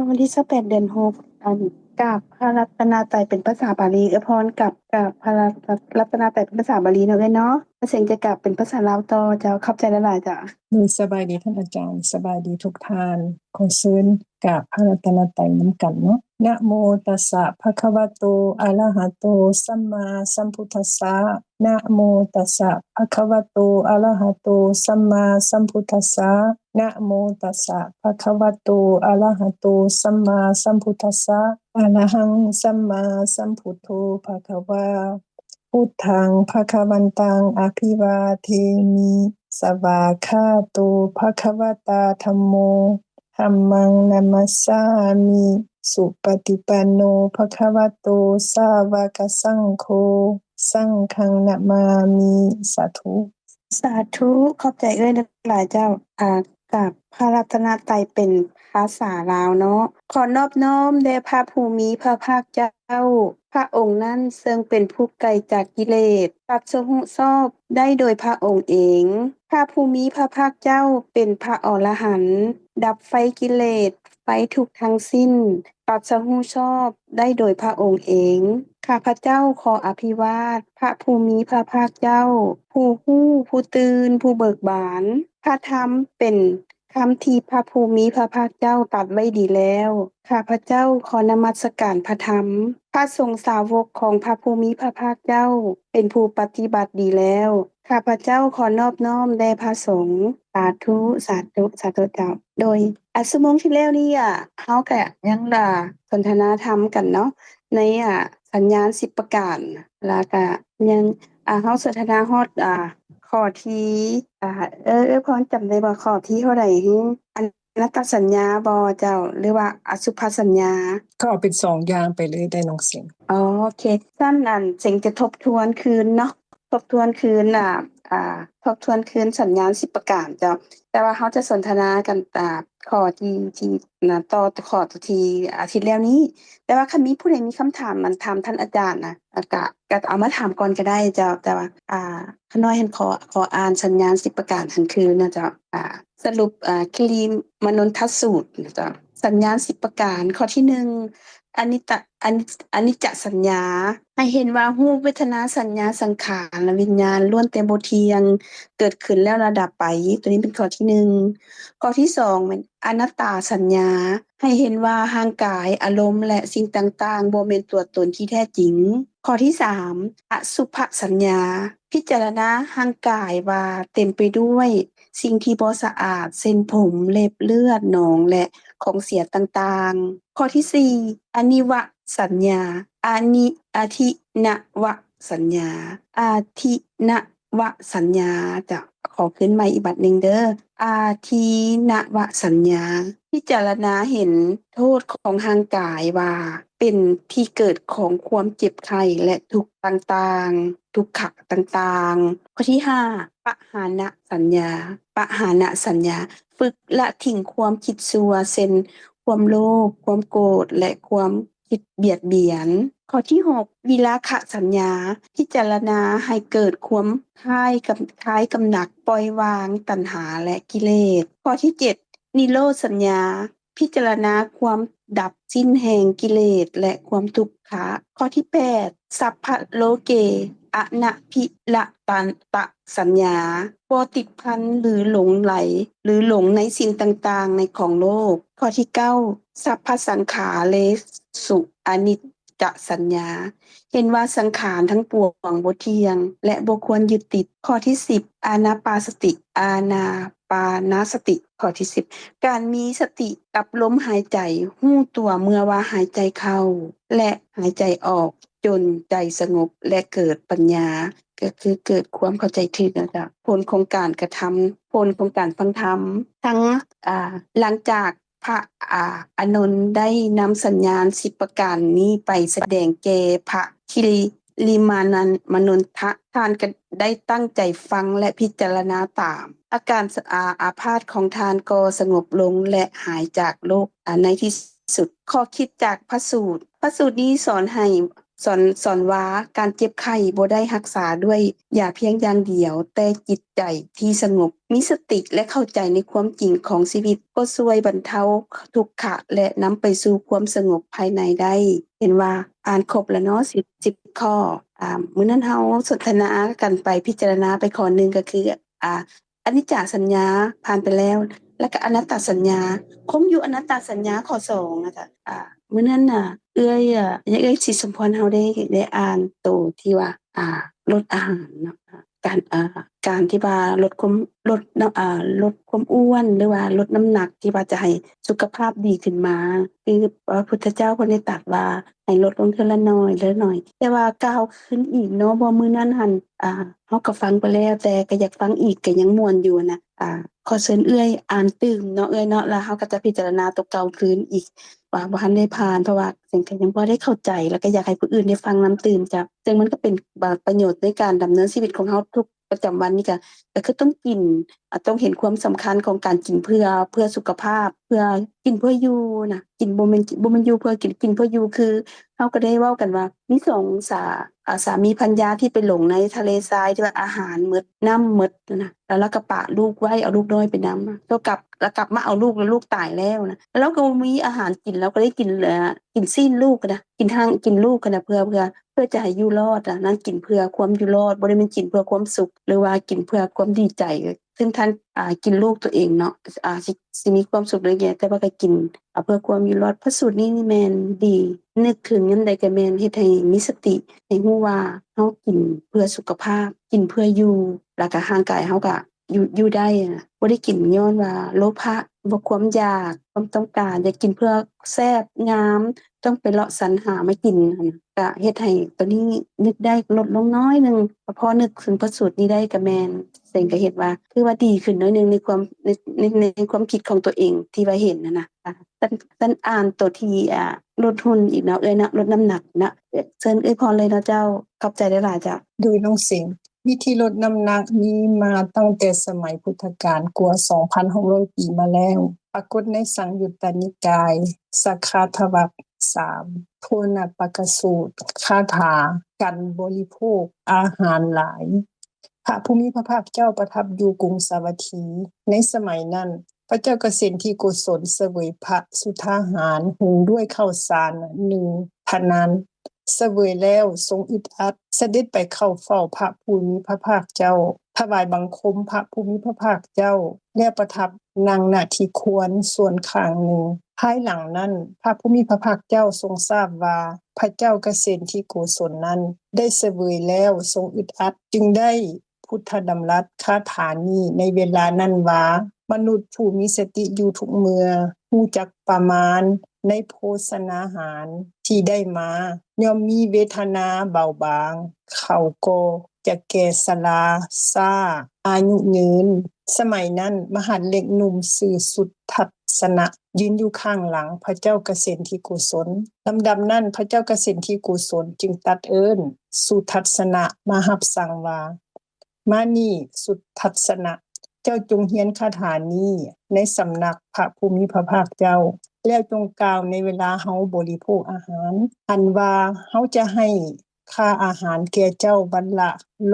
วันที่28เดือน6อันกราบพระรัตนตรัยเป็นภาษาบาลีพรกับกราบพระรัตนตรัยเป็นภาษาบาลีเนาะเอ้ยเนาะเสียงจะกราบเป็นภาษาลาวต่อเจ้าขอบใจหลายๆจ้ะสบายดีท่านอาจารย์สบายดีทุกท่านขอเชิญกราบพระรัตนตรัยนำกันเนาะนะโมตัสสะภะคะวะโตอะระหะโตสัมมาสัมพุทธัสสะนะโมตัสสะภะคะวะโตอะระหะโตสัมมาสัมพุทธัสสะนะโมตัสสะภะคะวะโตอะระหะโตสัมมาสัมพุทธัสสะอะระหังสัมมาสัมพุทโธภะคะวาพุทธังภคะวันตังอภิวาเทมิสวากขาโตภควตาธัมโมธัมมังนัมมัสสามิสุปฏิปันโนภควโตสาวกสังโฆสังฆังนะมามิสาธุสาธุขอบใจหลายๆเจ้ากับพระรัตนตรัยเป็นภาษาลาวเนาะขอนอบน้อมแด่พระภูมิพระภาคเจ้าพระองค์นั้นซึ่งเป็นผู้ไกลจากกิเลสตรัสรู้ชอบได้โดยพระองค์เองพระภูมิพระภาคเจ้าเป็นพระอรหันต์ดับไฟกิเลสไฟทุกข์ทั้งสิ้นตรัสรู้ชอบได้โดยพระองค์เองข้าพเจ้าขออภิวาทพระภูมิพระภาคเจ้าผู้รู้ผู้ตื่นผู้เบิกบานพระธรรมเป็นคำที่พระภูมิพระภาคเจ้าตรัสไว้ดีแล้วข้าพเจ้าขอนมัสการพระธรรมพระสงฆ์สาวกของพระภูมิพระภาคเจ้าเป็นผู้ปฏิบัติดีแล้วข้าพเจ้าขอนอบน้อมแด่พระสงฆ์สาธุสาธุสาธุเจ้าโดยชั่วโมงที่แล้วนี่เฮาก็ยังสนทนาธรรมกันเนาะในสัญญาณ10ประการแล้วก็ยังเฮาสนทนาฮอดข้อที่พรจำได้บ่ข้อที่เท่าใดฮึอนัตตสัญญาบ่เจ้าหรือว่าอสุภสัญญาก็เอาเป็น2อย่างไปเลยได้น้องเสียงโอเคซั่นนั่นเสียงจะทบทวนคืนเนาะทบทวนคืนทบทวนคืนสัญญาณ10ประการเจ้าแต่ว่าเฮาจะสนทนากันข้อที่ต่อข้อที่อาทิตย์แล้วนี้แต่ว่าคันมีผู้ใดมีคำถามมันถามท่านอาจารย์นะก็เอามาถามก่อนก็ได้เจ้าแต่ว่าข้าน้อยหั้นขออ่านสัญญาณ10ประการหั้นคือนะเจ้าสรุปคลีมนนทสูตรนะเจ้าสัญญาณ10ประการข้อที่1อนิจจอนิจจสัญญาให้เห็นว่ารูปเวทนาสัญญาสังขารและวิญญาณล้วนแต่บ่เที่ยงเกิดขึ้นแล้วระดับไปตัวนี้เป็นข้อที่1ข้อที่2เป็นอนัตตาสัญญาให้เห็นว่าร่างกายอารมณ์และสิ่งต่างๆบ่แม่นตัวตนที่แท้จริงข้อที่3อสุภสัญญาพิจารณาร่างกายว่าเต็มไปด้วยสิ่งที่บ่สะอาดเส้นผมเล็บเลือดหนองและของเสียต่างๆข้อที่4อนิวสัญญาอธินวสัญญาอาทินวสัญญาจะขอขึ้นใหม่อีกบัดหนึ่งเด้ออาทินวสัญญาพิจารณาเห็นโทษของร่างกายว่าเป็นที่เกิดของความเจ็บไข้และทุกข์ต่างๆทุกขะต่างๆข้อที่5ปหานะสัญญาปหานะสัญญาฝึกละทิ้งความคิดชั่วเช่นความโลภความโกรธและความคิดเบียดเบียนข้อที่6วิราคะสัญญาพิจารณาให้เกิดความคลายกำหนัดปล่อยวางตัณหาและกิเลสข้อที่7นิโรธสัญญาพิจารณาความดับสิ้นแห่งกิเลสและความทุกขะข้อที่8สัพพะโลเกอนะภิละตันตะสัญญาบ่ติดพันหรือหลงไหลหรือหลงในสิ่งต่างๆในของโลกข้อที่9สัพพสังขาเลสุอนิจจสัญญาเห็นว่าสังขารทั้งปวงบ่เที่ยงและบ่ควรยึดติดข้อที่10อานาปานสติอานาปานสติข้อที่10การมีสติกับลมหายใจรู้ตัวเมื่อว่าหายใจเข้าและหายใจออกจนใจสงบและเกิดปัญญาก็คือเกิดความเข้าใจถูกนะจ๊ะผลของการกระทำผลของการฟังธรรมทั้งหลังจากพระอานนท์ได้นำสัญญาณ10ประการนี้ไปแสดงแก่พระคิริลิมานันมนุนทะท่านก็ได้ตั้งใจฟังและพิจารณาตามอาการอาพาธของทานก็สงบลงและหายจากโรคในที่สุดข้อคิดจากพระสูตรนี้สอนให้ สอนว่าการเจ็บไข้บ่ได้รักษาด้วยยาเพียงอย่างเดียวแต่จิตใจที่สงบมีสติและเข้าใจในความจริงของชีวิตก็ช่วยบรรเทาทุกขะและนำไปสู่ความสงบภายในได้เห็นว่าอ่านครบแล้วเนาะ10ข้อมื้อนั้นเฮาสนทนากันไปพิจารณาไปข้อนึงก็คืออนิจจสัญญาผ่านไปแล้วแล้วก็อนัตตสัญญาคงอยู่อนัตตสัญญาข้อ2นะคะมื้อนั้นน่ะเอื้อยสิสมพรเฮาได้อ่านโตที่ว่าลดอาหารเนาะการที่ว่าลดความอ้วนหรือว่าลดน้ำหนักที่ว่าจะให้สุขภาพดีขึ้นมาคือพระพุทธเจ้าเพิ่นได้ตรัสว่าให้ลดลงเทื่อละน้อยละน้อยแต่ว่าก้าวขึ้นอีกเนาะบ่มื้อนั้นหั่นเฮาก็ฟังไปแล้วแต่ก็อยากฟังอีกก็ยังม่วนอยู่นะขอเชิญเอื้อยอ่านตื่มเนาะเอื้อยเนาะแล้วเฮาก็จะพิจารณาตัวเก่าคืนอีกว่าบ่ทันได้ผ่านเพราะว่าสิ่งที่ยังบ่ได้เข้าใจแล้วก็อยากให้ผู้อื่นได้ฟังนำตื่มจ้ะซึ่งมันก็เป็นประโยชน์ในการดำเนินชีวิตของเฮาทุกประจำวันนี่ก็คือต้องกินต้องเห็นความสำคัญของการกินเพื่อสุขภาพเพื่อกินเพื่ออยู่นะกินบ่แม่นอยู่เพื่อกินเพื่ออยู่คือเฮาก็ได้เว้ากันว่ามี2สามีภรรยาที่ไปหลงในทะเลทรายที่ว่าอาหารหมดน้ำหมดนะแล้วก็ปะลูกไว้เอาลูกน้อยไปนำแล้วกลับมาเอาลูกแล้วลูกตายแล้วนะแล้วก็บ่มีอาหารกินแล้วก็ได้กินซีนลูกนะกินลูกนะเพื่อจะให้อยู่รอดนั้นกินเพื่อความอยู่รอดบ่ได้แม่นกินเพื่อความสุขหรือว่ากินเพื่อความดีใจซึ่งท่านกินลูกตัวเองเนาะสิมีความสุขเลยแกแต่ว่าก็กินเพื่อความอยู่รอดพระสูตรนี้นี่แม่นดีนึกถึงยามใดก็แม่นเฮ็ดให้มีสติให้รู้ว่าเฮากินเพื่อสุขภาพกินเพื่ออยู่แล้วก็ร่างกายเฮาก็อยู่ได้นะบ่ได้กินย้อนว่าโลภะบ่ความอยากความต้องการอยากกินเพื่อแซ่บงามต้องไปเลาะสรรหามากินก็เฮ็ดให้ตัวนี้นึกได้ลดลงน้อยนึงพอนึกถึงพระสูตรนี้ได้ก็แม่นซึ่งก็เฮ็ดว่าคือว่าดีขึ้นน้อยนึงในความในความคิดของตัวเองที่ว่าเห็นน่ะนะท่านอ่านตัวที่ลดหุ่นอีกเนาะเอ้ยนะลดน้ำหนักนะเชิญเอ้ยพรเลยเนาะเจ้าขอบใจหลายๆจ้ะโดยน้องเสียงวิธีลดน้ำหนักมีมาตั้งแต่สมัยพุทธกาลกว่า 2,600 ปีมาแล้วปรากฏในสังยุตตนิกายสักขาทวัก3โทนะปกสูตรคาถากันบริโภคอาหารหลายพระภูมิพระภาคเจ้าประทับอยู่กรุงสาวัตถีในสมัยนั้นพระเจ้าเกษตรที่โกศลเสวยพระสุทาหารหุงด้วยข้าวสาร1 พนันเสวยแล้วทรงอึดอัดเสด็จไปเข้าเฝ้าพระภูมิพระภาคเจ้าถวายบังคมพระภูมิพระภาคเจ้าและประทับนั่งณที่ควรส่วนข้างหนึ่งภายหลังนั้นพระภูมิพระภาคเจ้าทรงทราบว่าพระเจ้าเกษตรที่โกศลนั้นได้เสวยแล้วทรงอึดอัดจึงได้พุทธดำรัสคาถานี้ในเวลานั้นว่ามนุษย์ผู้มีสติอยู่ทุกเมื่อรู้จักประมาณในโภชนาหารที่ได้มาย่อมมีเวทนาเบาบางเขาก็จะแก่สราซ่าอายุยืนสมัยนั้นมหันต์เล็กหนุ่มสื่อสุดทัศนะยืนอยู่ข้างหลังพระเจ้าเกษตรที่กุศลลำดับนั้นพระเจ้าเกษตรที่กุศลจึงตัดเอิ้นสุทัศนะมารับสั่งว่ามานี่สุทัศนะเจ้าจงเรียนคาถานี้ในสำนักพระภูมิพระภาคเจ้าแล้วจงกล่าวในเวลาเฮาบริโภคอาหารอันว่าเฮาจะให้ค่าอาหารแก่เจ้าวันละ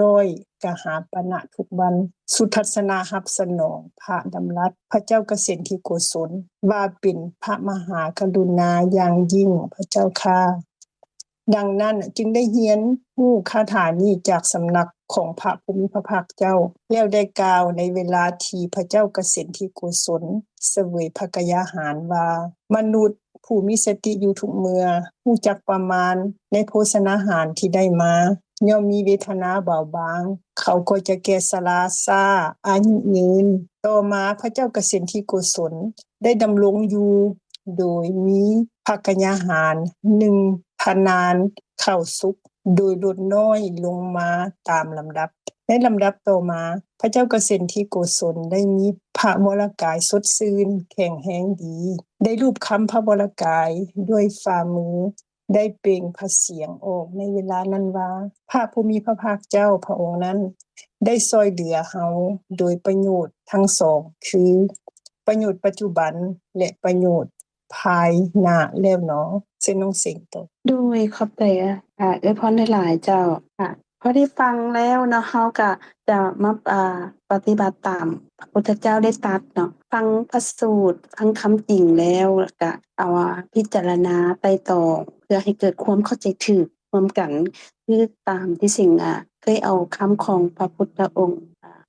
100กหาปณะทุกวันสุทัศนะรับสนองพระดำรัสพระเจ้าเกษตรที่โกศลว่าเป็นพระมหากรุณาอย่างยิ่งพระเจ้าค่ะดังนั้นจึงได้เรียนรู้คาถานี้จากสำนักของพระภูมิพระภาคเจ้าแล้วได้กล่าวในเวลาที่พระเจ้าเกษตรที่โกศลเสวยพระกยาหารว่ามนุษย์ผู้มีสติอยู่ทุกเมื่อรู้จักประมาณในโภชนาหารที่ได้มาย่อมมีเวทนาเบาบางเขาก็จะแก่สราซ่าอายุยืนต่อมาพระเจ้าเกษตรที่โกศลได้ดำรงอยู่โดยมีพระกยาหาร1ทนานเข้าสุขโดยลดน้อยลงมาตามลำดับในลำดับต่อมาพระเจ้าเกษตรที่โกศลได้มีพระวรกายสดชื่นแข็งแรงดีได้รูปคำพระวรกายด้วยฝ่ามือได้เปล่งพระเสียงออกในเวลานั้นว่าพระผู้มีพระภาคเจ้าพระองค์นั้นได้ช่วยเหลือเฮาโดยประโยชน์ทั้งสองคือประโยชน์ปัจจุบันและประโยชน์ภายหน้าแล้วเนาะ สิน้องสิงโตโดยขอบใจเอื้อพรหลายๆเจ้าค่ะพอได้ฟังแล้วเนาะเฮาก็จะมาปฏิบัติตามพระพุทธเจ้าได้ตรัสเนาะฟังพระสูตรฟังคำจริงแล้วก็เอาพิจารณาไตร่ตรองเพื่อให้เกิดความเข้าใจถูกร่วมกันคือตามที่สิ่งเคยเอาคำของพระพุทธองค์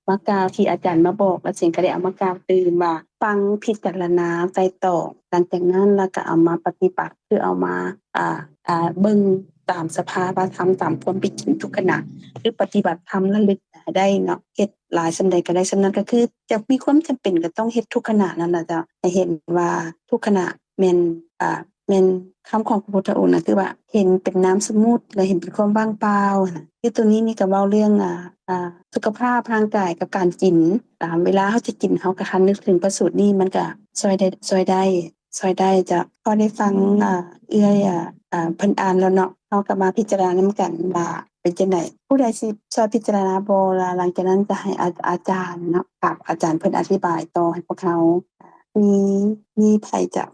มากล่าวที่อาจารย์มาบอกแล้วสิ่งก็ได้เอามากล่าวตื่นว่าฟังพิจารณาไตร่ตรองหลังจากนั้นแล้วก็เอามาปฏิบัติคือเอามาเบิ่งตามสภาวะธรรมตามความเป็นจริงทุกขณะคือปฏิบัติธรรมระลึกได้เนาะเฮ็ดหลายส่ำใดก็ได้ส่ำนั้นก็คือจะมีความจำเป็นก็ต้องเฮ็ดทุกขณะนั่นล่ะจ้ะให้เห็นว่าทุกขณะแม่นแม่นคำของพระพุทธองค์น่ะคือว่าเห็นเป็นน้ำสมุทรและเห็นเป็นความว่างเปล่าน่ะคือตัวนี้นี่ก็เว้าเรื่องสุขภาพร่างกายกับการกินตามเวลาเฮาจะกินเฮาก็คันนึกถึงพระสูตรนี้มันก็ช่วยได้จะพอได้ฟังเอื้อยเพิ่นอ่านแล้วเนาะเฮาก็มาพิจารณานำกันว่าเป็นจังได๋ผู้ใดสิช่วยพิจารณาบ่ล่ะหลังจากนั้นจะให้อาจารย์เนาะกับอาจารย์เพิ่นอธิบายต่อให้พวกเรามีมีไผจะ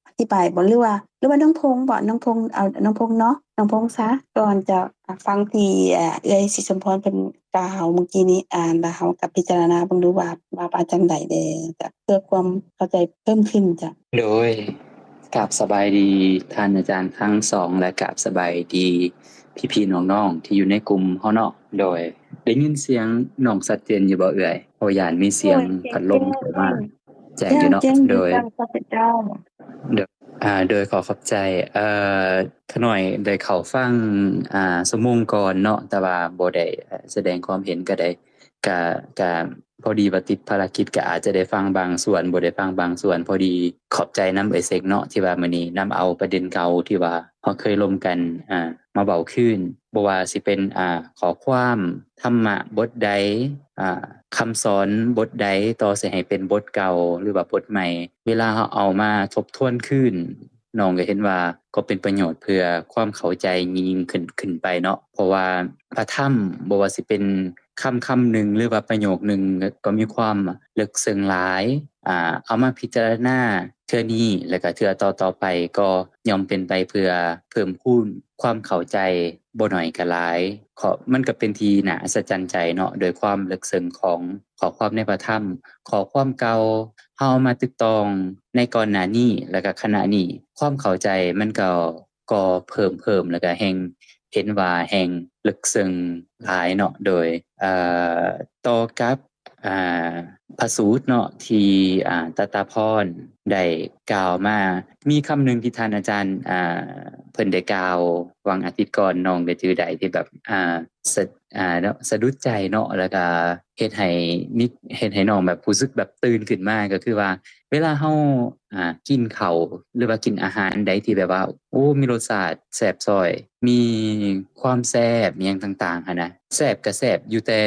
อธิบายบ่หรือว่าน้องพงษ์บ่น้องพงษ์เอาน้องพงษ์เนาะน้องพงษ์ซะก่อนจะฟังที่เอื้อยศิสมพรเพิ่นกล่าวเมื่อกี้นี้อ่านแล้วเฮาก็พิจารณาเบิ่งดูว่าจังได๋แน่จ้ะเพื่อความเข้าใจเพิ่มขึ้นจ้ะโดยกราบสบายดีท่านอาจารย์ทั้งสองและกราบสบายดีพี่ๆน้องๆที่อยู่ในกลุ่มเฮาเนาะโดยได้ยินเสียงน้องชัดเจนอยู่บ่เอ่ยเพราะย่านมีเสียงพัดลมเข้ามาแจ้งอยู่เนาะโดยโดยขอขอบใจขน่อยได้เข้าฟังชั่วโมงก่อนเนาะแต่ว่าบ่ได้แสดงความเห็นก็ได้ก็พอดีว่าติดภารกิจก็อาจจะได้ฟังบางส่วนบ่ได้ฟังบางส่วนพอดีขอบใจนำเอยเซกเนาะที่ว่ามื้อนี้นำเอาประเด็นเก่าที่ว่าเฮาเคยร่วมกันมาเว้าคืนบ่ว่าสิเป็นข้อความธรรมะบทใดคำสอนบทใดต่อสิให้เป็นบทเก่าหรือว่าบทใหม่เวลาเฮาเอามาทบทวนคืนน้องก็เห็นว่าก็เป็นประโยชน์เพื่อความเข้าใจยิ่งขึ้นไปเนาะเพราะว่าพระธรรมบ่ว่าสิเป็นคำหนึ่งหรือว่าประโยคหนึ่งก็มีความลึกซึ้งหลายเอามาพิจารณาเทื่อนี้แล้วก็เทื่อต่อๆไปก็ย่อมเป็นไปเพื่อเพิ่มพูนความเข้าใจบ่น้อยก็หลายมันก็เป็นที่น่าอัศจรรย์ใจเนาะโดยความลึกซึ้งของข้อความในพระธรรมข้อความเก่าเฮามาตึกตองในก่อนหน้านี้แล้วก็ขณะนี้ความเข้าใจมันก็เพิ่มแล้วก็แฮ่งเห็นว่าแฮ่งลึกซึ้งหลายเนาะโดยต่อกับพระสูตรเนาะที่ตถาพรได้กล่าวมามีคำหนึ่งที่ท่านอาจารย์เพิ่นได้กล่าววันอาทิตย์ก่อนน้องได้ถือได้ที่แบบเนาะสะดุดใจเนาะแล้วก็เฮ็ดให้น้องแบบรู้สึกแบบตื่นขึ้นมาก็คือว่าเวลาเฮากินข้าวหรือว่ากินอาหารใดที่แบบว่าโอ้มีรสชาติแซ่บซ้อยมีความแซ่บอิหยังต่างๆหั้นนะแซ่บก็แซ่บอยู่แต่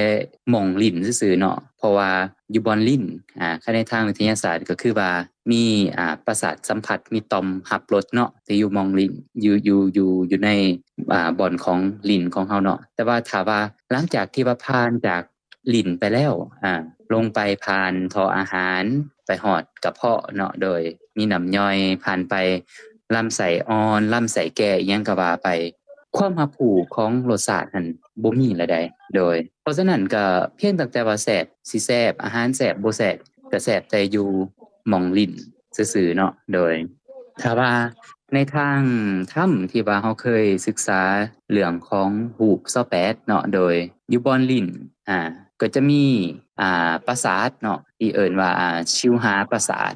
หม่องลิ้นซื่อๆเนาะเพราะว่าอยู่บอนลิ้นคันในทางวิทยาศาสตร์ก็คือว่ามีประสาทสัมผัสมีต่อมรับรสเนาะที่อยู่หม่องลิ้นอยู่ในบ่อนของลิ้นของเฮาเนาะแต่ว่าถ้าว่าหลังจากที่ว่าผ่านจากลิ้นไปแล้วลงไปผ่านท่ออาหารไปฮอดกระเพาะเนาะโดยมีน้ำย่อยผ่านไปลำไส้อ่อนลำไส้แก่อิหยังก็ว่าไปความรับรู้ของรสชาตินั้นบ่มีแล้วใดโดยเพราะฉะนั้นก็เพียงแต่ว่าแซ่บสิแซ่บอาหารแซ่บบ่แซ่บก็แซ่บแต่อยู่หม่องลิ้นซื่อๆเนาะโดยถ้าว่าในทางธรรมที่ว่าเราเคยศึกษาเรื่องของรูป28เนาะโดยอยู่บอนลิ้นก็จะมีประสาทเนาะที่เอิ้นว่าชิวหาประสาท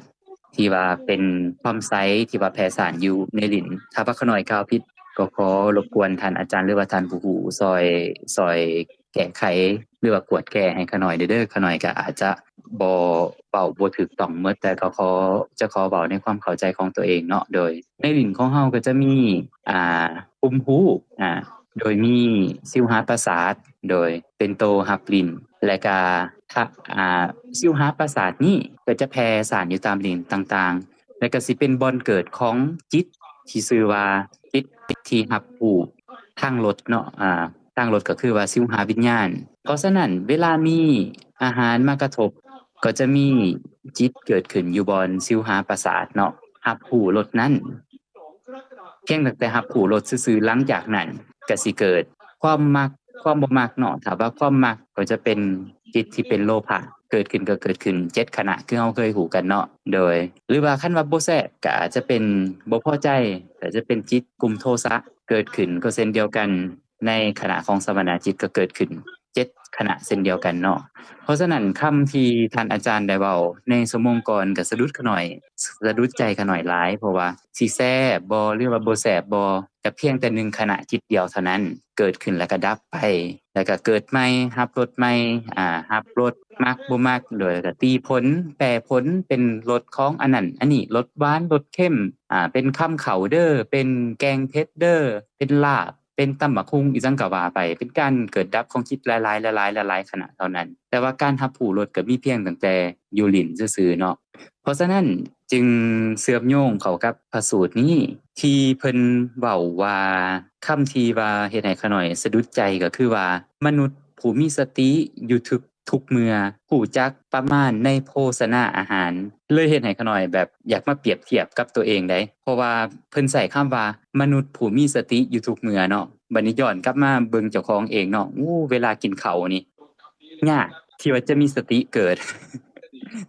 ที่ว่าเป็นความใสที่ว่าแผ่ซ่านอยู่ในลิ้นถ้าว่าขน้อยกล่าวผิดก็ขอรบกวนท่านอาจารย์หรือว่าท่านผู้รู้ซอยแก้ไขหรือว่ากวดแก้ให้ขน้อยเด้อขน้อยก็อาจจะบ่เว้าบ่ถูกต้องหมดแต่ก็ขอเว้าในความเข้าใจของตัวเองเนาะโดยในลิ้นของเฮาก็จะมีปุ่มหูโดยมีชิวหาประสาทโดยเป็นโตรับลิ้นและก็ชิวหาประสาทนี้ก็จะแผ่ซ่านอยู่ตามลิ้นต่างๆและก็สิเป็นบ่อนเกิดของจิตที่ชื่อว่าจิตที่รับรู้ทางรสเนาะทางรสก็คือว่าชิวหาวิญญาณเพราะฉะนั้นเวลามีอาหารมากระทบก็จะมีจิตเกิดขึ้นอยู่บนชิวหาประสาทเนาะรับรู้รสนั้น พียงแต่รับรู้รสซื่อๆหลังจากนั้นก็สิเกิดความมักความบ่มักเนาะถ้าว่าความมักก็จะเป็นจิตที่เป็นโลภะเกิดขึ้นก็เกิดขึ้น7ขณะคือเฮาเคยรู้กันเนาะโดยหรือว่าคันว่าบ่แซ่บก็อาจจะเป็นบ่พอใจก็จะเป็นจิตกลุ่มโทสะเกิดขึ้นก็เช่นเดียวกันในขณะของสมณจิตก็เกิดขึ้น7ขณะเช่นเดียวกันเนาะเพราะฉะนั้นคำที่ท่านอาจารย์ได้เว้าในชั่วโมงก่อนก็สะดุดขะหน่อยสะดุดใจขะหน่อยหลายเพราะว่าสิแซ่บบ่หรือว่าบ่แซ่บบ่ก็เพียงแต่1ขณะจิตเดียวเท่านั้นเกิดขึ้นแล้วก็ดับไปแล้วก็เกิดใหม่รับรสใหม่รับรสมักบ่มักโดยก็ตีผลแปรผลเป็นรสของอันนั้นอันนี้รสหวานรสเค็มเป็นคำเข้าเด้อเป็นแกงเผ็ดเด้อเป็นลาบเป็นตำบักหุ่งอีจังก็ว่าไปเป็นการเกิดดับของจิตหลายๆๆๆขณะเท่านั้นแต่ว่าการรับรู้รสก็มีเพียงตั้งแต่อยู่ลิ้นซื่อๆเนาะเพราะฉะนั้นจึงเชื่อมโยงเข้ากับพระสูตรนี้ที่เพิ่นเว้าว่าคำที่ว่าเฮ็ดให้ขะหน่อยสะดุดใจก็คือว่ามนุษย์ผู้มีสติอยู่ทุกเมื่อรู้จักประมาณในโภชนาอาหารเลยเฮ็ดให้ขะหน่อยแบบอยากมาเปรียบเทียบกับตัวเองได้เพราะว่าเพิ่นใช้คำว่ามนุษย์ผู้มีสติอยู่ทุกเมื่อเนาะบัดนี้ย้อนกลับมาเบิ่งเจ้าของเองเนาะเวลากินข้าวนี่ยากที่ว่าจะมีสติเกิด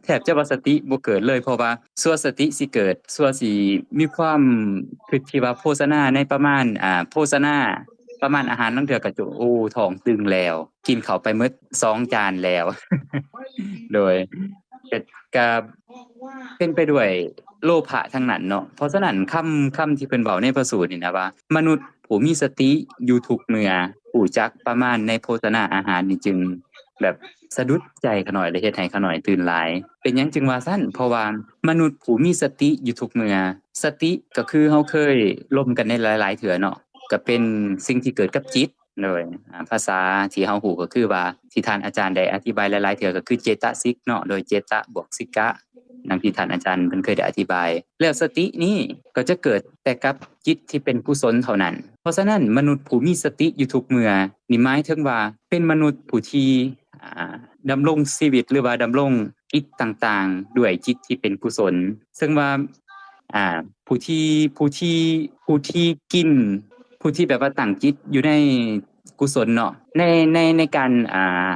แทบจะว่าสติบ่เกิดเลยเพราะว่าสั่วสติสิเกิดสั่วสิมีความคิดที่ว่าโภชนาในประมาณโภชนาประมาณอาหารลางเทื่อก็จะท้องตึงแล้วกินข้าวไปหมด2จานแล้ว โดยก็เป็นไปด้วยโลภะทั้งนั้นเนาะเพราะฉะนั้นคำที่เพิ่นเว้าในพระสูตรนี่นะว่ามนุษย์ผู้มีสติอยู่ทุกเมื่อรู้จักประมาณในโภชนาอาหารนี่จึงแบบสะดุดใจขะหน่อยและเฮ็ดให้ขะหน่อยตื่นหลายเป็นหยังจึงว่าซั่นเพราะว่ามนุษย์ผู้มีสติอยู่ทุกเมื่อสติก็คือเฮาเคยล่มกันในหลายๆเทื่อเนาะก็เป็นสิ่งที่เกิดกับจิตโดยภาษาที่เฮาฮู้ก็คือว่าที่ท่านอาจารย์ได้อธิบายหลายๆเทื่อก็คือเจตสิกเนาะโดยเจตะบวกสิกะดังที่ท่านอาจารย์เพิ่นเคยได้อธิบายแล้วสตินี้ก็จะเกิดแต่กับจิตที่เป็นกุศลเท่านั้นเพราะฉะนั้นมนุษย์ผู้มีสติอยู่ทุกเมื่อนี่หมายถึงว่าเป็นมนุษย์ผู้ที่ดำรงชีวิตหรือว่าดำรงกิจต่างๆด้วยจิตที่เป็นกุศลซึ่งว่าผู้ที่กินผู้ที่แบบว่าตั้งจิตอยู่ในกุศลเนาะในการ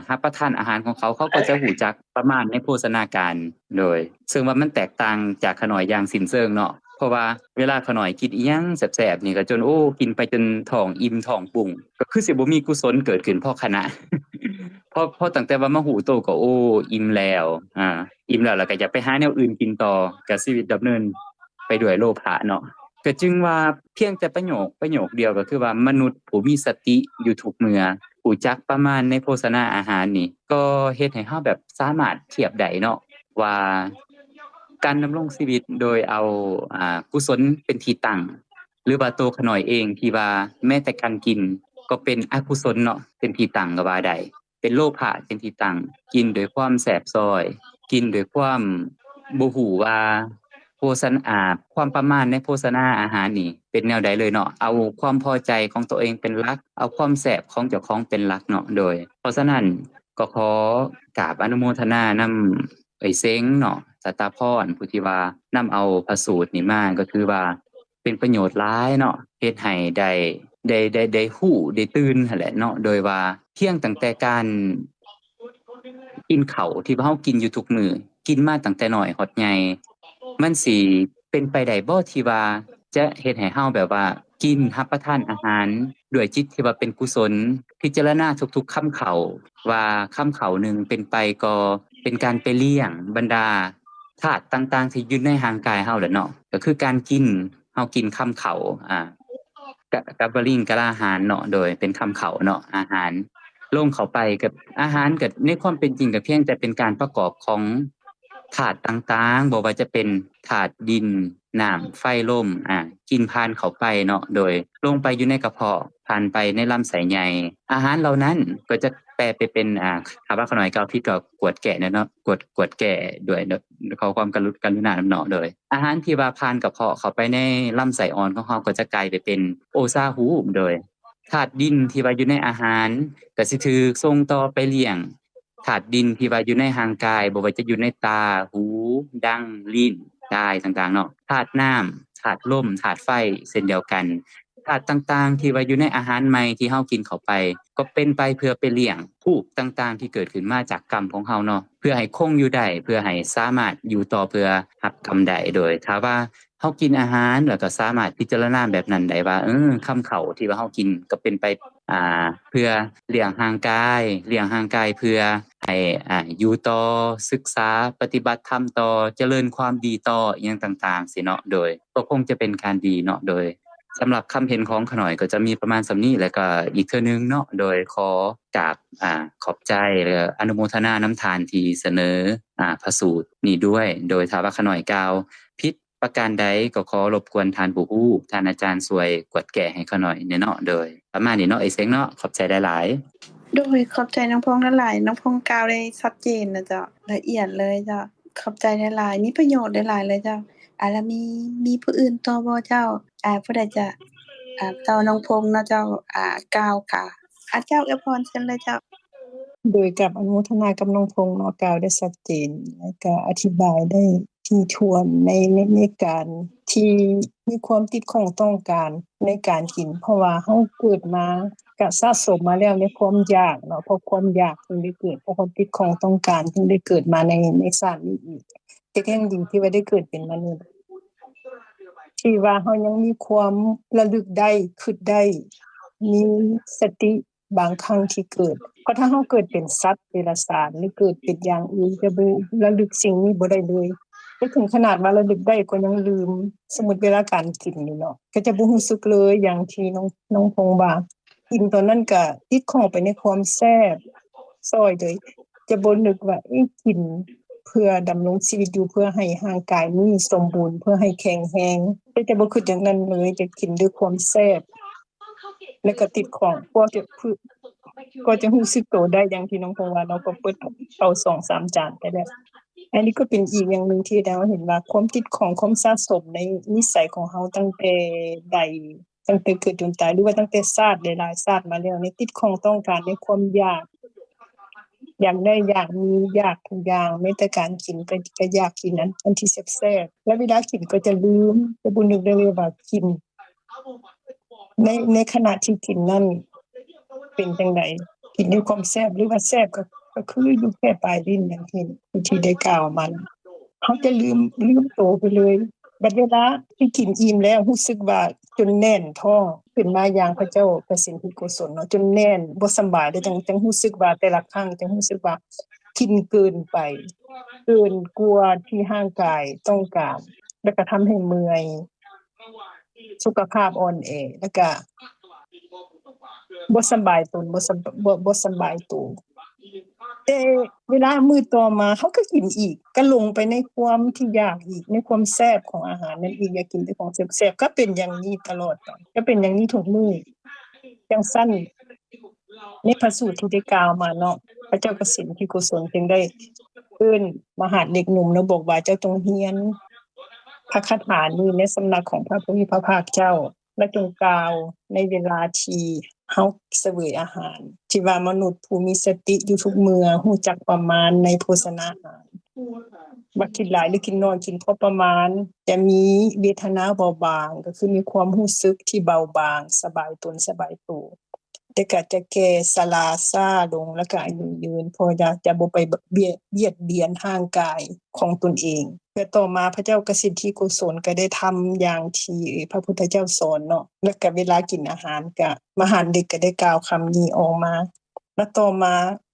รับประทานอาหารของเขาก็จะรู้จักประมาณในโภชนาการโดยซึ่งว่ามันแตกต่างจากขะหน่อยอย่างสิ้นเชิงเนาะเพราะว่าเวลาขะหน่อยกินอีหยังแซ่บๆนี่ก็จนกินไปจนท้องอิ่มท้องปุ้งก็คือสิบ่มีกุศลเกิดขึ้นเพราะขณะ พอตั้งแต่ว่ามาหูโตก็อิ่มแล้วอิ่มแล้วก็อยากไปหาแนวอื่นกินต่อก็ชีวิตดำเนินไปด้วยโลภะเนาะก็จึงว่าเพียงแต่ประโยคเดียวก็คือว่ามนุษย์ผู้มีสติอยู่ทุกเมื่อรู้จักประมาณในโภชนาอาหารนี่ก็เฮ็ดให้เฮาแบบสามารถเทียบได้เนาะว่าการดำรงชีวิตโดยเอากุศลเป็นที่ตั้งหรือว่าตัวขะหน่อยเองที่ว่าแม้แต่การกินก็เป็นอกุศลเนาะเป็นที่ตั้งก็ว่าได้เป็นโลภะเป็นที่ตั้งกินด้วยความแสบซ้อยกินด้วยความบ่ฮู้ว่าโภชนาความประมาณในโภชนาอาหารนี่เป็นแนวใดเลยเนาะเอาความพอใจของตัวเองเป็นหลักเอาความแซ่บของเจ้าของเป็นหลักเนาะโดยเพราะฉะนั้นก็ขอกราบอนุโมทนานำเซ้งเนาะสตาพรผู้ที่ว่านำเอาพระสูตรนี่มาก็คือว่าเป็นประโยชน์หลายเนาะเฮ็ดให้ได้ฮู้ได้ตื่นหั่นแหละเนาะโดยว่าเพียงตั้งแต่การกินข้าวที่เฮากินอยู่ทุกมื้อกินมาตั้งแต่น้อยฮอดใหญ่มันสิเป็นไปได้บ่ที่ว่าจะเฮ็ดให้เฮาแบบว่ากินรับประทานอาหารด้วยจิตที่ว่าเป็นกุศลพิจารณาทุกๆคำเข้าว่าคำเข้าหนึ่งเป็นไปก็เป็นการไปเลี้ยงบรรดาธาตุต่างๆที่อยู่ในร่างกายเฮาแหละเนาะก็คือการกินเฮากินคำเข้ากับบริงกะลาหารเนาะโดยเป็นคำเข้าเนาะอาหารลงเข้าไปกับอาหารก็ในความเป็นจริงก็เพียงแต่เป็นการประกอบของธาตุต่างๆบ่ว่าจะเป็นธาตุดินน้ำไฟลมกินผ่านเข้าไปเนาะโดยลงไปอยู่ในกระเพาะผ่านไปในลำไส้ใหญ่อาหารเหล่านั้นก็จะแปลไปเป็นถ้าว่าขะหน่อยกล่าวผิดก็กวดแกะเนาะกวดแกะด้วยขอความกรุณานำเนาะโดยอาหารที่ว่าผ่านกระเพาะเข้าไปในลำไส้อ่อนของเฮาก็จะกลายไปเป็นโอซาฮูโดยธาตุดินที่ว่าอยู่ในอาหารก็สิถูกส่งต่อไปเลี้ยงธาตุดินที่ว่าอยู่ในร่างกายบ่ว่าจะอยู่ในตาหูดั้งลิ้นกายต่างๆเนาะธาตุน้ำธ ธาตุลมธาตุไฟเช่นเดียวกันธาตุต่างๆที่ว่าอยู่ในอาหารใหม่ที่เฮากินเข้าไปก็เป็นไปเพื่อไปเลี้ยงภูมิต่างๆที่เกิดขึ้นมาจากกรรมของเฮาเนาะเพื่อให้คงอยู่ได้เพื่อให้สามารถอยู่ต่อเพื่อรับกรรมใดโดยถ้าว่าเฮากินอาหารแล้วก็สามารถพิจารณาแบบนั้นได้ว่าคำข้าวที่ว่าเฮากินก็เป็นไปเพื่อเลี้ยงร่างกายเพื่อให้อยู่ต่อศึกษาปฏิบัติธรรมต่อเจริญความดีต่ออิหยังต่างๆสิเนาะโดยก็คงจะเป็นการดีเนาะโดยสำหรับคำเห็นของขน่อยก็จะมีประมาณส่ำนี้แล้วก็อีกเทื่อนึงเนาะโดยขอกราบขอบใจและอนุโมทนาน้ำทานที่เสนอพระสูตรนี้ด้วยโดยถ้าว่าขน่อยกล่าวผิดประการใดก็ขอรบกวนท่านผู้ฮู้ท่านอาจารย์ช่วยกดแก้ให้ขน่อยเนาะโดยประมาณนี้เนาะไอ้เซ็งเนาะขอบใจหลายๆโดยขอบใจน้องพงษ์หลายๆน้องพงษ์กล่าวได้ชัดเจนนะเจ้าละเอียดเลยเจ้าขอบใจหลายๆมีประโยชน์หลายๆเลยเจ้าแล้วมีผู้อื่นต่อบ่เจ้าผู้ใดจะเจ้าน้องพงษ์เนาะเจ้ากล่าวค่ะเจ้าอวยพรเชิญเลยเจ้าโดยกับอนุโมทนากับน้องพงษ์เนาะกล่าวได้ชัดเจนและก็อธิบายได้ถี่ถ้วนในการที่มีความติดข้องต้องการในการกินเพราะว่าเฮาเกิดมาก็สะสมมาแล้วในความอยากเนาะเพราะความอยากจึงได้เกิดเพราะความติดข้องต้องการจึงได้เกิดมาในชาตินี้อีกแต่แท้จริงที่ว่าได้เกิดเป็นมนุษย์ที่ว่าเฮายังมีความระลึกได้คิดได้มีสติบางครั้งที่เกิดเพราะถ้าเฮาเกิดเป็นสัตว์เดรัจฉานหรือเกิดเป็นอย่างอื่นจะบ่ระลึกสิ่งนี้บ่ได้เลยก็ถึงขนาดว่าระลึกได้ก็ยังลืมสมมุติเวลาการกินนี่เนาะก็จะบ่รู้สึกเลยอย่างที่น้องพงษ์ว่ากินตอนนั้นก็ติดข้องไปในความแซ่บซ้อยเลยจะบ่นึกว่ากินเพื่อดำรงชีวิตอยู่เพื่อให้ร่างกายนี้สมบูรณ์เพื่อให้แข็งแรงแต่จะบ่คิดอย่างนั้นเลยจะกินด้วยความแซ่บแล้วก็ติดข้องก็จะรู้สึกตัวได้อย่างที่น้องพงษ์ว่าเราก็เปิดเอา 2-3 จานไปแล้วอันนี้ก็เป็นอีกอย่างนึงที่เราเห็นว่าความติดข้องความสะสมในนิสัยของเฮาตั้งแต่เกิดจนตายหรือว่าตั้งแต่ชาติหลายๆชาติมาแล้วในติดข้องต้องการในความอยากได้อยากมีอยากทุกอย่างแม้แต่การกินก็อยากกินอันที่แซ่บๆแล้วเวลากินก็จะลืมจะบ่นึกได้เลยว่ากินในขณะที่กินนั้นเป็นจังได๋กินด้วยความแซ่บหรือว่าแซ่บก็คืออยู่แค่ปลายลิ้นอย่างที่ได้กล่าวมาเฮาจะลืมตัวไปเลยบัดเวลาที่กินอิ่มแล้วรู้สึกว่าจนแน่นท้องขึ้นมาอย่างพระเจ้าประสิทธิกุศลเนาะจนแน่นบ่สำบายได้จังรู้สึกว่าแต่ละครั้งจังรู้สึกว่ากินเกินไปเกินกว่าที่ร่างกายต้องการแล้วก็ทำให้เมื่อยสุขภาพอ่อนแอแล้วก็บ่สำบายตนบ่สำบายตัวแต่เวลามื้อต่อมาเฮาก็กินอีกก็ลงไปในความที่อยากอีกในความแซ่บของอาหารนั่นอีกอยากกินแต่ของแซ่บๆก็เป็นอย่างนี้ตลอดไปก็เป็นอย่างนี้ทุกมื้อจังซั่นในพระสูตรที่ได้กล่าวมาเนาะพระเจ้าประสิทธิกุศลจึงได้เอิ้นมหาดเด็กหนุ่มเนาะบอกว่าเจ้าจงเรียนพระคาถานี้ในสำนักของพระผู้มีพระภาคเจ้าและจงกล่าวในเวลาที่เฮาเสวยอาหารที่ว่ามนุษย์ผู้มีสติอยู่ทุกเมื่อรู้จักประมาณในโภชนาอาหารบ่กินหลายหรือกินน้อยกินพอประมาณจะมีเวทนาเบาบางก็คือมีความรู้สึกที่เบาบางสบายตนสบายตัวแต่ก็จะแก่ชราช้าลงแล้วก็อายุยืนเพราะจะบ่ไปเบียดเบียนร่างกายของตนเองเพื่อต่อมาพระเจ้ากสิทธิกุศลก็ได้ทำอย่างที่พระพุทธเจ้าสอนเนาะแล้วก็เวลากินอาหารก็มหาเด็กก็ได้กล่าวคำนี้ออกมาแล้วต่อมา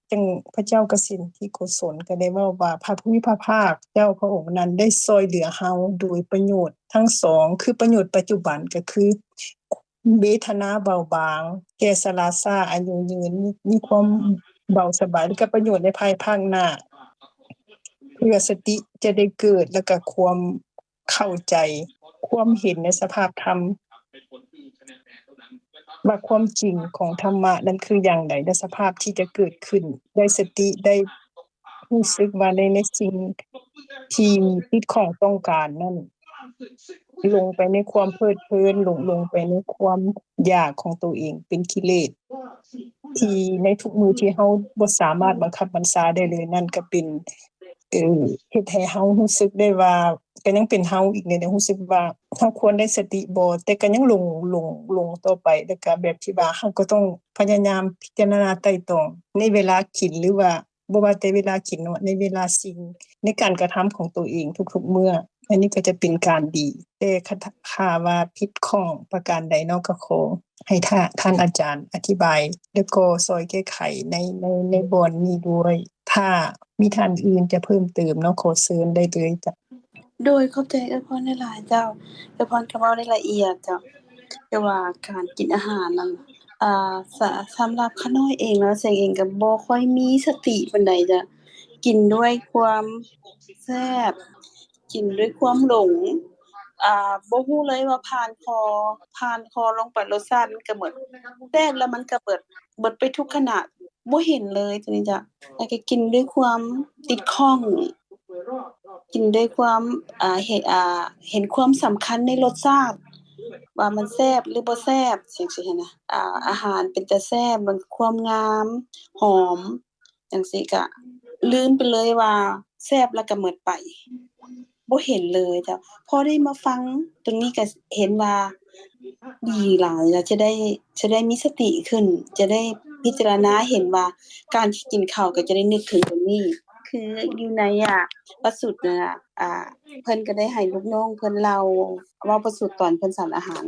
จึงพระเจ้ากสิทธิกุศลก็ได้เว้าว่าพระผู้มีพระภาคเจ้าพระองค์นั้นได้ช่วยเหลือเฮาโดยประโยชน์ทั้งสองคือประโยชน์ปัจจุบันก็คือเวทนาเบาบางแก่ชราช้าอายุยืนมีความเบาสบายแล้วก็ประโยชน์ในภายภาคหน้าเพื่อสติจะได้เกิดแล้วก็ความเข้าใจความเห็นในสภาพธรรมว่าความจริงของธรรมะนั้นคืออย่างใดและสภาพที่จะเกิดขึ้นได้สติได้รู้สึกว่าในสิ่งที่ติดข้องต้องการนั้นลงไปในความเพลิดเพลินลงไปในความอยากของตัวเองเป็นกิเลสที่ในทุกมื้อที่เฮาบ่สามารถบังคับบัญชาได้เลยนั่นก็เป็นเฮ็ดให้เฮารู้สึกได้ว่า ก็ยังเป็นเฮาอีกเนี่ยรู้สึกว่าเฮาควรได้สติบ่แต่ก็ยังหลงต่อไปแล้วก็แบบที่ว่าเฮาก็ต้องพยายามพิจารณาไตร่ตรองในเวลากินหรือว่าบ่ว่าแต่เวลากินเนาะในเวลาสิ่งในการกระทำของตัวเองทุกๆเมื่ออันนี้ก็จะเป็นการดีแต่ถ้าว่าผิดข้องประการใดเนาะก็ขอให้ท่านอาจารย์อธิบายแล้วก็ช่วยแก้ไขในบ่อนนี้ด้วยถ้ามีท่านอื่นจะเพิ่มเติมเนาะขอเชิญได้เลยจ้ะโดยเข้าใจเอื้อพรหลายๆเจ้าเอื้อพรก็เว้าได้ละเอียดเจ้าแต่ว่าการกินอาหารนั่นสำหรับข้าน้อยเองแล้วเสียงเองก็บ่ค่อยมีสติปานใดจ้ะกินด้วยความแซ่บกินด้วยความหลงบ่ฮู้เลยว่าผ่านคอลงไปรสชาติมันก็หมดแซ่บแล้วมันก็เบิดไปทุกขณะบ่เห็นเลยจังนี้จ้ะแล้วก็กินด้วยความติดข้องกินด้วยความเห็นความสำคัญในรสชาติว่ามันแซ่บหรือบ่แซ่บจังซี่หั้นนะอาหารเป็นตาแซ่บมันความงามหอมจังซี่ก็ลืมไปเลยว่าแซ่บแล้วก็หมดไปบ่เห็นเลยจ้ะพอได้มาฟังตรงนี้ก็เห็นว่าดีหลายแล้วจะได้มีสติขึ้นจะได้พิจารณาเห็นว่าการที่กินข้าวก็จะได้นึกถึงตรงนี้คืออยู่ในประสูตรน่ะเพิ่นก็ได้ให้ลูกน้องเพิ่นเล่าเว้าประสูตรตอนเพิ่นฉันอาหาร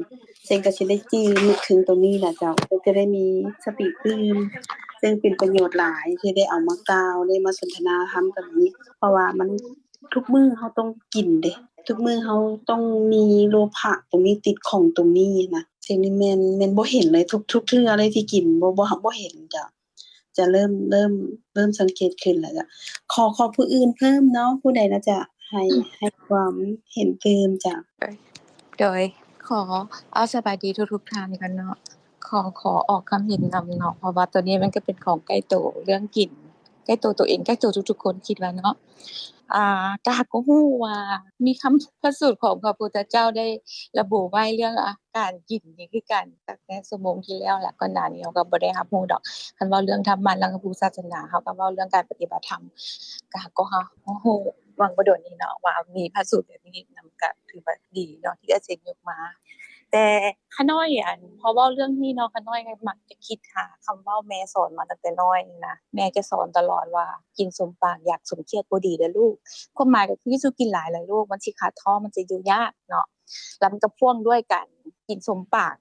ซึ่งก็สิได้จื้อนึกถึงตรงนี้ล่ะเจ้าเพิ่นจะได้มีสติตื่นซึ่งเป็นประโยชน์หลายที่ได้เอามากล่าวได้มาสนทนาธรรมกันนี้เพราะว่ามันทุกมื้อเฮาต้องกินเด้ทุกมื้อเฮาต้องมีโลภะตรงนี้ติดของตรงนี้นะสิ่งนี้แม่นบ่เห็นเลยทุกเทื่อเลยที่กินบ่เห็นจ้ะจะเริ่มสังเกตขึ้นแล้วจ้ะขอผู้อื่นเพิ่มเนาะผู้ใดน่าจะให้ความเห็นเพิ่มจ้ะโดยขอเอาสบายดีทุกๆท่านกันเนาะขอออกความเห็นนำเนาะเพราะว่าตัวนี้มันก็เป็นของใกล้ตัวเรื่องกินใกล้ตัวเองใกล้ตัวทุกๆคนคิดว่าเนาะก็ฮู้ว่ามีคำพระสูตรของพระพุทธเจ้าได้ระบุไว้เรื่องการกินนี่คือการตั้งแต่ชั่วโมงที่แล้วแล้วก่อนหน้านี้เราก็บ่ได้รับรู้ดอกคันเว้าเรื่องธรรมะแล้วก็พุทธศาสนาเฮาก็เว้าเรื่องการปฏิบัติธรรมก็ฮู้วังบ่โดนนี้เนาะว่ามีพระสูตรแบบนี้นำก็ถือว่าดีเนาะที่อาจารย์ยกมาแต่ข้าน้อยพอเว้าเรื่องนี้เนาะข้าน้อยก็มักจะคิดหาคำเว้าแม่สอนมาตั้งแต่น้อยนี่นะแม่จะสอนตลอดว่ากินสมปากอยากสมเกียรติบ่ดีเด้อลูกความหมายก็คือสู้กินหลายล่ะลูกมันสิขาดท้อมันจะอยู่ยากเนาะแล้วมันก็พ่วงด้วยกันกินสมปาก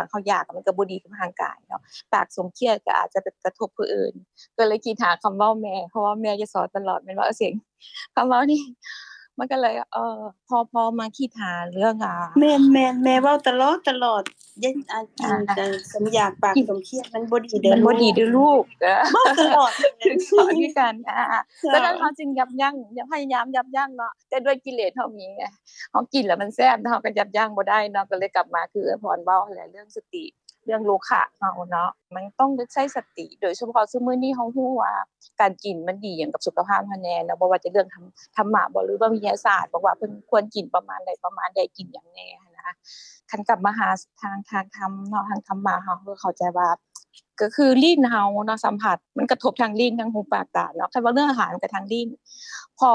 เขาอยากมันก็บ่ดีกับร่างกายเนาะปากสมเกียรติก็อาจจะไปกระทบผู้อื่นก็เลยคิดหาคำเว้าแม่เพราะว่าแม่จะสอนตลอดแม่นว่าเสียงคำเว้านี่มันก็เลยพอมาคิดหาเรื่องแม่นแม่เว้าตลอดกินสมอยากปากสมเคียดมันบ่ดีเด้อลูกมันบ่ดีเด้อลูกเว้าตลอดสอนคือกันฉะนั้นเฮาจึงยับยั้งพยายามยับยั้งเนาะแต่ด้วยกิเลสเฮามีไงเฮากินแล้วมันแซ่บเฮาก็ยับยั้งบ่ได้เนาะก็เลยกลับมาคือพรเว้าแหละเรื่องสติเรื่องโลคะเฮาเนาะมันต้องใช้สติโดยเฉพาะซุมื้อนี้เฮาฮู้ว่าการกินมันดีหยังกับสุขภาพเฮาแน่เนาะบ่ว่าจะเรื่องธรรมะบ่หรือว่าวิทยาศาสตร์บอกว่าเพิ่นควรกินประมาณใดกินหยังแน่นะคันกลับมาหาทางธรรมเนาะทางธรรมะเฮาคือเข้าใจว่าก็คือลิ้นเฮาเนาะสัมผัสมันกระทบทางลิ้นทางหูปากตาเนาะคันว่าเรื่องอาหารมันก็ทางลิ้นพอ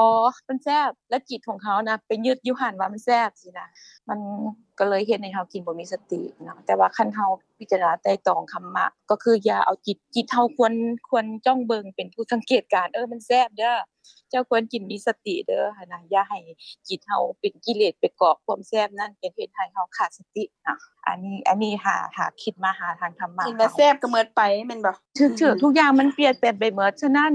มันแซ่บและจิตของเขานะไปยึดอยู่หั่นว่ามันแซ่บสินะมันก็เลยเฮ็ดให้เฮากินบ่มีสติเนาะแต่ว่าคันเฮาพิจารณาไตร่ตรองธรรมะก็คืออย่าเอาจิตเฮาควรจ้องเบิ่งเป็นผู้สังเกตการมันแซ่บเด้อเจ้าควรกินมีสติเด้อหั่นน่ะอย่าให้จิตเฮาเป็นกิเลสไปเกาะความแซ่บนั้นเป็นเฮ็ดให้เฮาขาดสตินะอันนี้หาคิดมาหาทางธรรมะกินแล้วแซ่บก็หมดไปแม่นบ่ถูกทุกอย่างมันเปลี่ยนแปลงไปหมดฉะนั้น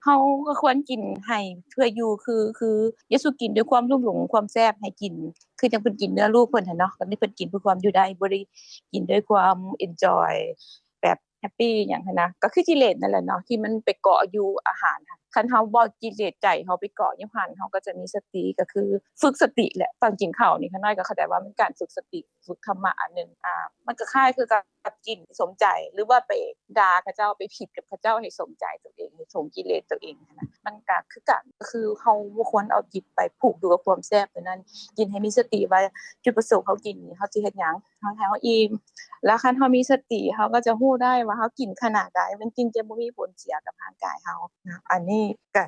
เฮาก็ควรกินให้เพื่ออยู่คือเยซูกินด้วยความรุ่มหลงความแซ่บให้กินคือจังเพิ่นกินเนื้อลูกเพิ่นหั่นเนาะก็นี่เพิ่นกินเพื่อความอยู่ได้บ่ได้กินด้วยความเอนจอยแบบแฮปปีหยังหั้นนะก็คือกิเลสนั่นแหละเนาะที่มันไปเกาะอยู่อาหารคันเฮาบ่กิเลสใจเฮาไปเกาะอยู่หั่นเฮาก็จะมีสติก็คือฝึกสติแหละตอนกินข้าวนี่ข้างน้อยก็เข้าใจว่ามันการฝึกสติฝึกธรรมะอันนึงมันก็คล้ายคือกับกินสมใจหรือว่าไปด่าเขาเจ้าไปผิดกับเขาเจ้าให้สมใจตัวเองให้สมกิเลสตัวเองนะมันก็คือกันก็คือเฮาบ่ควรเอาจิตไปผูกอยู่กับความแซ่บตัวนั้นกินให้มีสติว่าจุดประสงค์เฮากินนี่เฮาสิเฮ็ดหยังเฮาให้เฮาอิ่มแล้วคันเฮามีสติเฮาก็จะฮู้ได้ว่าเฮากินขนาดใดมันจริงจะบ่มีผลเสียกับร่างกายเฮานะอันนี้ก็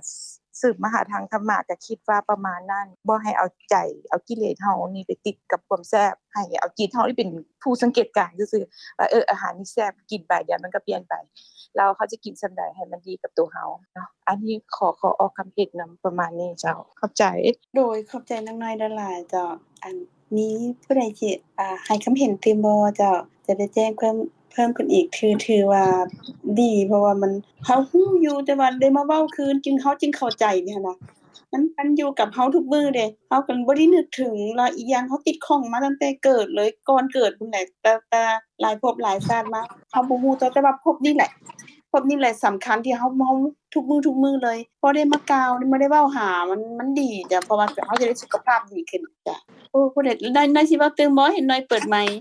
สืบมาหาทางธรรมะก็คิดว่าประมาณนั้นบ่ให้เอาใจเอากิเลสเฮานี่ไปติดกับความแซ่บให้เอาจิตเฮานี่เป็นผู้สังเกตการณ์ซื่อๆว่าอาหารนี่แซ่บกินไปเดี๋ยวมันก็เปลี่ยนไปแล้วเขาจะกินส่ำใดให้มันดีกับตัวเฮาเนาะอันนี้ขอออกความเห็นนำประมาณนี้เจ้าเข้าใจโดยขอบใจน้องน้อยหลายๆเจ้าอันนี้ผู้ใดสิให้ความเห็นตื่มบ่เจ้าจะได้แจ้งเพิ่มขึ้นอีกถือว่าดีเพราะว่ามันเฮาฮู้อยู่แต่ว่าได้มาเว้าคืนจึงเข้าใจนี่หั่นน่ะมันอยู่กับเฮาทุกมื้อเด้เฮาก็บ่ได้นึกถึงแล้วอีกอย่างเฮาติดข้องมาตั้งแต่เกิดเลยก่อนเกิดพู้นแหละแต่หลายภพหลายชาติมาเฮาบ่ฮู้แต่ว่าภพนี้แหละสำคัญที่เฮาทุกมื้อเลยพอได้มากล่าวมาได้เว้าหามันดีจ้ะเพราะว่าเฮาจะได้สุขภาพดีขึ้นจ้ะโอ้ผู้ใดได้สิเว้าตื่มบ่เห็นน้อยเปิดไมค์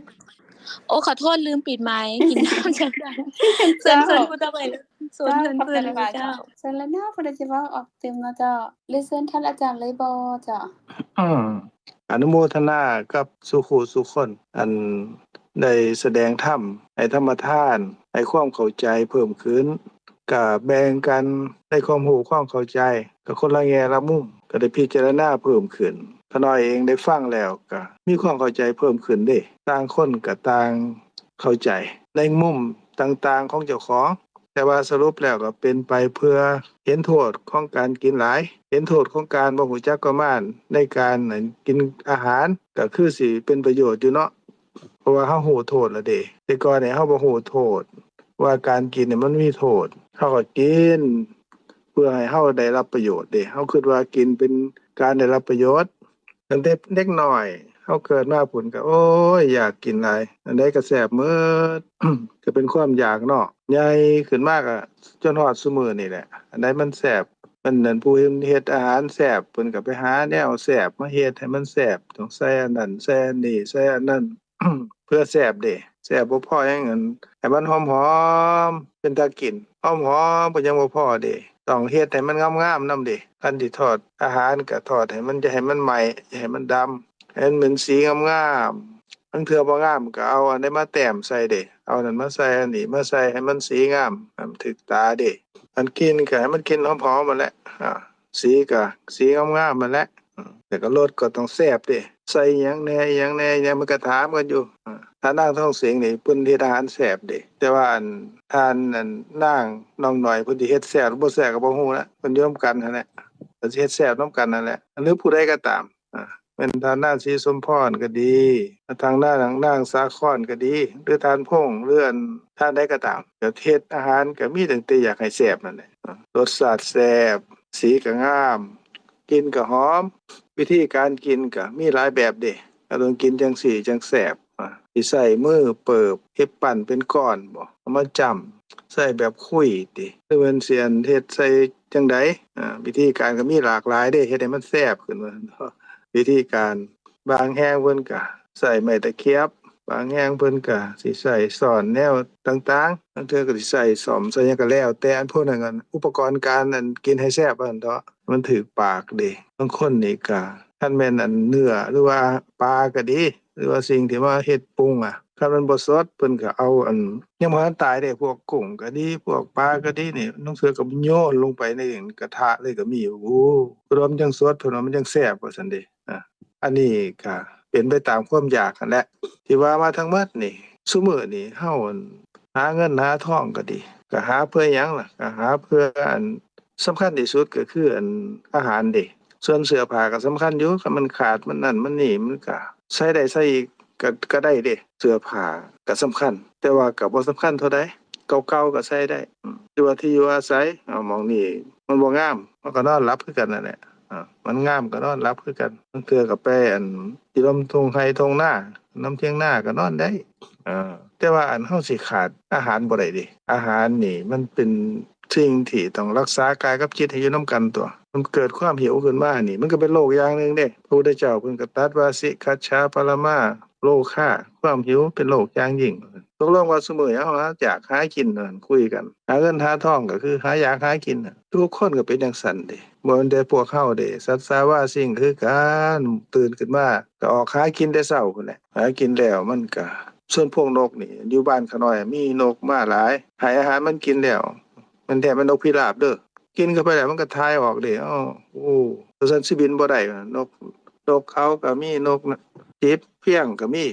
โอ้ขอโทษลืมปิดไมค์กินน้ำจังได๋เชิญผู้ต่อไปส่วนเพิ่นๆเจ้าเชิญแล้วเนาะผู้ใดสิเว้าออกตื่มเนาะเจ้าเรียนเชิญท่านอาจารย์เลยบ่จ้ะอนุโมทนากับสุขุสุคนอันได้แสดงธรรมให้ธรรมทานให้ความเข้าใจเพิ่มขึ้นก็แบ่งกันได้ความรู้ความเข้าใจก็คนละแง่ละมุมก็ได้พิจารณาเพิ่มขึ้นขน้อยเองได้ฟังแล้วก็มีความเข้าใจเพิ่มขึ้นเด้ต่างคนก็ต่างเข้าใจในมุมต่างๆของเจ้าของแต่ว่าสรุปแล้วก็เป็นไปเพื่อเห็นโทษของการกินหลายเห็นโทษของการบ่รู้จักประมาณในการกินอาหารก็คือสิเป็นประโยชน์อยู่เนาะเพราะว่าเฮารู้โทษแล้วเด้แต่ก่อนนี่เฮาบ่รู้โทษว่าการกินนี่มันมีโทษเฮาก็กินเพื่อให้เฮาได้รับประโยชน์เด้เฮาคิดว่ากินเป็นการได้รับประโยชน์ตั้งแต่เด็กน้อยเฮาเกิดมาพุ่นก็โอ้ยอยากกินหลายอันใดก็แซ่บหมด ก็เป็นความอยากเนาะใหญ่ขึ้นมาก็จนฮอดซุมื้อนี่แหละอันใดมันแซ่บมันนั่นผู้เฮ็ดอาหารแซ่บเพิ่นก็ไปหาแนวแซ่บมาเฮ็ดให้มันแซ่บต้องใส่อันนั้นใส่อันนี้ใส่อันนั้น เพื่อแซ่บเด้แซ่บบ่พอหยังนั้นให้มันหอมๆเป็นตากินหอมๆก็ยังบ่พอเด้ต้องเฮ็ดให้มันงามๆนำเด้คันสิทอดอาหารก็ทอดให้มันจะให้มันใหม่อย่าให้มันดำให้มันเป็นสีงามๆบางเทื่อบ่งามก็เอาอันใดมาแต้มใส่เด้เอานั่นมาใส่อันนี้มาใส่ให้มันสีงามให้มันถึกตาเด้อันกินก็ให้มันกินหอมๆนั่นแหละสีก็สีงามๆนั่นแหละแต่ก็รสก็ต้องแซ่บเด้ใส่หยังแหน่หยังมันก็ถามกันอยู่ถ้านางท้องเสียงนี่เพิ่นเฮ็ดอาหารแซ่บเด้แต่ว่าอันท่านอันนางน้องน้อยเพิ่นสิเฮ็ดแซ่บหรือบ่แซ่บก็บ่ฮู้นะเพิ่นอยู่นำกันนั่นแหละเพิ่นสิเฮ็ดแซ่บนำกันนั่นแหละหรือผู้ใดก็ตามแม่นทางนางศรีสมพรก็ดีทางนางสาครก็ดีหรือทานพงษ์หรืออันท่านใดก็ตามก็เฮ็ดอาหารก็มีตั้งแต่อยากให้แซ่บนั่นแหละรสชาติแซ่บสีก็งามกินก็หอมวิธีการกินก็มีหลายแบบเด้ต้องกินจังซี่จังแซ่บสิใส่มือเปิบเฮ็ดปั้นเป็นก้อนบ่เอามาจ้ำใส่แบบคุยติหรือมันสิอันเฮ็ดใส่จังไดวิธีการก็มีหลากหลายเด้เฮ็ดให้มันแซ่บขึ้นว่าซั่นเนาะวิธีการบางแห่งเพิ่นก็ใส่ไม้ตะเคียบบางแห่งเพิ่นก็สิใส่ช้อนแนวต่างๆบางเทื่อก็สิใส่ส้อมใส่หยังก็แล้วแต่อันพวกนั้นอุปกรณ์การกินให้แซ่บว่าซั่นเถาะมันถูกปากเด้บางคนนี่ก็คันแม่นเนื้อหรือว่าปลาก็ดีหรือว่าสิ่งที่มาเฮ็ดปรุงคันมันบ่สดเพิ่นก็เอายังบ่ทันตายเด้พวกกุ้งก็ดีพวกปลาก็ดีนี่ลางเทื่อก็โยนลงไปในกระทะเลยก็มีโอ้รวมจังสดเพิ่นว่ามันจังแซ่บว่าซั่นเด้อันนี้ก็เป็นไปตามความอยากนั่นแหละที่ว่ามาทั้งหมดนี่ซุมื้อนี้เฮาหาเงินหาทองก็ดีก็หาเพื่อหยังล่ะก็หาเพื่อสำคัญที่สุดก็คืออาหารเด้ส่วนเสื้อผ้าก็สำคัญอยู่คันมันขาดมันนั่นมันนี่มันก็ใช้ได้ใช้อีกก็ได้เด้เสื้อผ้าก็สำคัญแต่ว่าก็บ่สำคัญเท่าใดเก่าๆก็ใช้ได้หรือว่าที่อยู่อาศัยหม้องนี้มันบ่งามมันก็นอนหลับคือกันนั่นแหละมันงามก็นอนหลับคือกันบางเทื่อก็ไปอยู่ลำทุ่งไร่ทุ่งนาน้ำเถียงนาก็นอนได้แต่ว่าเฮาสิขาดอาหารบ่ได้เด้อาหารนี่มันเป็นสิ่งที่ต้องรักษากายกับจิตให้อยู่นำกันตัวมันเกิดความหิวขึ้นมานี่มันก็เป็นโรคอย่างหนึ่งเด้พระพุทธเจ้าเพิ่นก็ตรัสว่าสิคัจฉาปรมาโรคาความหิวเป็นโรคอย่างยิ่งตกลงว่าซุมื้อนี้เฮาอยากหากินคุยกันหาเงินหาทองก็คือหาอยากหากินทุกคนก็เป็นจังซั่นเด้บ่แม่นแต่พวกเฮาเด้สัตว์สาวาสิ่งคือกันตื่นขึ้นมาก็ออกหากินแต่เช้าพุ่นแหละหากินแล้วมันก็ส่วนพวกนกนี่อยู่บ้านขาน้อยมีนกมาหลายให้อาหารมันกินแล้วมันแท้มันนกพิราบเด้อ กินเข้าไปแล้วมันก็ทายออกเด้อ้อโอ้ตัวซั่นสิบินบ่ได้นกเขาก็มีนกจิบเพี้ยงก็มี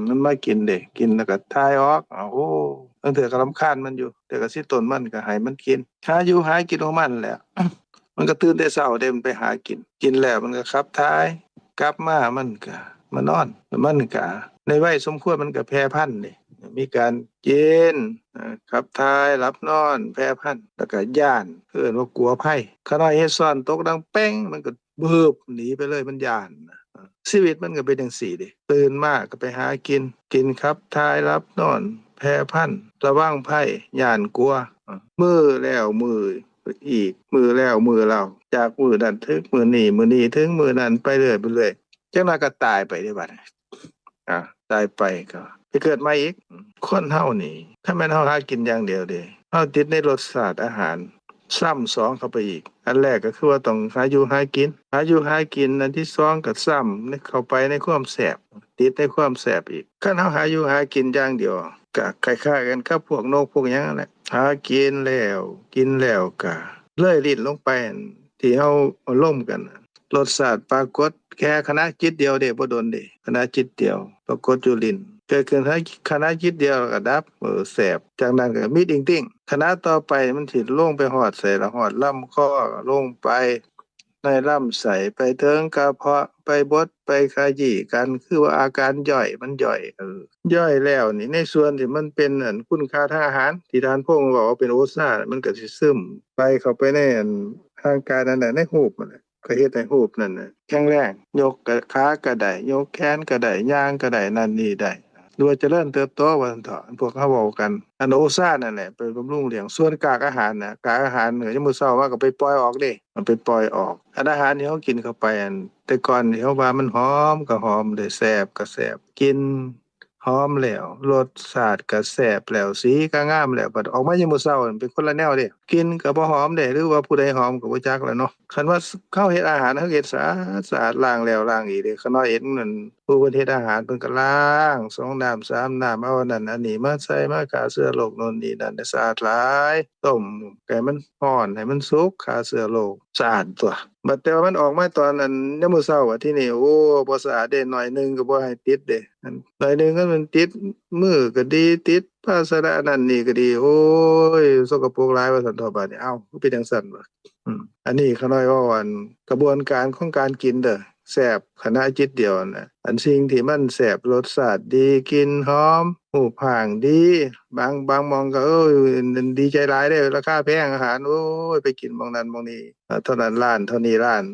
มันมากินเด้กินแล้วก็ทายออกอ้าวโอ้บางเทื่อก็รำคาญมันอยู่แต่ก็สิต้นมันก็ให้มันกินหาอยู่หากินของมันแหละ มันก็ตื่นแต่เช้าเด้มันไปหากินกินแล้วมันก็ขับถ่ายกลับมามันก็มานอนมันก็ในวัยสมควรมันก็แพร่พันธุ์นี่มีการกินขับถ่ายหลับนอนแพร่พันธุ์แล้วก็ย้านเอิ้นว่ากลัวภัยขาน้อยเฮ็ดซ้อนตกดังแป้งมันก็บึบหนีไปเลยมันย้านชีวิตมันก็เป็นจังซี่เด้ตื่นมาก็ไปหากินขับถ่ายหลับนอนแพร่พันธุ์ระวังภัยย้านกลัวมื้อแล้วมื้ออีกมือแล้วมือเล่าจากมือนั้นถึงมือนี้ถึงมือนั้นไปเรื่อยจังนั้นก็ตายไปได้บัดตายไปก็ไปเกิดใหม่อีกคนเฮานี่ถ้าแม่นเฮาหากินอย่างเดียวเด้เฮาติดในรสชาติอาหารซ้ำสองเข้าไปอีกอันแรกก็คือว่าต้องหาอยู่หากินอันที่สองก็ซ้ำเข้าไปในความแซ่บติดในความแซ่บอีกคันเฮาหาอยู่หากินอย่างเดียวก็คล้ายๆกันกับพวกนกพวกหยังนั่นแหละหากินแล้วก็เลยลิ้นลงไปที่เฮาล่มกันรสชาติปรากฏแค่ขณะจิตเดียวเด้บ่โดนเด้ขณะจิตเดียวปรากฏอยู่ลิ้นเกิดขึ้นให้ขณะจิตเดียวก็ดับแสบจากนั้นก็มีติ่งๆขณะต่อไปมันสิลงไปฮอดไสละฮอดลำคอลงไปในลำไส้ไปถึงกระเพาะไปบดไปขยี้กันคือว่าอาการย่อยมันย่อยย่อยแล้วนี่ในส่วนที่มันเป็นคุณค่าทางอาหารที่ท่านพงศ์บอกว่าเป็นโอชามันก็สิซึมไปเข้าไปในร่างกายนั่นน่ะในหูปนั่นน่ะก็เฮ็ดให้หูปนั่นน่ะแข็งแรงยกขาก็ได้ยกแขนก็ได้ย่างก็ได้นั่นนี่ได้หรือว่าเจริญเติบโตว่าซั่นเถาะพวกเขาเว้ากันโอชานั่นแหละไปบำรุงเลี้ยงส่วนกากอาหารน่ะกากอาหารยามมื้อเช้ามาก็ไปปล่อยออกเด้มันไปปล่อยออกอาหารที่เฮากินเข้าไปแต่ก่อนที่เฮาว่ามันหอมก็หอมได้แซ่บก็แซ่บกินหอมแล้วรสชาติก็แซ่บแล้วสีก็งามแล้วบัดออกมายามมื้อเช้าเป็นคนละแนวเด้กินก็บ่หอมเด้หรือว่าผู้ใดหอมก็บ่จักแหล้วเนาะคันว่าเขาเฮ็ดอาหารเขาเฮ็ดสะอาดล้างแล้วล้างอีกเด้คันว่าเห็นนั่นผู้เพิ่นเฮ็ดอาหารเพิ่นก็ล้าง2น้ำ3น้ำเอาอันนั้นอันนี้มาใส่มาฆ่าเชื้อโรคโน่นนี่นั่นให้สะอาดหลายต้มให้มันร้อนให้มันสุกฆ่าเชื้อโรคสะอาดตัวบัดแต่ว่ามันออกมาตอนนั้นยามมื้อเช้าที่นี่โอ้บ่สะอาดเด้หน่อยนึงก็บ่ให้ติดเด้หน่อยนึงก็มันติดมือก็ดีติดภาชนะนั่นนี่ก็ดีโอ้ยสกปรกหลายว่าซั่นเถาะบัดนี้เอ้าคือเป็นจังซั่นวะอันนี้เขาน้อยว่ากระบวนการของการกินเด้อแซ่บขณะจิตเดียวน่ะอันสิ่งที่มันแซ่บรสชาติดีกลิ่นหอมรูปร่างดีบางหม้องก็ดีใจหลายเด้อราคาแพงอาหารโอ้ยไปกินหม้องนั้นหม้องนี้เท่านั้นร้านเท่านี้ร้าน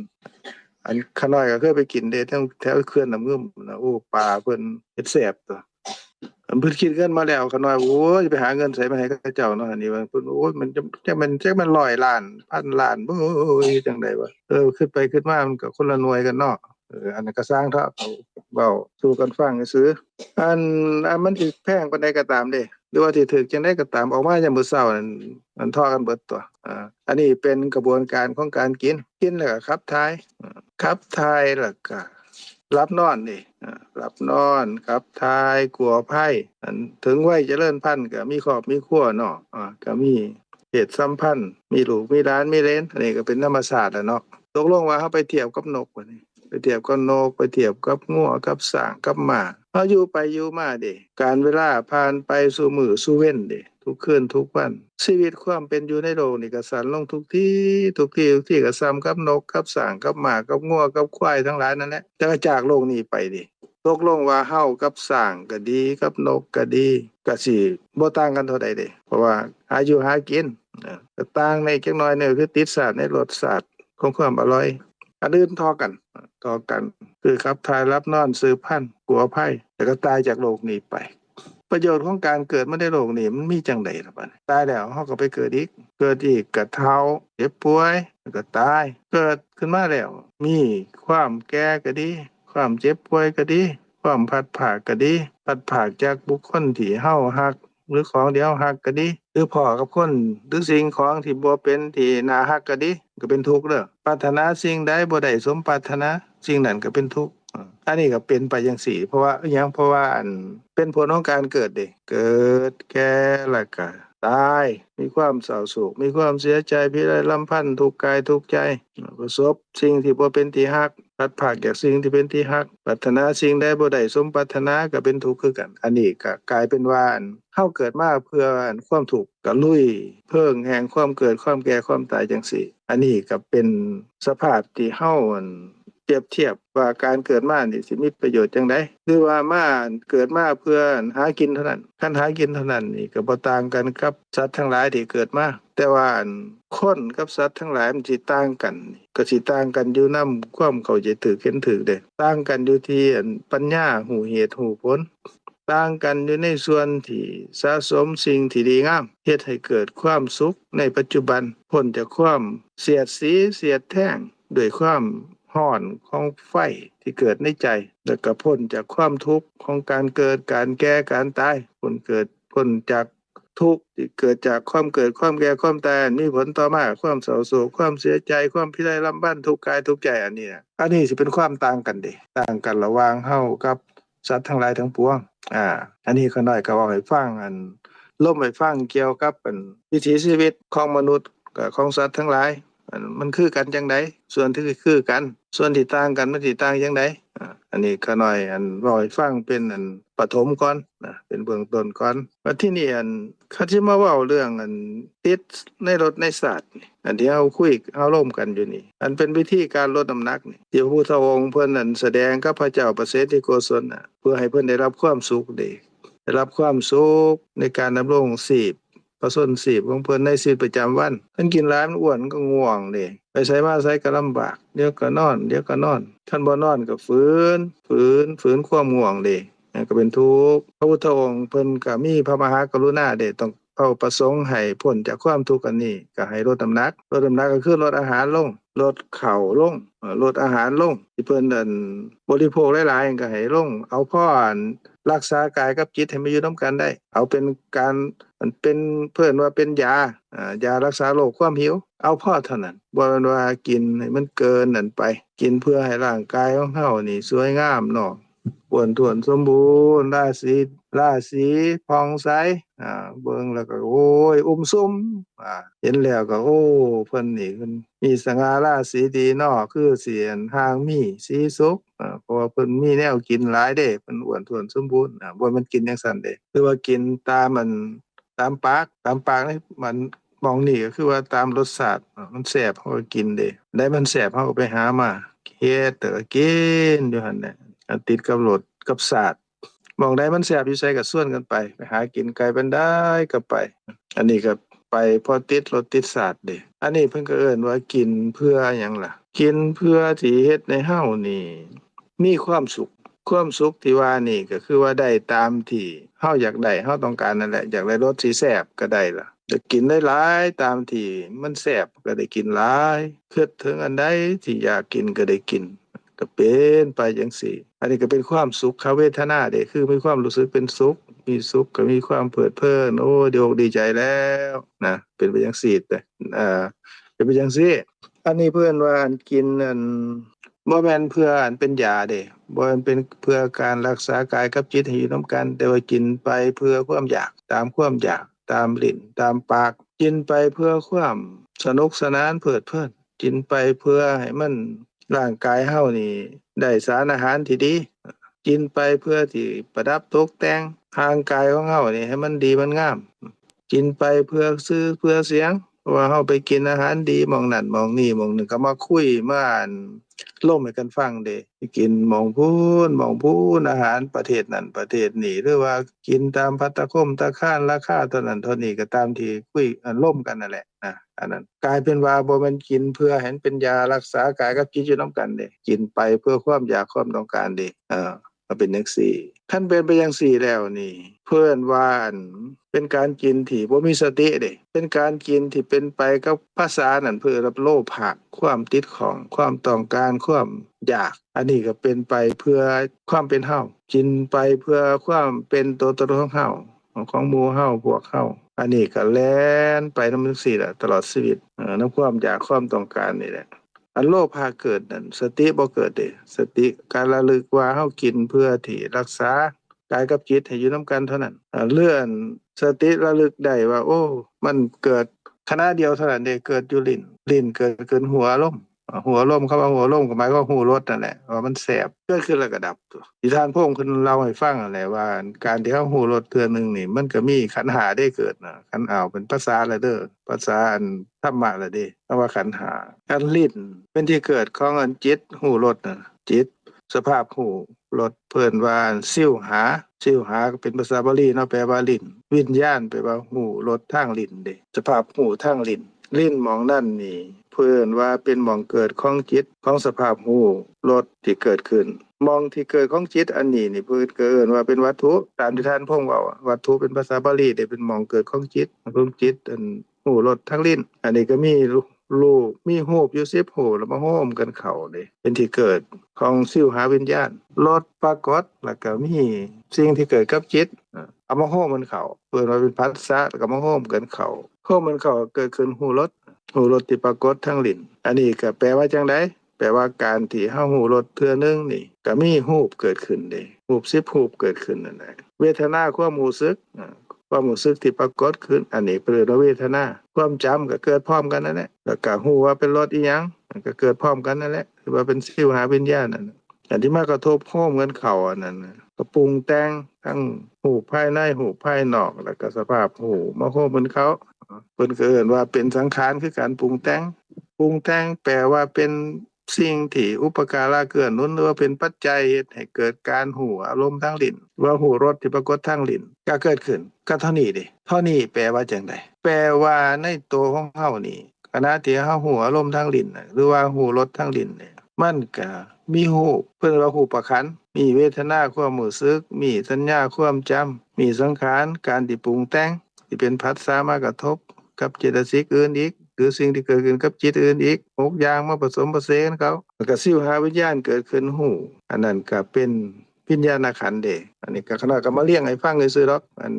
อันขาน้อยก็เคยไปกินเด้แถวเขื่อนน้ำงึมน่ะโอ้ปลาเพิ่นเฮ็ดแซ่บตัวเพิ่นคิดเงินมาแล้วขาน้อยโอ้ยไปหาเงินไสมาให้เขาเจ้าเนาะอันนี้ว่าเพิ่นโอ้ยมันจักมัน100ล้านพันล้านโอ้ยจังได๋วะคิดไปคิดมามันก็คนละหน่วยกันเนาะอันนั้นก็สร้างเถาะเว้าสู่กันฟังซื่อมันสิแพงปานใดก็ตามเด้หรือว่าสิถูกจังได๋ก็ตามออกมายามมื้อเช้านั่นเท่ากันเบิดตัวอันนี้เป็นกระบวนการของการกินแล้วก็ขับถ่ายแล้วก็หลับนอนนี่หลับนอนขับถ่ายกลัวภัยถึงวัยเจริญพันธุ์ก็มีครอบมีครัวเนาะก็มีเพศสัมพันธ์มีลูกมีหลานมีเหลนอันนี้ก็เป็นธรรมชาติแล้วเนาะตกลงว่าเฮาไปเทียบกับนกบัดนี้ไปเทียบกับนกไปเทียบกับงัวกับช้างกับม้าเฮาอยู่ไปอยู่มาเด้การเวลาผ่านไปสู่มื้อสู่เว้นเด้ทุกคืนทุกวันชีวิตความเป็นอยู่ในโลกนี่ก็สั้นลงทุกที่ก็ซ้ำกับนกกับช้างกับม้ากับงัวกับควายทั้งหลายนั่นแหละแต่ว่าจากโลกนี้ไปดิตกลงว่าเฮากับช้างก็ดีกับนกก็ดีก็สิบ่ต่างกันเท่าใดเด้เพราะว่าหาอยู่หากินก็ต่างในจักหน่อยนึงคือติดชาติในรสชาติของความอร่อยอันอื่นเท่ากันคือขับถ่ายรับนอนสืบพันธุ์กลัวภัยแล้วก็ตายจากโลกนี้ไปประโยชน์ของการเกิดมาในโลกนี้มันมีจังได๋ล่ะบัดตายแล้วเฮาก็ไปเกิดอีกก็เฒ่าเจ็บป่วยแล้วก็ตายเกิดขึ้นมาแล้วมีความแก่ก็ดีความเจ็บป่วยก็ดีความพลัดพรากก็ดีพลัดพรากจากบุคคลที่เฮารักหรือของที่เฮารักก็ดีหรือพ้อกับคนหรือสิ่งของที่บ่เป็นที่น่ารักก็ดีก็เป็นทุกข์เด้อปรารถนาสิ่งใดบ่ได้สมปรารถนาสิ่งนั้นก็เป็นทุกข์อันนี้ก็เป็นไปจังซี่เพราะว่าอิหยังเพราะว่าเป็นผลของการเกิดเด้เกิดแก่แล้วก็ ตายมีความเศร้าโศกมีความเสียใจพิไรลำพันธ์ทุกข์กายทุกข์ใจประสบสิ่งที่บ่เป็นที่รักพัดภาคจากสิ่งที่เป็นที่รักปรารถนาสิ่งใดบ่ได้สมปรารถนาก็เป็นทุกข์คือกันอันนี้ก็กลายเป็นว่าเฮาเกิดมาเพื่อความทุกข์ก็ลุยเพิ่งแห่งความเกิดความแก่ความตายจังซี่อันนี้ก็เป็นสภาพที่เฮาเปรียบเทียบว่าการเกิดมานี่สิมีประโยชน์จังได๋หรือว่ามาเกิดมาเพื่อหากินเท่านั้นคันหากินเท่านั้นนี่ก็บ่ต่างกันกับสัตว์ทั้งหลายที่เกิดมาแต่ว่าคนกับสัตว์ทั้งหลายมันสิต่างกันก็สิต่างกันอยู่นำความเข้าใจถูกเห็นถูกเด้ต่างกันอยู่ที่ปัญญารู้เหตุรู้ผลต่างกันอยู่ในส่วนที่สะสมสิ่งที่ดีงามเฮ็ดให้เกิดความสุขในปัจจุบันพ้นจากความเสียดสีเสียดแท่งด้วยความร้อนของไฟที่เกิดในใจแล้วก็พ้นจากความทุกข์ของการเกิดการแก่การตายพ้นจากทุกข์ที่เกิดจากความเกิดความแก่ความตายมีผลต่อมาความเศร้าโศกความเสียใจความพิไรลำพันธ์ทุกข์กายทุกข์ใจอันนี้สิเป็นความต่างกันเด้ต่างกันระหว่างเฮากับสัตว์ทั้งหลายทั้งปวงอันนี้ข้าน้อยก็เว้าให้ฟังล่มให้ฟังเกี่ยวกับวิถีชีวิตของมนุษย์กับของสัตว์ทั้งหลายมันคือกันจังได๋ส่วนที่คือกันส่วนที่ต่างกันมันสิต่างจังได๋อันนี้ข้าน้อยเว้าให้ฟังเป็นปฐมก่อนนะเป็นเบื้องต้นก่อนว่าที่นี่เขาสิมาเว้าเรื่องติดในรถในศาสตร์นี่ที่เฮาคุยเฮาร่วมกันอยู่นี่เป็นวิธีการลดน้ำหนักนี่ที่พระพุทธองค์เพิ่นแสดงกับพระเจ้าประเสฐิโกศลเพื่อให้เพิ่นได้รับความสุขได้รับความสุขในการดำรงชีพประสนชีพของเพิ่นในชีวิตประจำวันเพิ่นกินหลายมันอ้วนก็ง่วงเด้ไปไสมาไสก็ลำบากเดี๋ยวก็นอนเดี๋ยวก็นอนคันบ่นอนก็ฝืนความง่วงเด้ก็เป็นทุกข์พระพุทธองค์เพิ่นก็มีพระมหากรุณาเด้ต้องเป้าประสงค์ให้พ้นจากความทุกข์อันนี้ก็ให้ลดน้ำหนักก็คือลดอาหารลงลดข้าวลงลดอาหารลงที่เพิ่นบริโภคหลายๆก็ให้ลงเอาพอรักษากายกับจิตให้มาอยู่นำกันได้เอาเป็นการเป็นเพิ่นว่าเป็นยายารักษาโรคความหิวเอาพอเท่านั้นบ่แม่นว่ากินให้มันเกินนั่นไปกินเพื่อให้ร่างกายของเฮานี่สวยงามเนาะอ้วนท้วนสมบูรณ์ราศีผ่องใสเบิ่งแล้วก็โอ้ยอุ้มซุมเห็นแล้วก็โอ้เพิ่นนี่เพิ่นมีสง่าราศีดีเนาะคือสิห่างมีสีสุขเพราะว่าเพิ่นมีแนวกินหลายเด้เพิ่นอ้วนท้วนสมบูรณ์บ่แม่นกินจังซั่นเด้คือว่ากินตามตามปากนี่มันมองนี่ก็คือว่าตามรสชาติมันแซ่บเฮาก็กินเด้ได้มันแซ่บเฮาก็ไปหามาเฮ็ดแต่ก็กินอยู่หั่นแหละติดกับรสกับชาติหม้องใดมันแซ่บอยู่ไสก็ชวนกันไปหากินไกลปานใดก็ไปอันนี้ก็ไปพอติดรสติดชาติเด้อันนี้เพิ่นก็เอิ้นว่ากินเพื่อหยังล่ะกินเพื่อที่เฮ็ดให้เฮานี่มีความสุขที่ว่านี่ก็คือว่าได้ตามที่เฮาอยากได้เฮาต้องการนั่นแหละอยากได้รสที่แซ่บก็ได้ล่ะอยากกินหลายๆตามที่มันแซ่บก็ได้กินหลายคิดถึงอันใดที่อยากกินก็ได้กินก็เป็นไปจังซี่อันนี้ก็เป็นความสุขเวทนาเด้คือมีความรู้สึกเป็นสุขมีสุขก็มีความเพลิดเพลินโอ้ดีอกดีใจแล้วนะเป็นไปจังซี่แต่เป็นไปจังซี่อันนี้เพิ่นว่ากินบ่แม่นเพื่อเป็นยาเด้บ่แม่นเป็นเพื่อการรักษากายกับจิตให้อยู่นำกันแต่ว่ากินไปเพื่อความอยากตามความอยากตามลิ้นตามปากกินไปเพื่อความสนุกสนานเพลิดเพลินกินไปเพื่อให้มันร่างกายเฮานี่ได้สารอาหารที่ดีกินไปเพื่อที่ประดับตกแต่งร่างกายของเฮานี่ให้มันดีมันงามกินไปเพื่อชื่อเพื่อเสียงว่าเฮาไปกินอาหารดีหม้องนั่นหม้องนี้หม้องนึงก็มาคุยมาล่มให้กันฟังเด้กินหม้องพู้นอาหารประเทศนั้นประเทศนี้หรือว่ากินตามภัตตาคมตะค้านราคาเท่านั้นเท่านี้ก็ตามที่คุยล่มกันนั่นแหละนะอันนั้นกลายเป็นว่าบ่แม่นกินเพื่อให้เป็นยารักษากายกับจิตอยู่นำกันเด้กินไปเพื่อความอยากความต้องการเด้ก็เป็นจังซี่คันเป็นไปจังซี่แล้วนี่เพิ่นว่าเป็นการกินที่บ่มีสติเด้เป็นการกินที่เป็นไปกับภาษานั่นเพื่อรับโลภะความติดของความต้องการความอยากอันนี้ก็เป็นไปเพื่อความเป็นเฮากินไปเพื่อความเป็นตัวตนของเฮาของหมู่เฮาพวกเฮาอันนี้ก็แล่นไปนำจังซี่ล่ะตลอดชีวิตนำความอยากความต้องการนี่แหละอันโลภะเกิดนั่นสติบ่เกิดเด้สติการระลึกว่าเฮากินเพื่อที่รักษา กายกับจิตให้อยู่นํกันเท่านั้นเลื่อนสติระลึกได้ว่าโอ้มันเกิดขณะเดียวเท่านั้นเด้เกิดอยู่ลิ้นเกิดขึ้นหัวลมหัวลมคำว่าหัวลมก็หมายความหูรสนั่นแหละว่ามันแสบเกิดขึ้นแล้วก็ดับนิทานพระองค์เพิ่นเล่าให้ฟังนั่นแหละว่าการที่เฮาหูรสเทื่อนึงนี่มันก็มีขันธ์5ได้เกิดนะขันธ์อ้าวเป็นภาษาละเด้อภาษาอันธรรมะละเด้คำว่าขันธ์5อันลิ้นเป็นที่เกิดของอันจิตหูรสน่ะจิตสภาพหูรสเพิ่นว่าสิวหาก็เป็นภาษาบาลีเนาะแปลว่าลิ้นวิญญาณแปลว่าหูรสทางลิ้นเด้สภาพหูทางลิ้นหม้องนั่นนี่เพิ่นว่าเป็นหม้องเกิดของจิตของสภาพหูรสที่เกิดขึ้นหม้องที่เกิดของจิตอันนี้นี่เพิ่นก็เอิ้นว่าเป็นวัตถุตามที่ท่านพงษ์เว้าวัตถุเป็นภาษาบาลีได้เป็นหม้องเกิดของจิตอันหูรสทางลิ้นอันนี้ก็มีรูปมีรูปอยู่10รูปแล้วมาโฮมกันเข้าเด้เป็นที่เกิดของสิวหาวิญญาณรสปรากฏแล้วก็มีสิ่งที่เกิดกับจิตเอามาโฮมกันเข้าเพิ่นว่าเป็นผัสสะแล้วก็มาโฮมกันเข้าเกิดขึ้นหูรสที่ปรากฏทางลิ้นอันนี้ก็แปลว่าจังได๋แปลว่าการที่เฮาหูรสเทื่อนึงนี่ก็มีรูปเกิดขึ้นเด้รูป10รูปเกิดขึ้นนั่นแหละเวทนาความรู้สึกความรู้สึกที่ปรากฏขึ้นอันนี้เป็นเวทนาความจำก็เกิดพร้อมกันนั่นแหละแล้วก็ฮู้ว่าเป็นรสอีหยังก็เกิดพร้อมกันนั่นแหละคือว่าเป็นสิวหาวิญญาณนั่นอันที่มากระทบโฮมกันเข้าอันนั้นก็ปรุงแต่งทั้งหูภายในหูภายนอกแล้วก็สภาพหูมาโฮมกันเข้าเพิ่นก็เอิ้นว่าเป็นสังขารคือการปรุงแต่งแปลว่าเป็นสิ่งที่อุปการะเกื้อหนุนหรือว่าเป็นปัจจัยเฮ็ดให้เกิดการหูอารมณ์ทางลิ้นว่าหูรสที่ปรากฏทางลิ้นก็เกิดขึ้นก็เท่านี้เด้เท่านี้แปลว่าจังได๋แปลว่าในตัวของเฮานี่ขณะที่เฮาหูอารมณ์ทางลิ้นหรือว่าหูรสทางลิ้นเนี่ยมันก็มีรูปเพิ่นว่ารูปขันธ์มีเวทนาความรู้สึกมีสัญญาความจำมีสังขารการที่ปรุงแต่งที่เป็นผัสสะมากระทบกับเจตสิกอื่นอีกหรือสิ่งที่เกิดขึ้นกับจิตอื่นอีก6อย่างมาผสมผสานเขาแล้วก็สิวหาวิญญาณเกิดขึ้นหูอันนั้นก็เป็นวิญญาณขันธ์เด้อันนี้ก็ขนาดก็มาเรียงให้ฟังซื่อๆดอกอัน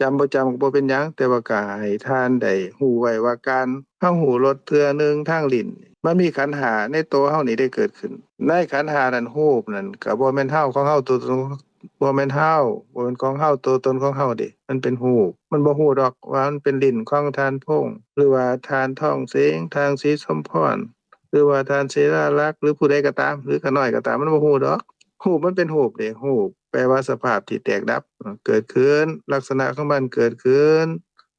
จำบ่จำก็บ่เป็นหยังแต่ว่าก็ให้ท่านได้ฮู้ไว้ว่าการเฮาหูรสเทื่อนึงทางลิ้นมันมีขันธ์5ในตัวเฮานี่ได้เกิดขึ้นในขันธ์5นั้นรูปนั้นก็บ่แม่นเฮาของเฮาตัวบ่แม่นเฮาบ่แม่นของเฮาตัวตนของเฮาเด้มันเป็นรูปมันบ่ฮู้ดอกว่ามันเป็นลิ้นของทานพงษ์หรือว่าทานทองเสงทางศรีสมพรหรือว่าทานเสราลักษณ์หรือผู้ใดก็ตามหรือข้าน้อยก็ตามมันบ่ฮู้ดอกรูปมันเป็นรูปเด้รูปแปลว่าสภาพที่แตกดับเกิดขึ้นลักษณะของมันเกิดขึ้น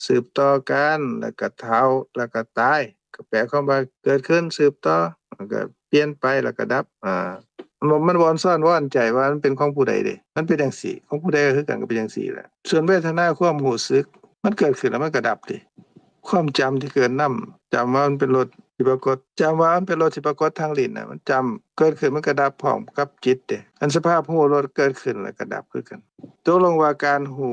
สืบต่อกันแล้วก็เฒ่าแล้วก็ตายก็แปลความว่าเกิดขึ้นสืบต่อแล้วก็เปลี่ยนไปแล้วก็ดับมันบ่ซ่อนว่อนใจว่ามันเป็นของผู้ใดเด้มันเป็นจังซี่ของผู้ใดก็คือกันก็เป็นจังซี่แหละส่วนเวทนาความรู้สึกมันเกิดขึ้นแล้วมันก็ดับดิความจำที่เกิดนำจำว่ามันเป็นรสที่ปรากฏจำว่ามันเป็นรสที่ปรากฏทางลิ้นน่ะมันจำเกิดขึ้นมันก็ดับพร้อมกับจิตเด้อันสภาพหูรสเกิดขึ้นแล้วก็ดับคือกันตกลงว่าการหู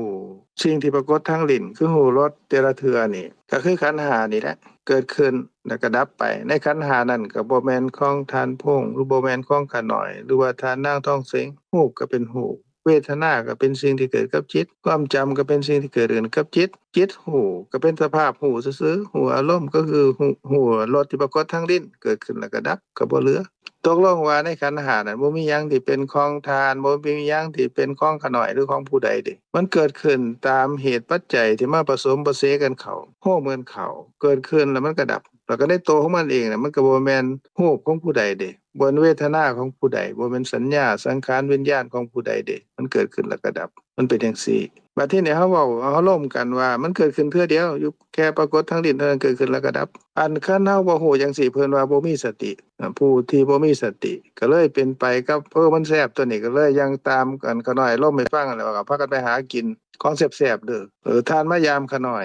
สิ่งที่ปรากฏทางลิ้นคือหูรสแต่ละเทื่อนี่ก็คือขันธ์5นี่แหละเกิดขึ้นแล้วก็ดับไปในขันธ์5นั้นก็บ่แม่นของทานพงษ์หรือบ่แม่นของข้าน้อยหรือว่าทานนางทองเสงรูปก็เป็นรูปเวทนาก็เป็นสิ่งที่เกิดกับจิตความจำก็เป็นสิ่งที่เกิดขึ้นกับจิตหูก็เป็นสภาพหูซื่อๆหูอารมณ์ก็คือหูรสที่ปรากฏทางลิ้นเกิดขึ้นแล้วก็ดับก็บ่เหลือตกลงว่าในขันธ์5นั้นบ่มีหยังที่เป็นของทานบ่มีหยังที่เป็นของข้าน้อยหรือของผู้ใดเด้มันเกิดขึ้นตามเหตุปัจจัยที่มาผสมประเสกันเข้าโฮมกันเข้าเกิดขึ้นแล้วมันก็ดับแล้วก็ในตัวของมันเองน่ะมันก็บ่แม่นรูปของผู้ใดเด้บ่แม่นเวทนาของผู้ใดบ่แม่นสัญญาสังขารวิญญาณของผู้ใดเด้มันเกิดขึ้นแล้วก็ดับมันเป็นจังซี่บัดทีนี้เฮาเว้าเฮาร่วมกันว่ามันเกิดขึ้นเทื่อเดียวอยู่แค่ปรากฏทางลิ้นเท่านั้นเกิดขึ้นแล้วก็ดับอันคันเฮาบ่ฮู้จังซี่เพิ่นว่าบ่มีสติผู้ที่บ่มีสติก็เลยเป็นไปกับมันแซ่บตัวนี้ก็เลยยังตามกันขาน้อยร่มให้ฟังนั่นแหละว่าพากันไปหากินของแซ่บๆเด้อทานมายามขาน้อ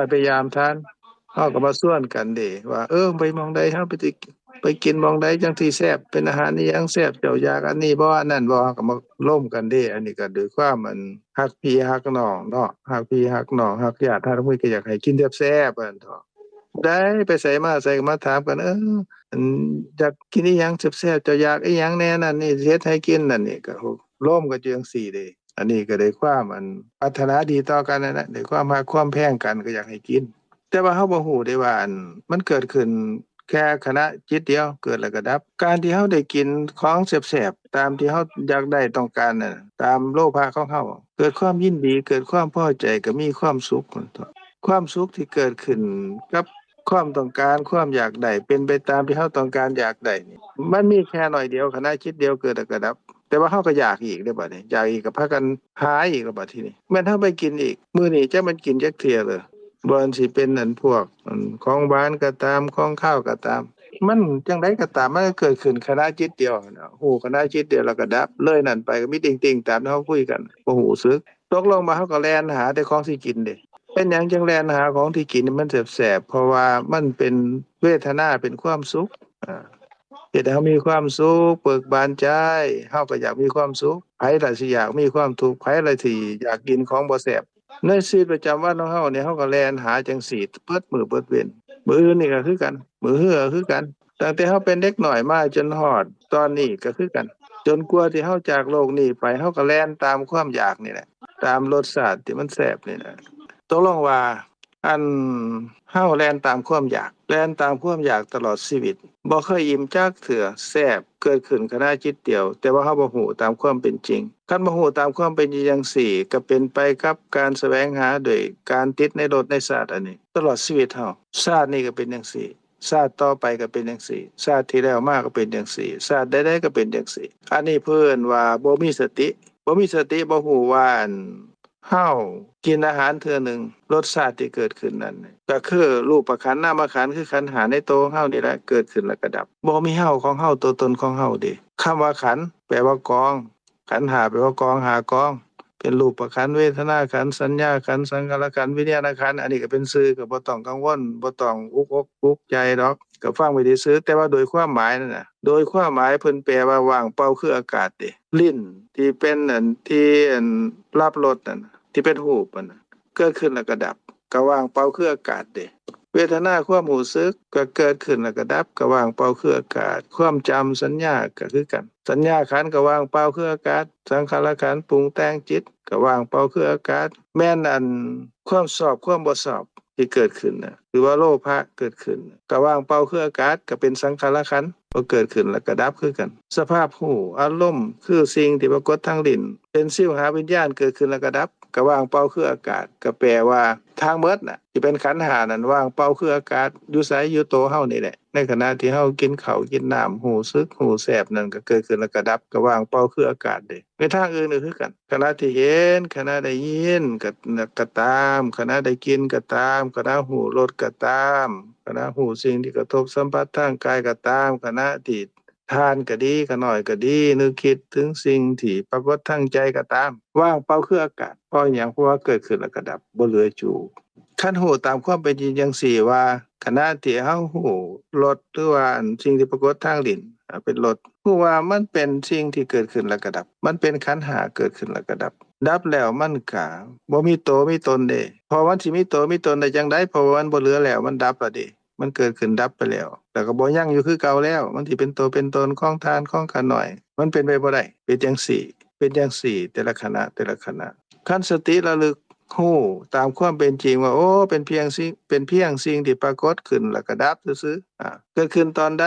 ยไปยามทานเฮาก็มาชวนกันเด้ว่าไปหม้องใดเฮาไปกินหม้องใดจังสิแซ่บเป็นอาหารอิหยังแซ่บเจ้าอยากอันนี้บ่อันนั้นบ่ก็มาร่วมกันเด้อันนี้ก็ด้วยความฮักพี่ฮักน้องเนาะฮักพี่ฮักน้องฮักญาติถ้ามื้อก็อยากให้กินแซ่บๆว่าซั่นเถาะได้ไปไสมาไสก็มาถามกันอันอยากกินอิหยังแซ่บๆเจ้าอยากอิหยังแหน่นั่นนี่สิเฮ็ดให้กินนั่นนี่ก็ร่วมกันอยู่จังซี่เด้อันนี้ก็ได้ความปรารถนาดีต่อกันนั่นแหละได้ความรักความแพงกันก็อยากให้กินแต่ว่าเฮาบ่ฮู้ได้ว่ามันเกิดขึ้น แค่ขณะจิตเดียวเกิดแล้วก็ดับการที่เฮาได้กินของแซ่บๆตามที่เฮาอยากได้ต้องการน่ะตามโลภะของเฮาเกิดความยินดีเกิดความพอใจก็มีความสุขความสุขที่เกิดขึ้นกับความต้องการความอยากได้เป็นไปตามที่เฮาต้องการอยากได้นี่มันมีแค่น้อยเดียวขณะจิตเดียวเกิดแล้วก็ดับแต่ว่าเฮาก็อยากอีกเด้อบัดนี้อยากอีกก็พากันหาอีกแล้วบัดทีนี้แม่นเฮาไปกินอีกมื้อนี้จะมันกินจักเที่ยเลยบ่ว่าสิเป็นอันพวกของหวานก็ตามของข้าวก็ตามมันจังไดก็ตามมันก็เกิดขึ้นขณะจิตเดียวฮู้ขณะจิตเดียวแล้วก็ดับเลยนั่นไปก็มีติ่งๆตามที่เฮาคุยกันบ่ฮู้สึกตกลงมาเฮาก็แล่นหาแต่ของสิกินเด้เป็นหยังจังแล่นหาของที่กินนี่มันแซ่บๆเพราะว่ามันเป็นเวทนาเป็นความสุขเฮ็ดให้เฮามีความสุขเบิกบานใจเฮาก็อยากมีความสุขไผล่ะสิอยากมีความทุกข์ไผล่ะสิอยากกินของบ่แซ่บในชีวิตประจำวันของเฮานี่เฮาก็แล่นหาจังซี่เบิดมื้อเบิดเว้นมื้ออื่นนี่ก็คือกันมื้อฮื้อก็คือกันตั้งแต่เฮาเป็นเด็กน้อยมาจนฮอดตอนนี้ก็คือกันจนกว่าที่เฮาจากโลกนี้ไปเฮาก็แล่นตามความอยากนี่แหละตามรสชาติที่มันแซ่บนี่แหละตกลงว่าอันเฮาแล่นตามความอยากแล่นตามความอยากตลอดชีวิตบ่เคยอิ่มจักเทื่อแซ่บเกิดขึ้นขณะจิตเดียวแต่ว่าเฮาบ่ฮู้ตามความเป็นจริงคันบ่ฮู้ตามความเป็นจริงจังซี่ก็เป็นไปกับการแสวงหาด้วยการติดในรสในชาติอันนี้ตลอดชีวิตเฮาชาตินี้ก็เป็นจังซี่ชาติต่อไปก็เป็นจังซี่ชาติที่แล้วมาก็เป็นจังซี่ชาติใดๆก็เป็นจังซี่อันนี้เพิ่นว่าบ่มีสติบ่ฮู้ว่าเฮากินอาหารเทื่อหนึ่งรสชาติที่เกิดขึ้นนั้นก็คือรูปขันธ์นามขันธ์คือขันธ์5ในตัวของเฮานี่แหละเกิดขึ้นแล้วก็ดับบ่มีเฮาของเฮาตัวตนของเฮาเด้คำว่าขันธ์แปลว่ากองขันธ์5แปลว่ากอง5กองเป็นรูปขันธ์เวทนาขันธ์สัญญาขันธ์สังขารขันธ์วิญญาณขันธ์อันนี้ก็เป็นชื่อก็บ่ต้องกังวลบ่ต้องอุกอกทุกข์ใจดอกก็ฟังไว้ซื่อๆแต่ว่าโดยความหมายนั่นน่ะโดยความหมายเพิ่นแปลว่าว่างเปล่าคืออากาศเด้ลิ้นที่เป็นที่รับรสนั่นที่เป็นรูปนั่นเกิดขึ้นแล้วก็ดับก็ว่างเปล่าคืออากาศเด้เวทนาความรู้สึกก็เกิดขึ้นแล้วก็ดับก็ว่างเปล่าคืออากาศความจำสัญญาก็คือกันสัญญาขันธ์ก็ว่างเปล่าคืออากาศสังขารขันธ์ปรุงแต่งจิตก็ว่างเปล่าคืออากาศแม้นความชอบความบ่ชอบที่เกิดขึ้นน่ะหรือว่าโลภะเกิดขึ้นก็ว่างเปล่าคืออากาศก็เป็นสังขารขันธ์ก็เกิดขึ้นแล้วก็ดับคือกันสภาพหูอารมณ์คือสิ่งที่ปรากฏทางลิ้นเป็นสิวหาวิญญาณเกิดขึ้นแล้วก็ดับก็ว่างเปล่าคืออากาศก็แปลว่าทางเบิดน่ะที่เป็นขันธ์5นั่นว่างเปล่าคืออากาศอยู่ไสอยู่โตเฮานี่แหละในขณะที่เฮากินข้าวกินน้ำหูสึกหูแซ่บนั่นก็เกิดขึ้นแล้วก็ดับก็ว่างเปล่าคืออากาศเด้ในทางอื่นก็คือกันขณะที่เห็นขณะได้ยินก็ตามขณะได้กินก็ตามขณะหูรสก็ตามขณะหูสิ่งที่กระทบสัมผัสทางกายก็ตามขณะที่ทานก็ดีก็น้อยก็ดีนึกคิดถึงสิ่งที่ปรากฏทางใจก็ตามว่างเปล่าคืออากาศเพราะหยังเพราะว่าเกิดขึ้นแล้วก็ดับบ่เหลืออยู่คันหูตามความเป็นจริงจังซี่ว่าขณะที่เฮาหูรสหรือว่าสิ่งที่ปรากฏทางลิ้นเป็นรสฮู้ว่ามันเป็นสิ่งที่เกิดขึ้นแล้วก็ดับมันเป็นขันธ์5เกิดขึ้นแล้วก็ดับดับแล้วมันก็บ่มีโตมีตนเด้เพราะมันสิมีโตมีตนได้จังได๋เพราะว่ามันบ่เหลือแล้วมันดับแล้วเด้มันเกิดขึ้นดับไปแล้วแล้วก็บ่ยังอยู่คือเก่าแล้วมันสิเป็นโตเป็นตนของทานของขันธ์น้อยมันเป็นไปบ่ได้เป็นจังซี่แต่ละขณะคันสติระลึกฮู้ตามความเป็นจริงว่าโอ้เป็นเพียงสิ่งที่ปรากฏขึ้นแล้วก็ดับซื่อๆเกิดขึ้นตอนใด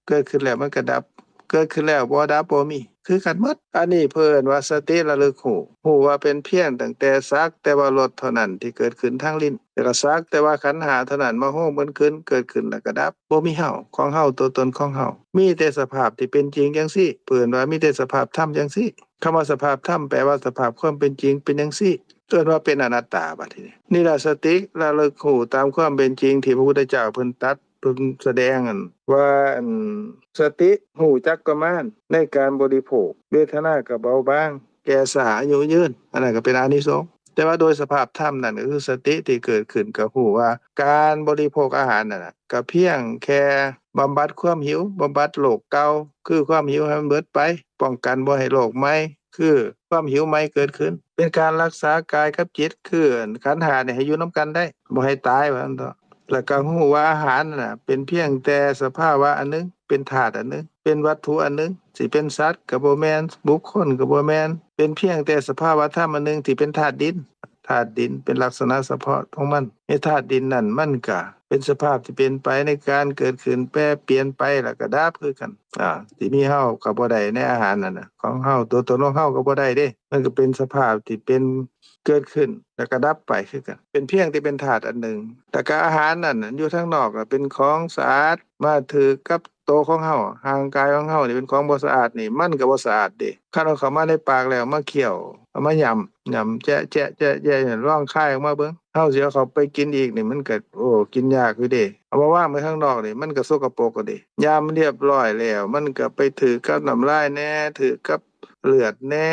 เกิดขึ้นแล้วมันก็ดับเกิดขึ้นแล้วบ่ดับบ่มีคือกันหมดอันนี้เพิ่นว่าสติระลึกฮู้ว่าเป็นเพียงตั้งแต่สักแต่ว่ารสเท่านั้นที่เกิดขึ้นทางลิ้นแต่ก็สักแต่ว่าขันธ์5เท่านั้นมาโฮงมันขึ้นเกิดขึ้นแล้วก็ดับบ่มีเฮาของเฮาตัวตนของเฮามีแต่สภาพที่เป็นจริงจังซี่เพิ่นว่ามีแต่สภาพธรรมจังซี่คำว่าสภาพธรรมแปลว่าสภาพความเป็นจริงเป็นจังซี่เอิ้นว่าเป็นอนัตตาบัดนี้นี่ล่ะสติระลึกฮู้ตามความเป็นจริงที่พระพุทธเจ้าเพิ่นตรัสเพิ่นแสดงว่าสติฮู้จักประมาณในการบริโภคเวทนาก็เบาบางแก่สาอายุยืนอันนั้นก็เป็นอานิสงส์แต่ว่าโดยสภาพธรรมนั่นก็คือสติที่เกิดขึ้นก็ฮู้ว่าการบริโภคอาหารนั่นน่ะก็เพียงแค่บำบัดความหิวบำบัดโรคเก่าคือความหิวให้มันเบิดไปป้องกันบ่ให้โรคใหม่คือความหิวใหม่เกิดขึ้นเป็นการรักษากายกับจิตคือขันธ์5นี่ให้อยู่นํกันได้บ่ให้ตายว่าซั่นเถาะแล้วก็ฮู้ว่าอาหารน่ะเป็นเพียงแต่สภาวะอันนึงเป็นธาตุอันนึงเป็นวัตถุอันนึงสิเป็นสัตว์ก็บ่แม่นบุคคลก็บ่แม่นเป็นเพียงแต่สภาวะธรรมอันนึงที่เป็นธาตุดินเป็นลักษณะเฉพาะของมันในธาตุดินนั่นมันก็ เป็นสภาพที่เป็นไปในการเกิดขึ้นแปรเปลี่ยนไปแล้วก็ดับคือกันที่มีเฮาก็บ่ได้ในอาหารนั่นน่ะของเฮาตัวตนของเฮาก็บ่ได้เด้มันก็เป็นสภาพที่เป็นเกิดขึ้นแล้วก็ดับไปคือกันเป็นเพียงที่เป็นธาตุอันหนึ่งแต่ก็อาหารนั่นน่ะอยู่ทางนอกน่ะเป็นของสะอาดมาถือกับตัวของเฮาร่างกายของเฮานี่เป็นของบ่สะอาดนี่มันก็บ่สะอาดเด้คันเอาเข้ามาในปากแล้วมาเคี้ยวเอามายำแจะๆๆลองคายออกมาเบิ่งเฮาสิเอาเข้าไปกินอีกนี่มันก็กินยากอยู่เด้เอามาวางไว้ข้างนอกนี่มันก็สกปรกอะเด้ยามเรียบร้อยแล้วมันก็ไปถือกับน้ำลายแหน่ถือกับเลือดแหน่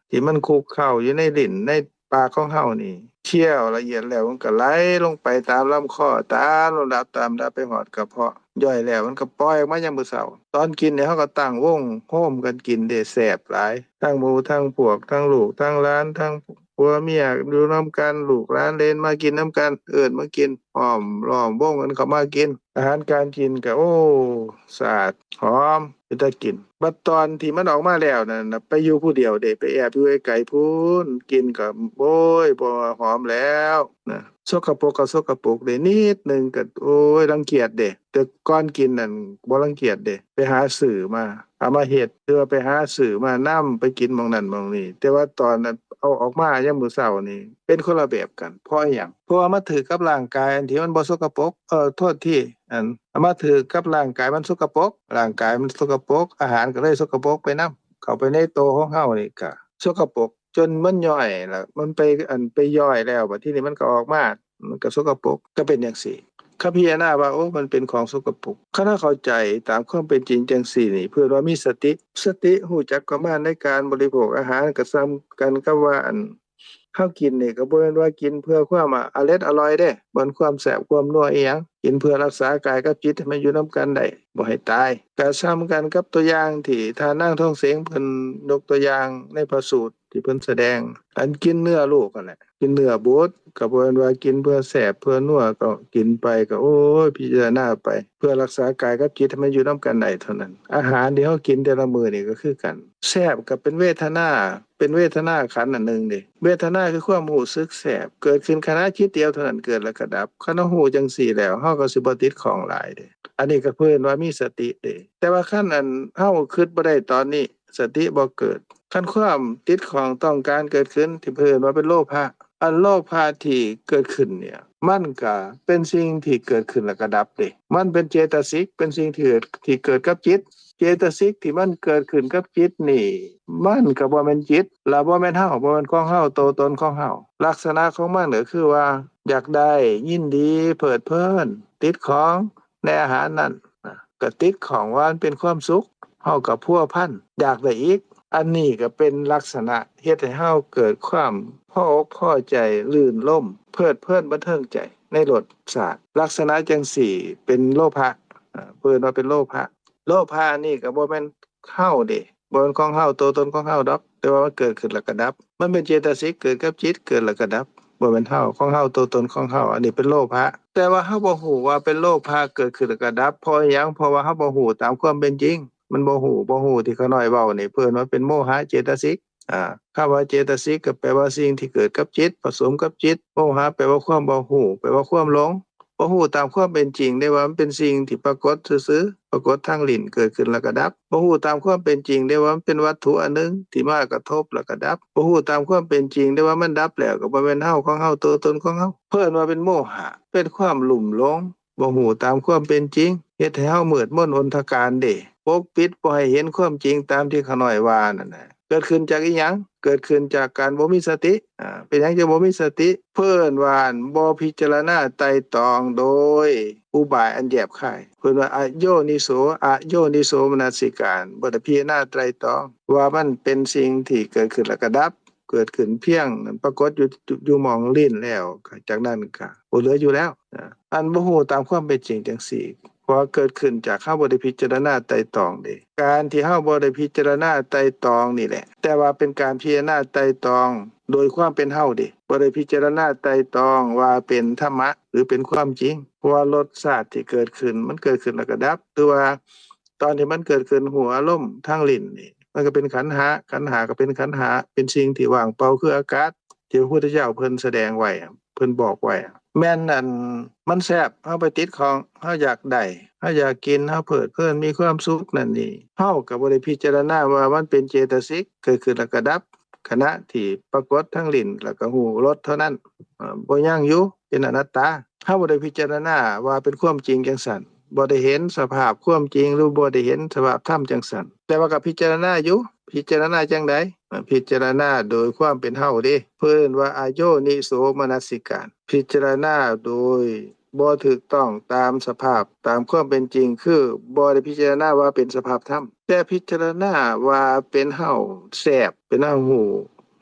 ที่มันคลุกเข้าอยู่ในลิ้นในปากของเฮานี่เคี้ยวละเอียดแล้วมันก็ไหลลงไปตามลำคอตามลำดับไปฮอดกระเพาะย่อยแล้วมันก็ปล่อยออกมายามมื้อเช้าตอนกินเนี่ยเฮาก็ตั้งวงโฮมกันกินเด้แซ่บหลายทั้งหมู่ทั้งพวกทั้งลูกทั้งหลานทั้งผัวเมียอยู่นำกันลูกหลานเหลนมากินนำกันเอิ้นมากินล้อมวงกันเข้ามากินอาหารการกินก็สะอาดหอมเป็นตากินบัดตอนที่มันออกมาแล้วนั่นน่ะไปอยู่ผู้เดียวเด้ไปแอบอยู่ไกลๆพู้นกินก็โอ๊ยบ่หอมแล้วนะสกปรกก็สกปรกเด้นิดหนึ่งก็รังเกียจเด้แต่ก่อนกินนั่นบ่รังเกียจเด้ไปหาซื้อมาเอามาเฮ็ดหรือว่าไปหาซื้อมานำไปกินหม้องนั้นหม้องนี้แต่ว่าตอนนั้นเอาออกมายามมื้อเช้านี่เป็นคนละแบบกันเพราะอิหยังเพราะว่ามาถือกับร่างกายอันที่มันบ่สกปรกโทษทีเอามาถือกับร่างกายมันสกปรกร่างกายมันสกปรกอาหารก็เลยสกปรกไปนำเข้าไปในโตของเฮานี่ก็สกปรกจนมันย่อยแล้วมันไปย่อยแล้วบัดทีนี้มันก็ออกมามันก็สกปรกก็เป็นจังซี่ถ้าพิจารณาว่ามันเป็นของสกปรกถ้าเข้าใจตามความเป็นจริงจังซี่นี่เพื่อว่ามีสติรู้จักประมาณในการบริโภคอาหารก็ซ้ำกันกับว่าเฮากินนี่ก็บ่แม่นว่ากินเพื่อความอร่อยเด้บ่ความแซ่บความนัวอิหยังกินเพื่อรักษากายกับจิตให้มันอยู่นำกันได้บ่ให้ตายก็ซ้ำกันกับตัวอย่างที่ท่านางทองเสงเพิ่นยกตัวอย่างในพระสูตรที่เพิ่นแสดงอันกินเนื้อลูกนั่นแหละกินเนื้อบุตรก็บ่แม่นว่ากินเพื่อแซ่บเพื่อนัวก็กินไปก็พิจารณาไปเพื่อรักษากายกับจิตให้มันอยู่นำกันได้เท่านั้นอาหารที่เฮากินแต่ละมื้อนี่ก็คือกันแซ่บก็เป็นเวทนาขันธ์อันหนึ่งเด้เวทนาคือความรู้สึกแซ่บเกิดขึ้นขณะจิตเดียวเท่านั้นเกิดแล้วก็ดับคันเฮารู้จังซี่แล้วเฮาก็สิบ่ติดของหลายเด้อันนี้ก็เพิ่นว่ามีสติเด้แต่ว่าคันเฮาคิดบ่ได้ตอนนี้สติบ่เกิดคันความติดของต้องการเกิดขึ้นที่เพิ่นว่าเป็นโลภะโลภะที่เกิดขึ้นเนี่ยมันก็เป็นสิ่งที่เกิดขึ้นแล้วก็ดับเด้มันเป็นเจตสิกเป็นสิ่งที่เกิดกับจิตเจตสิกที่มันเกิดขึ้นกับจิตนี่มันก็บ่แม่นจิตและบ่แม่นเฮาบ่แม่นของเฮาตัวตนของเฮาลักษณะของมันก็คือว่าอยากได้ยินดีเพลิดเพลินติดของในอาหารนั้นก็ติดของว่ามันเป็นความสุขเฮาก็พัวพันอยากได้อีกอันนี้ก็เป็นลักษณะเฮ็ดให้เฮาเกิดความพออกพอใจลื่นล่มเพลิดเพลินบันเทิงใจในรสชาติลักษณะจังสี่เป็นโลภะเพิ่นว่าเป็นโลภะนี่ก็บ่แม่นเฮาเด้บ่แม่นของเฮาตัวตนของเฮาดอกแต่ว่ามันเกิดขึ้นแล้วก็ดับมันเป็นเจตสิกเกิดกับจิตเกิดแล้วก็ดับบ่แม่นเฮาของเฮาตัวตนของเฮาอันนี้เป็นโลภะแต่ว่าเฮาบ่ฮู้ว่าเป็นโลภะเกิดขึ้นแล้วก็ดับเพราะหยังเพราะว่าเฮาบ่ฮู้ตามความเป็นจริงมันบ่ฮู้ที่เขาน้อยเว้านี่เพิ่นว่าเป็นโมหะเจตสิกคำว่าเจตสิกก็แปลว่าสิ่งที่เกิดกับจิตผสมกับจิตโมหะแปลว่าความบ่ฮู้แปลว่าความหลงบ่ฮู้ตามความเป็นจริงได้ว่ามันเป็นสิ่งที่ปรากฏซื่อๆปรากฏทางลิ้นเกิดขึ้นแล้วก็ดับบ่ฮู้ตามความเป็นจริงได้ว่ามันเป็นวัตถุอันหนึงที่มากระทบแล้วก็ดับบ่ฮู้ตามความเป็นจริงได้ว่ามันดับแล้วก็บ่แม่นเฮาของเฮาตัวตนของเฮาเพิ่นว่าเป็นโมหะเป็นความหลุ่มหลงบ่ฮู้ตามความเป็นจริงเฮ็ดให้เฮามืดมนอนทการเด้ปกปิดบ่ให้เห็นความจริงตามที่เขาน้อยว่านั่นน่ะเกิดขึ้นจากอิหยังเกิดขึ้นจากการบ่มีสติเป็นหยังจะบ่มีสติเพิ่นว่าบ่พิจารณาไตร่ตรองโดยอุบายอันแยบคายเพิ่นว่าอโยนิโสมนสิการบ่ได้พิจารณาไตร่ตรองว่ามันเป็นสิ่งที่เกิดขึ้นแล้วก็ดับเกิดขึ้นเพียงปรากฏอยู่หม้องลิ้นแล้วจากนั้นก็บ่เหลืออยู่แล้วอันบ่ฮู้ตามความเป็นจริงจังซี่เพราะเกิดขึ้นจากเฮาบ่ได้พิจารณาไตร่ตรองเด้การที่เฮาบ่ได้พิจารณาไตร่ตรองนี่แหละแต่ว่าเป็นการพิจารณาไตร่ตรองโดยความเป็นเฮาเด้บ่ได้พิจารณาไตร่ตรองว่าเป็นธรรมะหรือเป็นความจริงเพราะว่ารสชาติที่เกิดขึ้นมันเกิดขึ้นแล้วก็ดับหรือว่าตอนที่มันเกิดขึ้นหัวอารมณ์ทางลิ้นนี่มันก็เป็นขันธ์หาก็เป็นขันธ์หาเป็นสิ่งที่ว่างเปล่าคืออากาศที่พระพุทธเจ้าเพิ่นแสดงไว้เพิ่นบอกไว้ แม่นอันมันแซ่บเฮาไปติดของเฮาอยากได้เฮาอยากกินเฮาเพลิดเพลินมีความสุขนั่นนี่เฮาก็บ่ได้พิจารณาว่ามันเป็นเจตสิกเกิดขึ้นแล้วก็ดับขณะที่ปรากฏทั้งลิ้นแล้วก็หูรสเท่านั้นบ่ยังอยู่เป็นอนัตตาเฮาบ่ได้พิจารณาว่าเป็นความจริงจังซั่นบ่ได้เห็นสภาพความจริงหรือบ่ได้เห็นสภาพธรรมจังซั่นแต่ว่าก็พิจารณาอยู่พิจารณาจังได๋พิจารณาโดยความเป็นเฮาเด้เพิ่นว่าอโยนิโสมนสิการพิจารณาโดยบ่ถูกต้องตามสภาพตามความเป็นจริงคือบ่ได้พิจารณาว่าเป็นสภาพธรรมแต่พิจารณาว่าเป็นเฮาแซ่บเป็นเฮาหู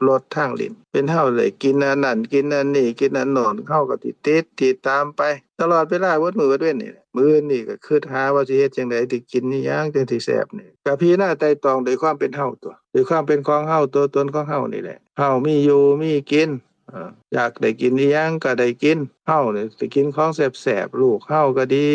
รสทางลิ้นเป็นเฮาเลยกินอันนั้นกินอันนี้กินอันโน้นเฮาก็ติดติดตามไปตลอดเวลาเบิดมื้อเบิดเว้นนี่มื้อนี้ก็คิดหาว่าสิเฮ็ดจังได๋สิกินอิหยังจังสิแซ่บนี่ก็พิจารณาไตร่ตรองโดยความเป็นเฮาตัวโดยความเป็นของเฮาตัวตนของเฮานี่แหละเฮามีอยู่มีกินอยากได้กินอิหยังก็ได้กินเฮานี่สิกินของแซ่บๆลูกเฮาก็ดี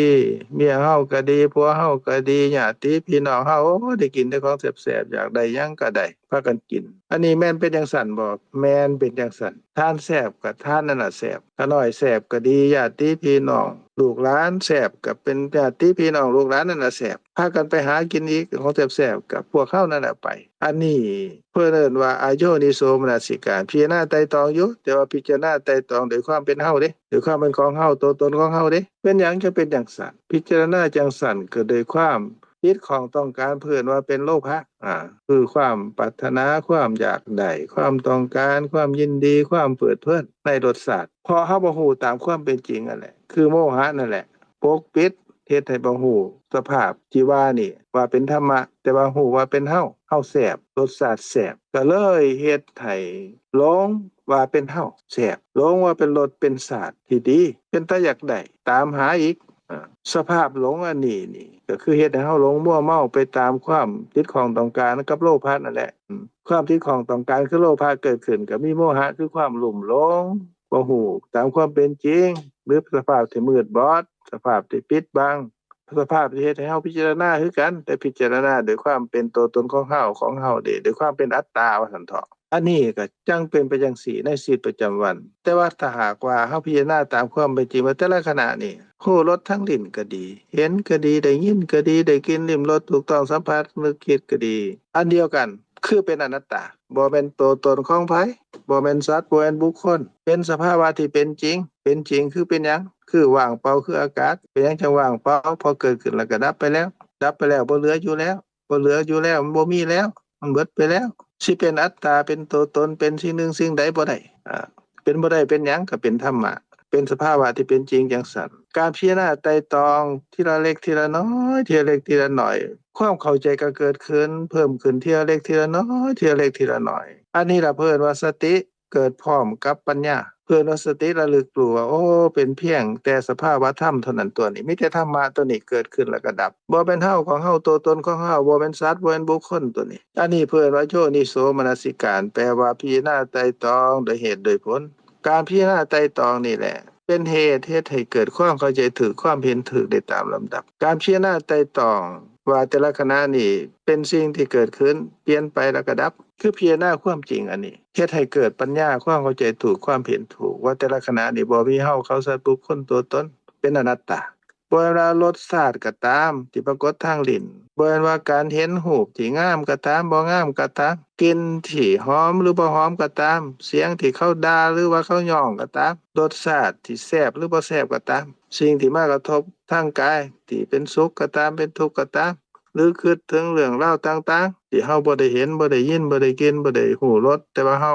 เมียเฮาก็ดีผัวเฮาก็ดีญาติพี่น้องเฮาโอ้ได้กินแต่ของแซ่บๆอยากได้หยังก็ได้พากันกินอันนี้แม่นเป็นจังซั่นบ่แม่นเป็นจังซั่นทานแซ่บก็ทานนั่นน่ะแซ่บขน้อยแซ่บก็ดีญาติพี่น้องลูกหลานแซ่บก็เป็นญาติพี่น้องลูกหลานนั่นน่ะแซ่บพากันไปหากินอีกของแซ่บๆกับพวกเฮานั่นน่ะไปอันนี้เพิ่นเอิ้นว่าอโยนิโสมนสิการพิจารณาไตร่ตรองอยู่แต่ว่าพิจารณาไตร่ตรองโดยความเป็นเฮาเด้โดยความเป็นของเฮาตัวตนของเฮาเด้เป็นหยังจะเป็นจังซั่นพิจารณาจังซั่นก็โดยความคิดของต้องการเพิ่นว่าเป็นโลภะคือความปรารถนาความอยากได้ความต้องการความยินดีความเพลิดเพลินในรสชาติพอเฮาบ่ฮู้ตามความเป็นจริงนั่นแหละคือโมหะนั่นแหละปกปิดเฮ็ดให้บ่ฮู้สภาพที่ว่านี่ว่าเป็นธรรมะแต่ว่าฮู้ว่าเป็นเฮาแซ่บรสชาติแซ่บก็เลยเฮ็ดให้หลงว่าเป็นเฮาแซ่บหลงว่าเป็นรสเป็นชาติที่ดีเป็นตาอยากได้ตามหาอีกสภาพหลงอันนี้นี่ก็คือเฮ็ดให้เฮาหลงมั่วเมาไปตามความติดของต้องการกับโลภะนั่นแหละความติดของต้องการคือโลภะเกิดขึ้นก็มีโมหะคือความลุ่มหลงบ่ฮู้ตามความเป็นจริงหรือสภาพที่มืดบอดสภาพที่ปิดบังสภาพที่เฮ็ดให้เฮาพิจารณาคือกันแต่พิจารณาโดยความเป็นตัวตนของเฮาเด้โดยความเป็นอัตตาว่าซั่นเถาะอันนี้ก็จังเป็นไปจังซี่ในชีวิตประจำวันแต่ว่าถ้าหากว่าเฮาพิจารณาตามความเป็นจริงว่าแต่ละขณะนี่ฮู้รสทั้งลิ้นก็ดีเห็นก็ดีได้ยินก็ดีได้กลิ่นลิ้มรสถูกต้องสัมผัสนึกคิดก็ดีอันเดียวกันคือเป็นอนัตตาบ่แม่นตัวตนของไผบ่แม่นสัตว์บ่แม่นบุคคลเป็นสภาวะที่เป็นจริงคือเป็นหยังคือว่างเปล่าคืออากาศเป็นหยังจังว่างเปล่าพอเกิดขึ้นแล้วก็ดับไปแล้วบ่เหลืออยู่แล้วมันบ่มีแล้วมันเบิดไปแล้วสิเป็นอัตตาเป็นตัวตนเป็นสิ่งหนึ่งสิ่งใดบ่ได้เป็นบ่ได้เป็นหยังก็เป็นธรรมะเป็นสภาวะที่เป็นจริงจังซั่นการพิจารณาไตร่ตรองทีละเล็กทีละน้อยทีละเล็กทีละน้อยความเข้าใจก็เกิดขึ้นเพิ่มขึ้นทีละเล็กทีละน้อยทีละเล็กทีละน้อยอันนี้ล่ะเพิ่นว่าสติเกิดพร้อมกับปัญญาเพิ่นว่าสติระลึกรู้ว่าโอ้เป็นเพียงแต่สภาวะธรรมเท่านั้นตัวนี้มีแต่ธรรมะตัวนี้เกิดขึ้นแล้วก็ดับบ่เป็นเฮาของเฮาตัวตนของเฮาบ่เป็นสัตว์บ่เป็นบุคคลตัวนี้อันนี้เพิ่นว่าโยนิโสมนสิการแปลว่าพิจารณาไตร่ตรองโดยเหตุโดยผลการพิจารณาไตร่ตรองนี่แหละเป็นเหตุให้เกิดความเข้าใจถูกความเห็นถูกได้ตามลำดับการพิจารณาไตร่ตรองว่าแต่ละขณะนี่เป็นสิ่งที่เกิดขึ้นเปลี่ยนไปแล้วก็ดับคือพิจารณาความจริงอันนี้เฮ็ดให้เกิดปัญญาความเข้าใจถูกความเห็นถูกว่าแต่ละขณะนี่บ่มีเฮาเขาสัตว์บุคคลตัวตนเป็นอนัตตาบ่ว่ารสชาติก็ตามที่ปรากฏทางลิ้นบ่ว่าการเห็นรูปที่งามก็ตามบ่งามก็ตามกลิ่นที่หอมหรือบ่หอมก็ตามเสียงที่เขาด่าหรือว่าเขาย่องก็ตามรสชาติที่แซ่บหรือบ่แซ่บก็ตามสิ่งที่มากระทบทางกายที่เป็นสุขก็ตามเป็นทุกข์ก็ตามหรือคิดถึงเรื่องราวต่างๆที่เฮาบ่ได้เห็นบ่ได้ยินบ่ได้กินบ่ได้ฮู้รสแต่ว่าเฮา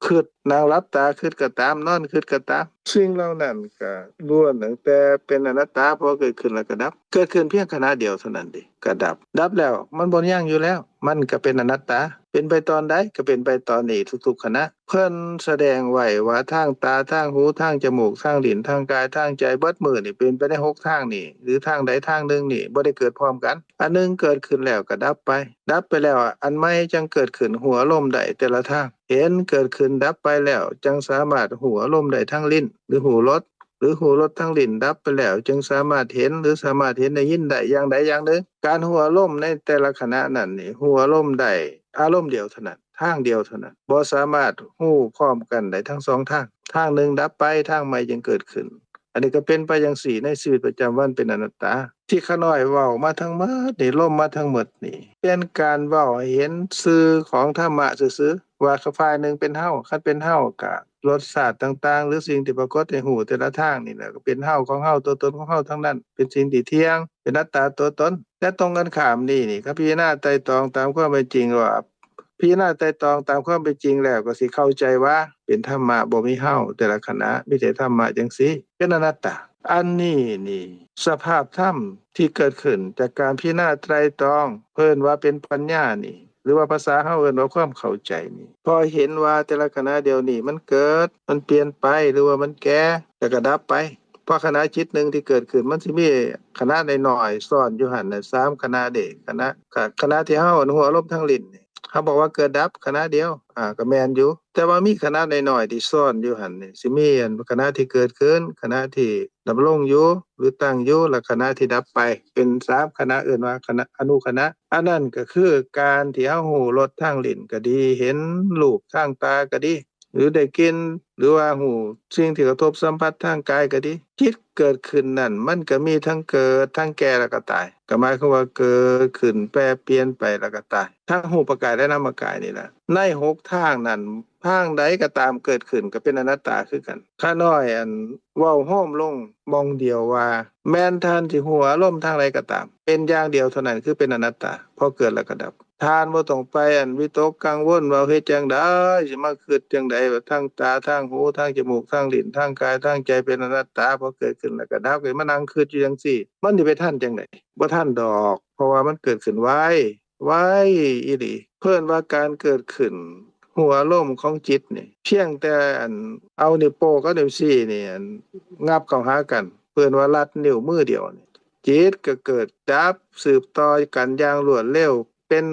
คิดนั่งหลับตาคิดก็ตามนอนคิดก็ตามสิ่งเหล่านั้นก็ล้วนตั้งแต่เป็นอนัตตาพอเกิดขึ้นแล้วก็ดับเกิดขึ้นเพียงขณะเดียวเท่านั้นเด้ก็ดับแล้วมันบ่ยั่งอยู่แล้วมันก็เป็นอนัตตาเป็นไปตอนใดก็เป็นไปตอนนี้ทุกๆขณะเพิ่นแสดงไว้ว่าทางตาทางหูทางจมูกทางลิ้นทางกายทางใจเบิดมื้อนี่เป็นไปได้6ทางนี่หรือทางใดทางหนึ่งนี่บ่ได้เกิดพร้อมกันอันนึงเกิดขึ้นแล้วก็ดับไปแล้วอันใหม่จังเกิดขึ้นหัวลมได้แต่ละทางเห็นเกิดขึ้นดับไปแล้วจังสามารถหัวลมได้ทั้งลิ้นหรือหูรสทั้งลิ้นดับไปแล้วจึงสามารถเห็นหรือสามารถเห็นได้ยินได้อย่างใดอย่างหนึ่งการหัวลมในแต่ละขณะนั้นนี่หัวลมได้อารมณ์เดียวเท่านั้นทางเดียวเท่านั้นบ่สามารถฮู้พร้อมกันได้ทั้งสองทาง ทางหนึ่งดับไปทางใหม่จึงเกิดขึ้นอันนี้ก็เป็นไปอย่างสี่ในชีวิตประจำวันเป็นอนัตตาที่ข้าน้อยเว้ามาทั้งหมดนี่ล่มมาทั้งหมดนี่เป็นการเว้าให้เห็นสื่อของธรรมะซื่อๆว่าฝ่ายหนึ่งเป็นเฮาคันเป็นเฮาก็รสชาติต่างๆหรือสิ่งที่ปรากฏในหูแต่ละทางนี่แหละก็เป็นเฮาของเฮาตัวตนของเฮาทั้งนั้นเป็นสิ่งที่เที่ยงเป็นอัตตาตัวตนและตรงกันข้ามนี่ครับพิจารณาไตร่ตรองตามความเป็นจริงว่าพิจารณาไตร่ตรองตามความเป็นจริงแล้วก็สิเข้าใจว่าเป็นธรรมะบ่มีเฮาแต่ละขณะมีแต่ธรรมะจังซี่เป็นอนัตตาอันนี้นี่สภาพธรรมที่เกิดขึ้นจากการพิจารณาไตร่ตรองเพิ่นว่าเป็นปัญญานี่หรือว่าภาษาเฮาเอิ้นว่าความเข้าใจนี่พอเห็นว่าแต่ละขณะเดียวนี้มันเกิดมันเปลี่ยนไปหรือว่ามันแก่แล้วก็ดับไปเพราะขณะจิตหนึ่งที่เกิดขึ้นมันสิมีขณะน้อยๆซ่อนอยู่หั่นน่ะ3ขณะเด้ขณะที่เฮาหัวอารมณ์ทางลิ้นเขาบอกว่าเกิดดับขณะเดียวก็แม่นอยู่แต่ว่ามีขณะน้อยๆที่ซ่อนอยู่หั่นนี่สิมีขณะที่เกิดขึ้นขณะที่ดำรงอยู่หรือตั้งอยู่และขณะที่ดับไปเป็น3ขณะเอิ้นว่าขณะอนุขณะอันนั้นก็คือการที่เฮาฮู้รสทางลิ้นก็ดีเห็นรูปทางตาก็ดีหรือได้กลิ่นหรือว่าฮู้สิ่งที่กระทบสัมผัสทางกายก็ดีจิตเกิดขึ้นนั่นมันก็มีทั้งเกิดทั้งแก่แล้วก็ตายก็หมายความว่าเกิดขึ้นแปรเปลี่ยนไปแล้วก็ตายทั้งรูปกายและนามกายนี่แหละใน6ทางนั้นทางใดก็ตามเกิดขึ้นก็เป็นอนัตตาคือกันข้าน้อยอันเว้าโฮมลงมองเดียวว่าแม้นท่านสิหัวอารมณ์ทางใดก็ตามเป็นอย่างเดียวเท่านั้นคือเป็นอนัตตาพอเกิดแล้วก็ดับทานบ่ต้องไปวิตกกังวลว่าเฮ็ดจังได๋สิมาคิดจังได๋ว่าทางตาทางหูทางจมูกทางลิ้นทางกายทางใจเป็นอนัตตาพอเกิดขึ้นแล้วก็ดับก็มานั่งคิดอยู่จังซี่มันสิไปทันจังได๋บ่ทันดอกเพราะว่ามันเกิดขึ้นไวอีหลีเพิ่นว่าการเกิดขึ้นหัวอารมณ์ของจิตนี่เพียงแต่เอานิ้วโป้งกับนิ้วชี้นี่งับเข้าหากันเพิ่นว่าลัดนิ้วมือเดียวนี่จิตก็เกิดดับสืบต่อกันอย่างรวดเร็วเป็น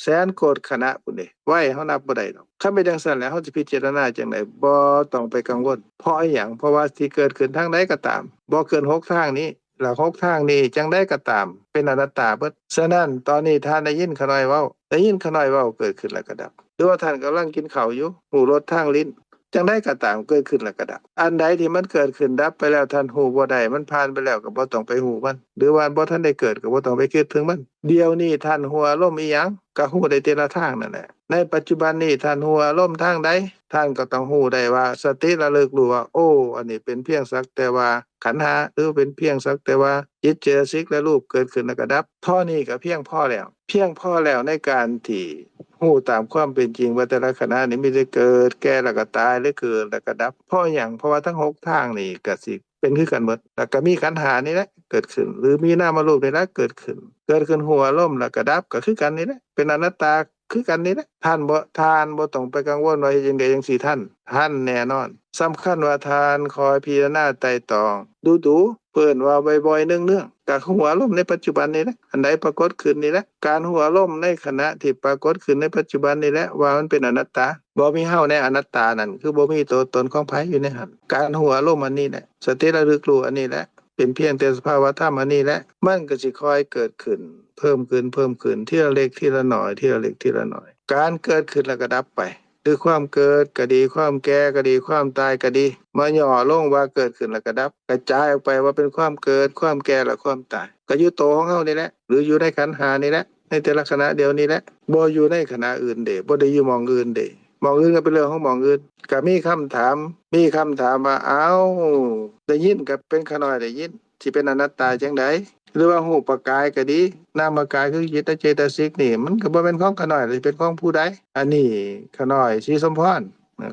แสนโกฏขณะพุ่นเด้ไว้เฮานับบ่ได้ดอกคันเป็นจังซั่นแล้วเฮาสิพิจารณาจังได๋บ่ต้องไปกังวลเพราะอิหยังเพราะว่าสิเกิดขึ้นทางใดก็ตามบ่เกิน6ทางนี้แล้ว6ทางนี้จังได๋ก็ตามเป็นอนัตตาเบิดฉะนั้นตอนนี้ท่านได้ยินขาน้อยเว้าเกิดขึ้นแล้วก็ดับหรือว่าท่านกำลังกินข้าวอยู่หูรสทางลิ้นจังได๋ก็ตามเกิดขึ้นแล้วก็ดับอันใดที่มันเกิดขึ้นดับไปแล้วท่านฮู้บ่ได้มันผ่านไปแล้วก็บ่ต้องไปฮู้มันหรือว่าบ่ทันได้เกิดก็บ่ต้องไปคิดถึงมันเดี๋ยวนี้ท่านฮู้อารมณ์อีหยังก็ฮู้ได้แต่ละทางนั่นแหละในปัจจุบันนี้ท่านฮู้อารมณ์ทางใดท่านก็ต้องฮู้ได้ว่าสติระลึกรู้ว่าโอ้อันนี้เป็นเพียงสักแต่ว่าขันธ์ห้าหรือเป็นเพียงสักแต่ว่าจิตเจตสิกและรูปเกิดขึ้นแล้วก็ดับเท่านี้ก็เพียงพอแล้วในการที่ฮู้ตามความเป็นจริงว่าแต่ละขณะนี้มีแต่เกิดแก่แล้วก็ตายหรือเกิดแล้วก็ดับเพราะหยังเพราะว่าทั้ง6ทางนี่ก็สิเป็นคือกันหมดแล้วก็มีขันธ์ห้านี่แหละเกิดขึ้นหรือมีนามรูปนี่แหละเกิดขึ้นหัวอารมณ์แล้วก็ดับก็คือกันนี่แหละเป็นอนัตตาคือกันนี่แหละท่านบ่ต้องไปกังวลว่าเฮ็ดจังได๋จังซี่ท่านแน่นอนสำคัญว่าท่านคอยพิจารณาไตร่ตรองดูๆเพิ่นว่าบ่อยๆเนื่องๆก็หัวอารมณ์ในปัจจุบันนี่แหละอันใดปรากฏขึ้นนี่แหละการหัวอารมณ์ในขณะที่ปรากฏขึ้นในปัจจุบันนี่แหละว่ามันเป็นอนัตตาบ่มีเฮาในอนัตตานั่นคือบ่มีตัวตนของไผอยู่ในหั้นการหัวอารมณ์อันนี้แหละสติระลึกรู้อันนี้แหละเป็นเพียงแต่สภาวะธรรมอันนี้แหละมันก็สิค่อยเกิดขึ้นเพิ่มขึ้นทีละเล็กทีละน้อยทีละเล็กทีละน้อยการเกิดขึ้นแล้วก็ดับไปคือความเกิดก็ดีความแก่ก็ดีความตายก็ดีมาย่อลงว่าเกิดขึ้นแล้วก็ดับกระจายออกไปว่าเป็นความเกิดความแก่และความตายก็อยู่โตของเฮานี่แหละหรืออยู่ในขันธ์ห้านี่แหละในแต่ละขณะเดียวนี้แหละบ่อยู่ในขณะอื่นเด้บ่ได้อยู่หม้องอื่นเด้หม้องอื่นก็เป็นเรื่องของหม้องอื่นก็มีคำถามว่าอ้าวได้ยินก็เป็นขาน้อยได้ยินสิเป็นอนัตตาจังได๋หรือว่ารูปกายก็ดีนามกายคือจิตเจตสิกนี่มันก็บ่แม่นของขาน้อยสิเป็นของผู้ใดอันนี้ขาน้อยศรีสมพร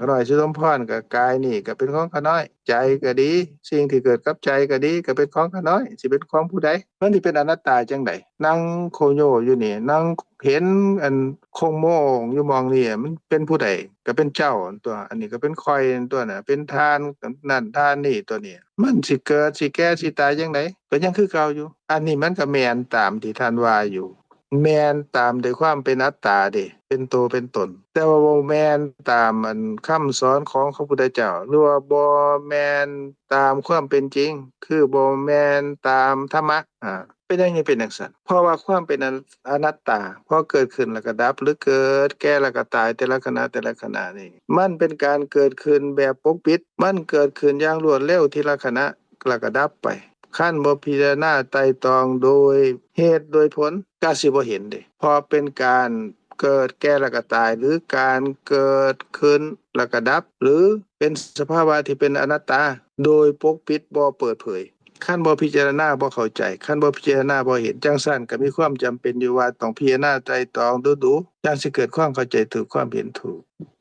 ขาน้อยศรีสมพรก็กายนี่ก็เป็นของขาน้อยใจก็ดีสิ่งที่เกิดกับใจก็ดีก็เป็นของขาน้อยสิเป็นของผู้ใดมันสิเป็นอนัตตาจังได๋นั่งโคโยอยู่นี่นั่งเห็นคงโมงอยู่มองนี่มันเป็นผู้ใดก็เป็นเจ้าตัวอันนี้ก็เป็นข้อยตัวน่ะเป็นทานนั่นทานนี่ตัวนี้มันสิเกิดสิแก่สิตายจังได๋ก็ยังคือเก่าอยู่อันนี้มันก็แม่นตามที่ท่านว่าอยู่แม่นตามด้วยความเป็นอัตตาเด้เป็นตัวเป็นตนแต่ว่าบ่แม่นตามคำสอนของพระพุทธเจ้าหรือว่าบ่แม่นตามความเป็นจริงคือบ่แม่นตามธรรมะ เป็นอย่างนี้เป็นจังซั่นเพราะว่าความเป็นอนัตตาพอเกิดขึ้นแล้วก็ดับหรือเกิดแก่แล้วก็ตายแต่ละขณะนี่มันเป็นการเกิดขึ้นแบบปกปิดมันเกิดขึ้นอย่างรวดเร็วทีละขณะแล้วก็ดับไปคันบ่พิจารณาไตร่ตรองโดยเหตุโดยผลก็สิบ่เห็นเด้เพราะเป็นการเกิดแก่แล้วก็ตายหรือการเกิดขึ้นแล้วก็ดับหรือเป็นสภาวะที่เป็นอนัตตาโดยปกปิดบ่เปิดเผยคันบ่พิจารณาบ่เข้าใจคันบ่พิจารณาบ่เห็นจังซั่นก็มีความจำเป็นอยู่ว่าต้องพิจารณาไตร่ตรองดูๆจังสิเกิดความเข้าใจถูกความเห็นถูก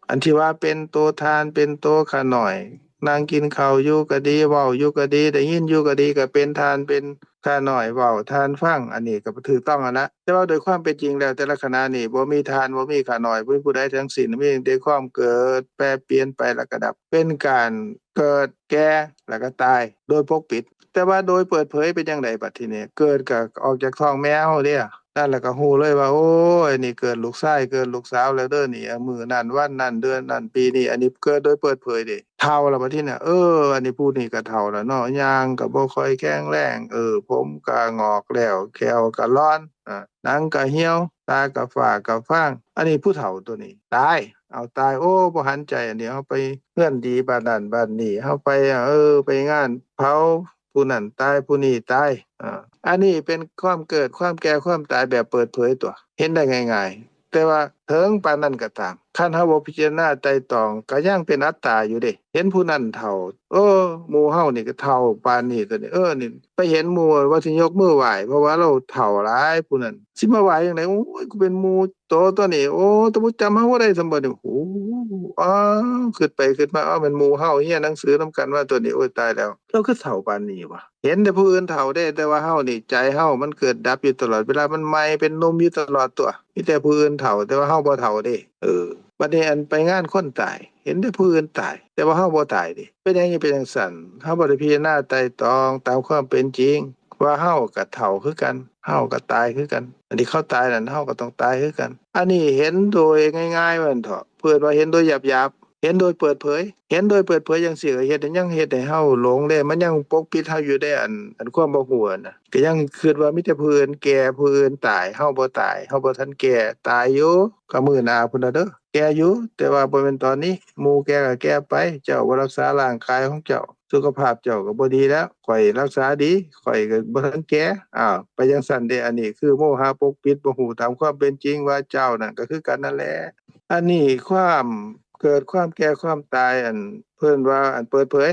อันที่ว่าเป็นโตทานเป็นโตข้าน้อยนั่งกินข้าวอยู่ก็ดีเว้าอยู่ก็ดีได้ยินอยู่ก็ดีก็เป็นทานเป็นข้าน้อยเว้าทานฟังอันนี้ก็ถูกต้องแล้วนะแต่ว่าโดยความเป็นจริงแล้วแต่ละขณะนี่บ่มีทานบ่มีข้าน้อยบ่มีผู้ใดทั้งสิ้นมีแต่ความเกิดแปรเปลี่ยนไปแล้วก็ดับเป็นการเกิดแก่แล้วก็ตายโดยปกปิดแต่ว่าโดยเปิดเผยเป็นจังไดบัดทีนี้เกิดก็ออกจากท้องแม่เฮาเด้นั่นแหละก็ฮู้เลยว่าโอ้ยนี่เกิดลูกชายเกิดลูกสาวแล้วเด้อนี่มื้อนั้นวันนั้นเดือนนั้นปีนี้อันนี้เกิดโดยเปิดเผยเด้เฒ่าแล้วบัดทีนี้อันนี้ผู้นี้ก็เฒ่าแล้วเนาะย่างก็บ่ค่อยแข็งแรงผมก็งอกแล้วแขวก็ร้อนหนังก็เหี่ยวตาก็ฝ้าก็ฟางอันนี้ผู้เฒ่าตัวนี้ตายเอาตายโอ้บ่หันใจอันนี้เฮาไปเฮือนดีบ้านนั้นบ้านนี้เฮาไปไปงานเผาผู้นั้นตายผู้นี้ตายอันนี้เป็นความเกิดความแก่ความตายแบบเปิดเผยตัวเห็นได้ง่ายๆแต่ว่าถึงปานนั้นก็ตามคันเฮาบ่พิจารณาไตร่ตรองก็ยังเป็นอัตตาอยู่เด้เห็นผู้นั้นเฒ่าหมู่เฮานี่ก็เฒ่าปานนี้ตัวนี้นี่ไปเห็นหมู่ว่าสิยกมือไหว้เพราะว่าเราเฒ่าหลายผู้นั้นสิมาไหว้จังไดโอ้ยกูเป็นหมู่โตตัวนี้โอ้แตบ่จำเฮาบ่ได้ซั้นบ่นี่โอ้อ้าวคิดไปคิดมาอ้าวแม่นหมู่เฮาเรียนหนังสือนำกันว่าตัวนี้โอ้ยตายแล้วเราคือเฒ่าปานนี้วะเห็นแต่ผู้อื่นเฒ่าเด้แต่ว่าเฮานี่ใจเฮามันเกิดดับอยู่ตลอดเวลามันใหม่เป็นหนุ่มอยู่ตลอดตัวมีแต่ผู้อื่นเฒ่าแต่ว่าเฮาบ่เฒ่าเด้บัดนี้อันไปงานคนตายเห็นแต่ผู้อื่นตายแต่ว่าเฮาบ่ตายเด้เป็นอย่างนี้เป็นจังซั่นเฮาบ่ได้พิจารณาไตร่ตรองตามความเป็นจริงว่าเฮาก็เฒ่าคือกันเฮาก็ตายคือกันอันที่เขาตายนั่นเฮาก็ต้องตายคือกันอันนี้เห็นโดยง่ายๆว่าซั่นเถาะเพิ่นว่าเห็นโดยหยาบๆเห็นโดยเปิดเผยเห็นโดยเปิดเผยจังซี่ก็เฮ็ดให้ยังเฮ็ดให้เฮาหลงเด้มันยังปกปิดเฮาอยู่ได้อันความบ่ฮู้น่ะก็ยังคิดว่ามีแต่ผู้อื่นแก่ผู้อื่นตายเฮาบ่ตายเฮาบ่ทันแก่ตายอยู่ก็มื้อหน้าพุ่นน่ะเด้อแก่อยู่แต่ว่าบ่แม่นตอนนี้หมู่แก่ก็แก่ไปเจ้าบ่รักษาร่างกายของเจ้าสุขภาพเจ้าก็บ่ดีแล้วข้อยรักษาดีข้อยก็บ่ทันแก่ไปจังซั่นเด้อันนี้คือโมหะปกปิดบ่ฮู้ตามความเป็นจริงว่าเจ้านั่นก็คือกันนั่นแหละอันนี้ความเกิดความแก่ความตายอันเพิ่นว่าอันเปิดเผย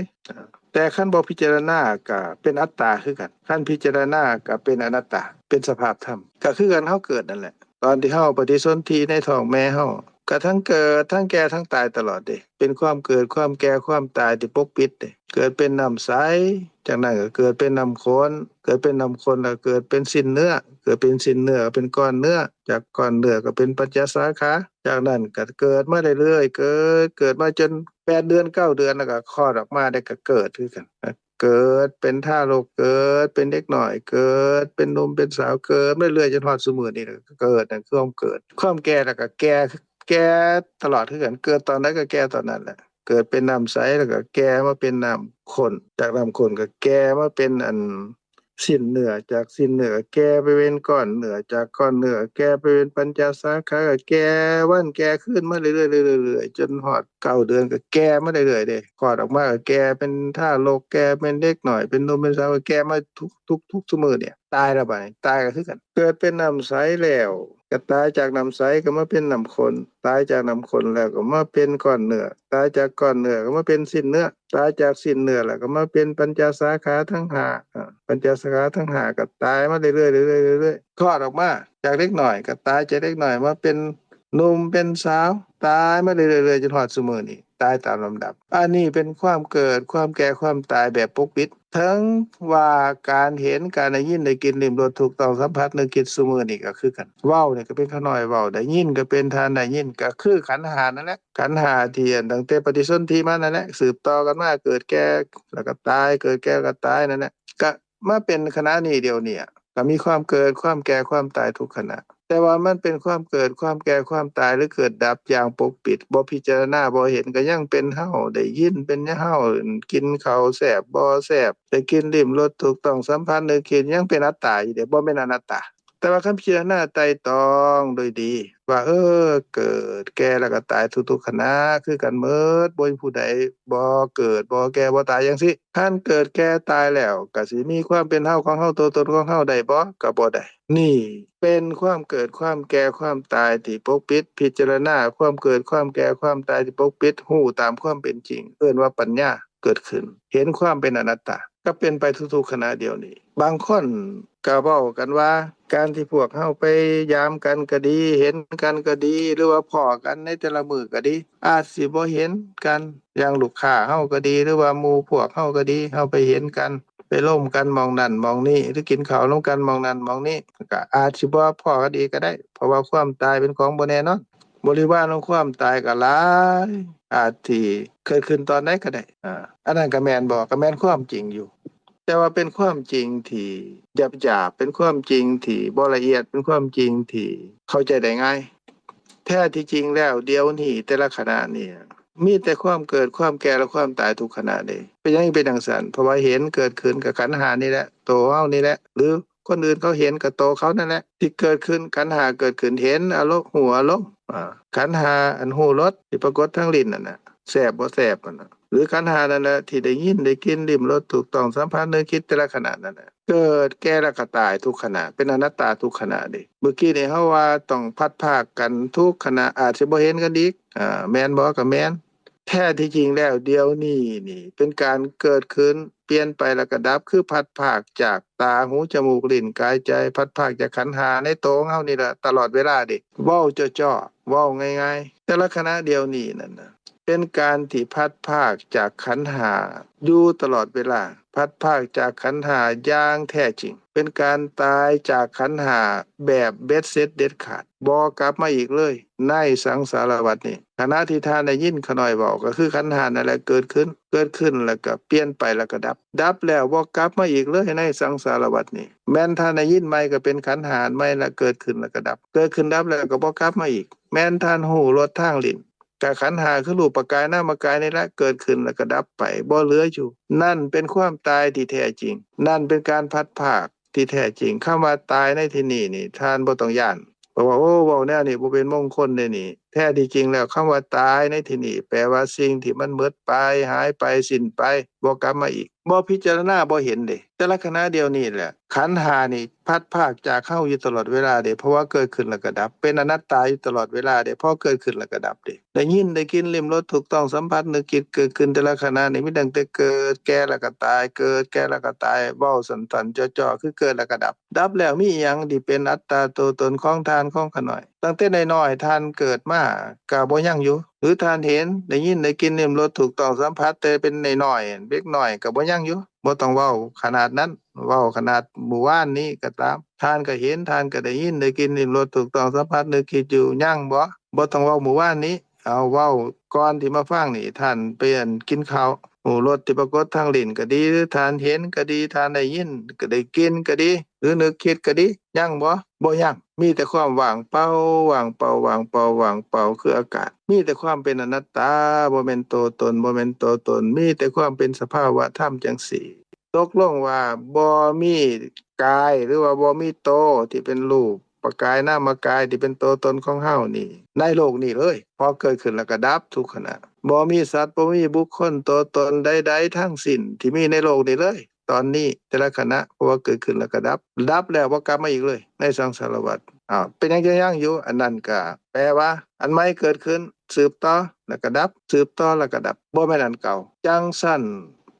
แต่คันบ่พิจารณาก็เป็นอัตตาคือกันคันพิจารณาก็เป็นอนัตตาเป็นสภาพธรรมก็คือกันเฮาเกิดนั่นแหละตอนที่เฮาปฏิสนธิในท้องแม่เฮาก็ทั้งเกิดทั้งแก่ทั้งตายตลอดเด้เป็นความเกิดความแก่ความตายที่ปกปิดเด้เกิดเป็นน้ำใสจากนั้นก็เกิดเป็นน้ำข้นเกิดเป็นน้ำข้นแล้วเกิดเป็นสิ้นเนื้อเกิดเป็นสิ้นเนื้อก็เป็นก้อนเนื้อจากก้อนเนื้อก็เป็นปัญจสาขาจากนั้นก็เกิดมาเรื่อยๆเกิดมาจน8เดือน9เดือนแล้วก็คลอดออกมาได้ก็เกิดคือกันเกิดเป็นทารกเกิดเป็นเด็กน้อยเกิดเป็นหนุ่มเป็นสาวเกิดมาเรื่อยๆจนฮอดซุมื้อนี้ก็เกิดนั่นคือความเกิดความแก่แล้วก็แก่ตลอดคือกันเกิดตอนใดก็แก่ตอนนั้นแหละเกิดเป็นน้ำใสแล้วก็แก่มาเป็นน้ำข้นจากน้ำข้นก็แก่มาเป็นสิ้นเนื้อจากสิ้นเนื้อแก่ไปเป็นก้อนเนื้อจากก้อนเนื้อแก่ไปเป็นปัญจสาขาก็แก่วันแก่ขึ้นมาเรื่อยๆเรื่อยๆจนฮอด9เดือนก็แก่มาเรื่อยๆเด้คลอดออกมาก็แก่เป็นทารกแก่เป็นเด็กน้อยเป็นหนุ่มเป็นสาวก็แก่มาทุกซุมื้อเนี่ยตายแล้วบัดนี้ตายก็คือกันเกิดเป็นน้ำใสแล้วก็ตายจากน้ำใสก็มาเป็นน้ำข้นตายจากน้ำข้นแล้วก็มาเป็นก้อนเนื้อตายจากก้อนเนื้อก็มาเป็นสิ้นเนื้อตายจากสิ้นเนื้อแล้วก็มาเป็นปัญจสาขาทั้ง5ปัญจสาขาทั้ง5ก็ตายมาเรื่อยๆเรื่อยๆคลอดออกมาจากเล็กน้อยก็ตายจากเล็กน้อยมาเป็นหนุ่มเป็นสาวตายมาเรื่อยๆจนฮอดซุมื้อนี้ตายตามลำดับอันนี้เป็นความเกิดความแก่ความตายแบบปกปิดทั้งว่าการเห็นการได้ยินได้กลิ่นลิ้มรสถูกต้องสัมผัสนึกคิดซุมื้อนี้ก็คือกันเว้านี่ก็เป็นข้าน้อยเว้าได้ยินก็เป็นทานได้ยินก็คือขันธ์5นั่นแหละขันธ์5ที่ตั้งแต่ปฏิสนธิมานั่นแหละสืบต่อกันมาเกิดแก่แล้วก็ตายเกิดแก่แล้วก็ตายนั่นแหละก็มาเป็นขณะนี้เดียวเนี่ยก็มีความเกิดความแก่ความตายทุกขณะ แต่ว่ามันเป็นความเกิดความแก่ความตายหรือเกิดดับอย่างปกปิดบ่พิจารณาบ่เห็นก็ยังเป็นเฮาได้ยินเป็นเฮากินข้าวแซ่บบ่แซ่บได้กินลิ้มรสถูกต้องสัมผัสนึกคิดยังเป็นอัตตาอยู่เด้บ่แม่นอนัตตาแต่ว่าคันพิจารณาไตร่ตรองโดยดีว่าเกิดแก่แล้วก็ตายทุกๆขณะคือกันหมดบ่มีผู้ใดบ่เกิดบ่แก่บ่ตายจังซี่คันเกิดแก่ตายแล้วก็สิมีความเป็นเฮาของเฮาตัวตนของเฮาได้บ่ก็บ่ได้นี่เป็นความเกิดความแก่ความตายที่ปกปิดพิจารณาความเกิดความแก่ความตายที่ปกปิดรู้ตามความเป็นจริงเอิ้นว่าปัญญาเกิดขึ้นเห็นความเป็นอนัตตาก็เป็นไปทุกๆขณะเดียวนี้บางคนก็เว้ากันว่าการที่พวกเฮาไปยามกันก็ดีเห็นกันก็ดีหรือว่าพ้อกันในแต่ละมื้อก็ดีอาจสิบ่เห็นกันอย่างลูกค้าเฮาก็ดีหรือว่าหมู่พวกเฮาก็ดีเฮาไปเห็นกันไปร่วมกันมองนั่นมองนี่หรือกินข้าวนำกันมองนั่นมองนี่ก็อาจสิบ่พ้อกันอีกก็ได้เพราะว่าความตายเป็นของบ่แน่นอนบริวารของความตายก็หลายอาจที่เกิดขึ้นตอนใดก็ได้อันนั้นก็แม่นบ่ก็แม่นความจริงอยู่แต่ว่าเป็นความจริงที่หยาบๆเป็นความจริงที่บ่ละเอียดเป็นความจริงที่เข้าใจได้ง่ายแท้ที่จริงแล้วเดี๋ยวนี้แต่ละขณะนี่มีแต่ความเกิดความแก่และความตายทุกขณะเลยเป็นหยังเป็นจังซั่นเพราะว่าเห็นเกิดขึ้นกับขันธ์5นี่แหละตัวเฮานี่แหละหรือคนอื่นเขาเห็นกับตัวเขานั่นแหละที่เกิดขึ้นขันธ์5เกิดขึ้นเห็นอารมณ์หูอารมณ์ขันธ์5อันหูรสที่ปรากฏทางลิ้นนั่นน่ะแซ่บบ่แซ่บนั่นน่ะหรือขันธ์5นั่นแหละที่ได้ยินได้กินลิ้มรสถูกต้องสัมผัสนึกคิดแต่ละขณะนั่นน่ะเกิดแก่แล้วก็ตายทุกขณะเป็นอนัตตาทุกขณะดิเมื่อกี้นี่เฮาว่าต้องพัดภาคกันทุกขณะอาจสิบ่เห็นกันอีกแม่นบ่ก็แม่นแท้ที่จริงแล้วเดี๋ยวนี้นี่เป็นการเกิดขึ้นเปลี่ยนไปแล้วก็ดับคือพัดภาคจากตาหูจมูกลิ้นกายใจพัดภาคจากขันธ์5ในตัวของเฮานี่ล่ะตลอดเวลาดิเว้าจ้อๆเว้าง่ายๆแต่ละขณะเดียวนี้นั่นน่ะเป็นการที่พัดภาคจากขันธ์5อยู่ตลอดเวลาพัดภาคจากขันธ์5อย่างแท้จริงเป็นการตายจากขันธ์5แบบเบ็ดเสร็จเด็ดขาดบ่กลับมาอีกเลยในสังสารวัฏนี้ขณะที่ท่านได้ยินขน้อยเว้าก็คือขันธ์5นั่นแหละเกิดขึ้นแล้วก็เปลี่ยนไปแล้วก็ดับแล้วบ่กลับมาอีกเลยในสังสารวัฏนี้แม้นท่านได้ยินใหม่ก็เป็นขันธ์5ใหม่แล้วเกิดขึ้นแล้วก็ดับเกิดขึ้นดับแล้วก็บ่กลับมาอีกแม้นท่านหูรสทางลิ้นก็ขันธ์5คือรูปกายนามกายนี่แหละเกิดขึ้นแล้วก็ดับไปบ่เหลืออยู่นั่นเป็นความตายที่แท้จริงนั่นเป็นการพัดภาคที่แท้จริงคำว่าตายในที่นี้นี่ท่านบ่ต้องย้านเพราะว่าเว้าแนวนี้บ่เป็นมงคลเด้นี่แท้ที่จริงแล้วคำว่าตายในที่นี้แปลว่าสิ่งที่มันหมดไปหายไปสิ้นไปบ่กลับมาอีกบ่พิจารณาบ่เห็นเด้แต่ละขณะเดียวนี้แหละขันธ์5นี่พัดภาคจากเฮาอยู่ตลอดเวลาเด้เพราะว่าเกิดขึ้นแล้วก็ดับเป็นอนัตตาอยู่ตลอดเวลาเด้พอเกิดขึ้นแล้วก็ดับเด้ได้ยินได้กินลิ้มรสถูกต้องสัมผัสนึกคิดเกิดขึ้นแต่ละขณะนี่มีตั้งแต่เกิดแก่แล้วก็ตายเกิดแก่แล้วก็ตายเว้าสั้นๆจ่อๆคือเกิดแล้วก็ดับแล้วมีอิหยังที่เป็นอัตตาตัวตนของทานของข้าน้อยตั้งแต่น้อยๆท่านเกิดมาก็บ่ยังอยู่หรือท่านเห็นได้ยินได้กินลิ้มรสถูกต้องสัมผัสแต่เป็นน้อยๆเด็กน้อยก็บ่ยังอยู่บ่ต้องเว้าขนาดนั้นเว้าขนาดหมู่บ้านนี้ก็ตามท่านก็เห็นท่านก็ได้ยินได้กินลิ้มรสถูกต้องสัมผัสนึกคิดอยู่ยังบ่ต้องเว้าหมู่บ้านนี้เอาเว้าก่อนที่มาฟังนี่ท่านไปกินข้าวหูรสที่ปรากฏทางลิ้นก็ดีหรือท่านเห็นก็ดีท่านได้ยินก็ได้กินก็ดีหรือนึกคิดก็ดียังบ่ยังมีแต่ความว่างเปล่าว่างเปล่าว่างเปล่าว่างเปล่าคืออากาศมีแต่ความเป็นอนัตตาบ่แม่นตัวตนบ่แม่นตัวตนมีแต่ความเป็นสภาวะธรรมจังสี่ตกลงว่าบ่มีกายหรือว่าบ่มีโตที่เป็นรูปประกายนามกายที่เป็นตัวตนของเฮานี่ในโลกนี้เลยพอเกิดขึ้นแล้วก็ดับทุกขณะบ่มีสัตว์บ่มีบุคคลตัวตนใดๆทั้งสิ้นที่มีในโลกนี้เลยตอนนี้แต่ละขณะเพราะว่าเกิดขึ้นแล้วก็ดับแล้วบ่กลับมาอีกเลยในสังสารวัฏเป็นยังจะยังอยู่อันนั้นก็แปลว่าอันใหม่เกิดขึ้นสืบต่อแล้วก็ดับสืบต่อแล้วก็ดับบ่แม่นอันเก่าจังซั่น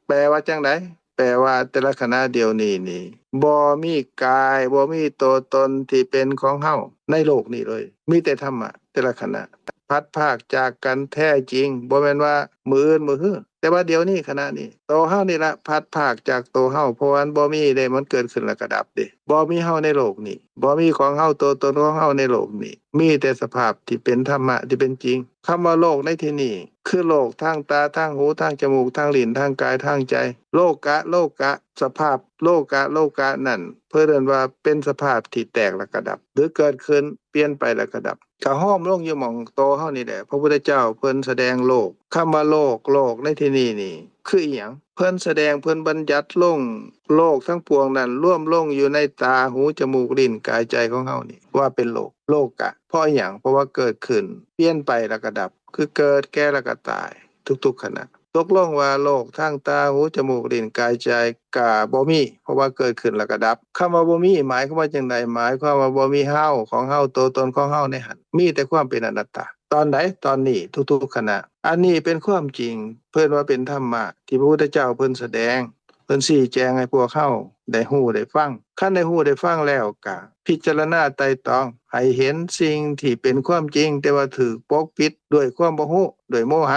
แปลว่าจังไดแปลว่าแต่ละขณะเดียวนี้นี่บ่มีกายบ่มีตัวตนที่เป็นของเฮาในโลกนี้เลยมีแต่ธรรมะแต่ละขณะพัดภาคจากกันแท้จริงบ่แม่นว่ามื้ออื่นมื้อฮื้อแต่ แต่ว่าเดี๋ยวนี้ขณะนี้โตเฮานี่ละพัดภาคจากโตเฮาเพราะว่าบ่มีได้มันเกิดขึ้นแล้วก็ดับเด้บ่มีเฮาในโลกนี้บ่มีของเฮาตัวตนของเฮาในโลกนี้มีแต่สภาพที่เป็นธรรมะที่เป็นจริงคำว่าโลกในที่นี้คือโลกทางตาทางหูทางจมูกทางลิ้นทางกายทางใจโลกะสภาพโลกะนั่นเพิ่นเรียกว่าเป็นสภาพที่แตกแล้วก็ดับหรือเกิดขึ้นเปลี่ยนไปแล้วก็ดับก็ห้อมลงอยู่หม่องโตเฮานี่แหละพระพุทธเจ้าเพิ่นแสดงโลกคำว่าโลกในที่นี้นี่คืออีหยังเพิ่นแสดงเพิ่นบัญญัติลงโลกทั้งปวงนั้นร่วมลงอยู่ในตาหูจมูกลิ้นกายใจของเฮานี่ว่าเป็นโลกะเพราะอีหยังเพราะว่าเกิดขึ้นเปลี่ยนไปแล้วก็ดับคือเกิดแก่แล้วก็ตายทุกๆขณะตกลงว่าโลกทางตาหูจมูกลิ้นกายใจก็บ่มีเพราะว่าเกิดขึ้นแล้วก็ดับคำว่าบ่มีหมายความว่าจังได๋หมายความว่าบ่มีเฮาของเฮาตัวตนของเฮาในหั้นมีแต่ความเป็นอนัตตาตอนใดตอนนี้ทุกๆขณะอันนี้เป็นความจริงเพิ่นว่าเป็นธรรมะที่พระพุทธเจ้าเพิ่นแสดงเพิ่นชี้แจงให้พวกเฮาได้ฮู้ได้ฟังคันได้ฮู้ได้ฟังแล้วก็พิจารณาไตร่ตรองให้เห็นสิ่งที่เป็นความจริงแต่ว่าถูกปกปิดด้วยความบ่ฮู้ด้วยโมห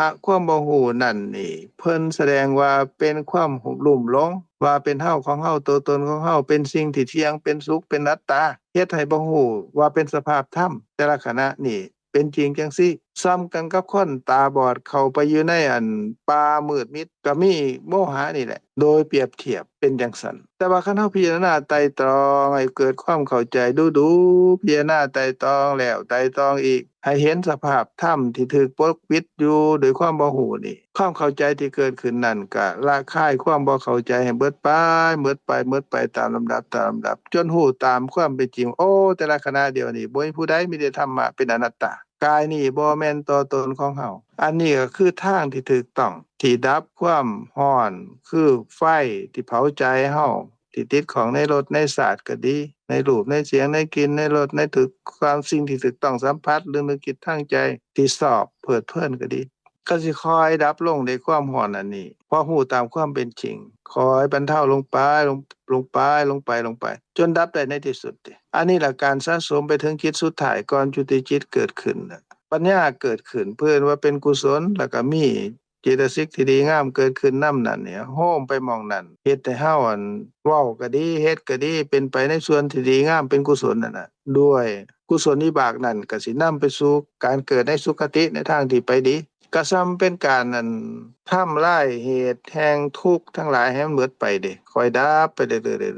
ะความบ่ฮู้นั่นนี่เพิ่นแสดงว่าเป็นความลุ่มหลงว่าเป็นเฮาของเฮาตัวตนของเฮาเป็นสิ่งที่เที่ยงเป็นสุขเป็นอนัตตาเฮ็ดให้บ่ฮู้ว่าเป็นสภาพธรรมแต่ละขณะนี่เป็นจริงจังซี่ซ้ำกันกับคนตาบอดเข้าไปอยู่ในป่ามืดมิดก็มีโมหะนี่แหละโดยเปรียบเทียบเป็นจังซั่นแต่ว่าคันเฮาพิจารณาไตร่ตรองให้เกิดความเข้าใจดูๆพิจารณาไตร่ตรองแล้วไตร่ตรองอีกให้เห็นสภาพธรรมที่ถูกปกปิดอยู่ด้วยความบ่ฮู้นี่ความเข้าใจที่เกิดขึ้นนั่นก็ละคายความบ่เข้าใจให้เบิดไปตามลำดับจนฮู้ตามความเป็นจริงโอ้แต่ละขณะเดียวนี้บ่มีผู้ใดมีแต่ธรรมะเป็นอนัตตากายนี่บ่แม่นตัวตนของเฮาอันนี้ก็คือทางที่ถูกต้องที่ดับความร้อนคือไฟที่เผาใจเฮาที่ติดของในรสในชาติก็ดีในรูปในเสียงในกลิ่นในรสในถึกความสิ่งที่ถูกต้องสัมผัสหรือนึกคิดทางใจที่ชอบเพลิดเพลินก็ดีก็สิคอยดับลงในความร้อนอันนี้พอฮู้ตามความเป็นจริงคอยบรรเทาลงไปจนดับได้ในที่สุดอันนี้ล่ะการสะสมไปถึงจิตสุดท้ายก่อนจุติจิตเกิดขึ้นปัญญาเกิดขึ้นเพื่อนว่าเป็นกุศลแล้วก็มีเจตสิกที่ดีงามเกิดขึ้นนำนั่นเนี่ยโฮมไปหม้องนั้นเฮ็ดให้เฮาเว้าก็ดีเฮ็ดก็ดีเป็นไปในส่วนที่ดีงามเป็นกุศลนั่นน่ะด้วยกุศลวิบากนั้นก็สินำไปสู่การเกิดในสุคติในทางที่ไปดีก็ซ้ำเป็นการทำลายเหตุแห่งทุกข์ทั้งหลายให้มันหมดไปเด้ค่อยดับไปเ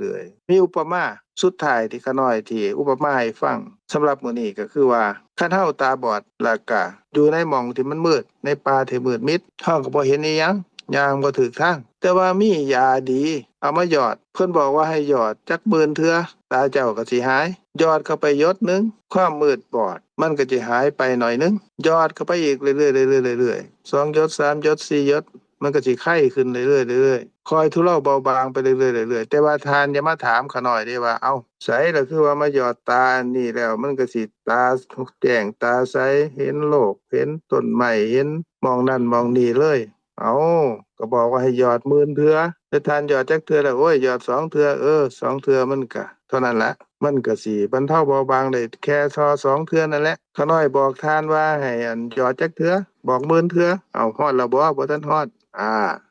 รื่อยๆมีอุปมาสุดท้ายที่ขาน้อยที่อุปมาให้ฟังสำหรับมื้อนี้ก็คือว่าคันเฮาตาบอดแล้วก็อยู่ในหม่องที่มันมืดในป่าที่มืดมิดเฮาก็บ่เห็นอีหยังย่างบ่ถูกทางแต่ว่ามียาดีเอามาหยอดเพิ่นบอกว่าให้หยอดจักหมื่นเทื่อตาเจ้าก็สิหายหยอดเข้าไปหยดนึงความมืดบอดมันก็จะหายไปหน่อยนึงหยอดเข้าไปอีกเรื่อยๆๆๆ2หยด3หยด4หยดมันก็สิไข้ขึ้นเรื่อยๆคอยทุเลาเบาบางไปเรื่อยๆแต่ว่าทานอย่ามาถามข้าน้อยเด้ว่าเอ้าไสล่ะคือว่ามาหยอดตาอันนี้แล้วมันก็สิตาแจ้งตาใสเห็นโลกเห็นต้นไม้เห็นมองนั่นมองนี่เลยเอ้าก็บอกว่าให้หยอดหมื่นเทื่อแต่ทานหยอดจักเทื่อแล้วโอ้ยหยอด2เทื่อ2เทื่อมันก็เท่านั้นแหละมันก็สิบรรเทาเบาบางได้แค่ทอ2เทื่อนั่นแหละข้าน้อยบอกทานว่าให้หยอดจักเทื่อบอกหมื่นเทื่อเอ้าฮอดแล้วบ่ทันฮอด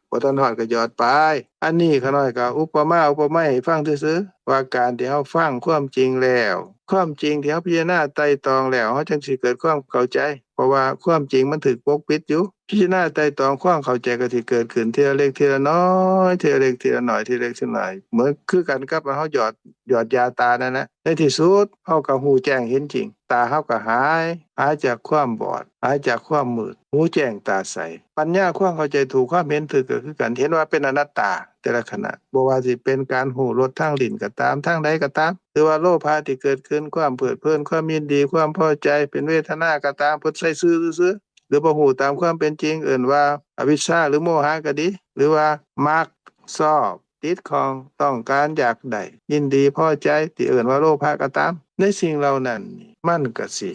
บ่ทันฮอดก็หยอดไปอันนี้ข้าน้อยก็อุปมาให้ฟังซื่อๆว่าการที่เฮาฟังความจริงแล้วความจริงที่เฮาพิจารณาไตร่ตรองแล้วเฮาจังสิเกิดความเข้าใจเพราะว่าความจริงมันถูกปกปิดอยู่พิจารณาไตร่ตรองความเข้าใจก็สิเกิดขึ้นทีละเล็กทีละน้อยทีละเล็กทีละน้อยทีละเล็กทีละน้อยเหมือนคือกันกับเฮาหยอดยาตานั่นแหละในที่สุดเฮาก็ฮู้แจ้งเห็นจริงตาเฮาก็หายจากความบอดหายจากความมืดหูแจ้งตาใสปัญญาความเข้าใจถูกความเห็นถูกก็คือกันเห็นว่าเป็นอนัตตาแต่ละขณะบ่ว่าสิเป็นการหูรสทางลิ้นก็ตามทางใดก็ตามหรือว่าโลภะที่เกิดขึ้นความเพลิดเพลินความยินดีความพอใจเป็นเวทนาก็ตามเพิ่นใส่ซื่อๆหรือบ่ฮู้ตามความเป็นจริงเอิ้นว่าอวิชชาหรือโมหะก็ดีหรือว่ามักชอบติดของต้องการอยากได้ยินดีพอใจที่เอิ้นว่าโลภะก็ตามในสิ่งเหล่านั้นมันก็สิ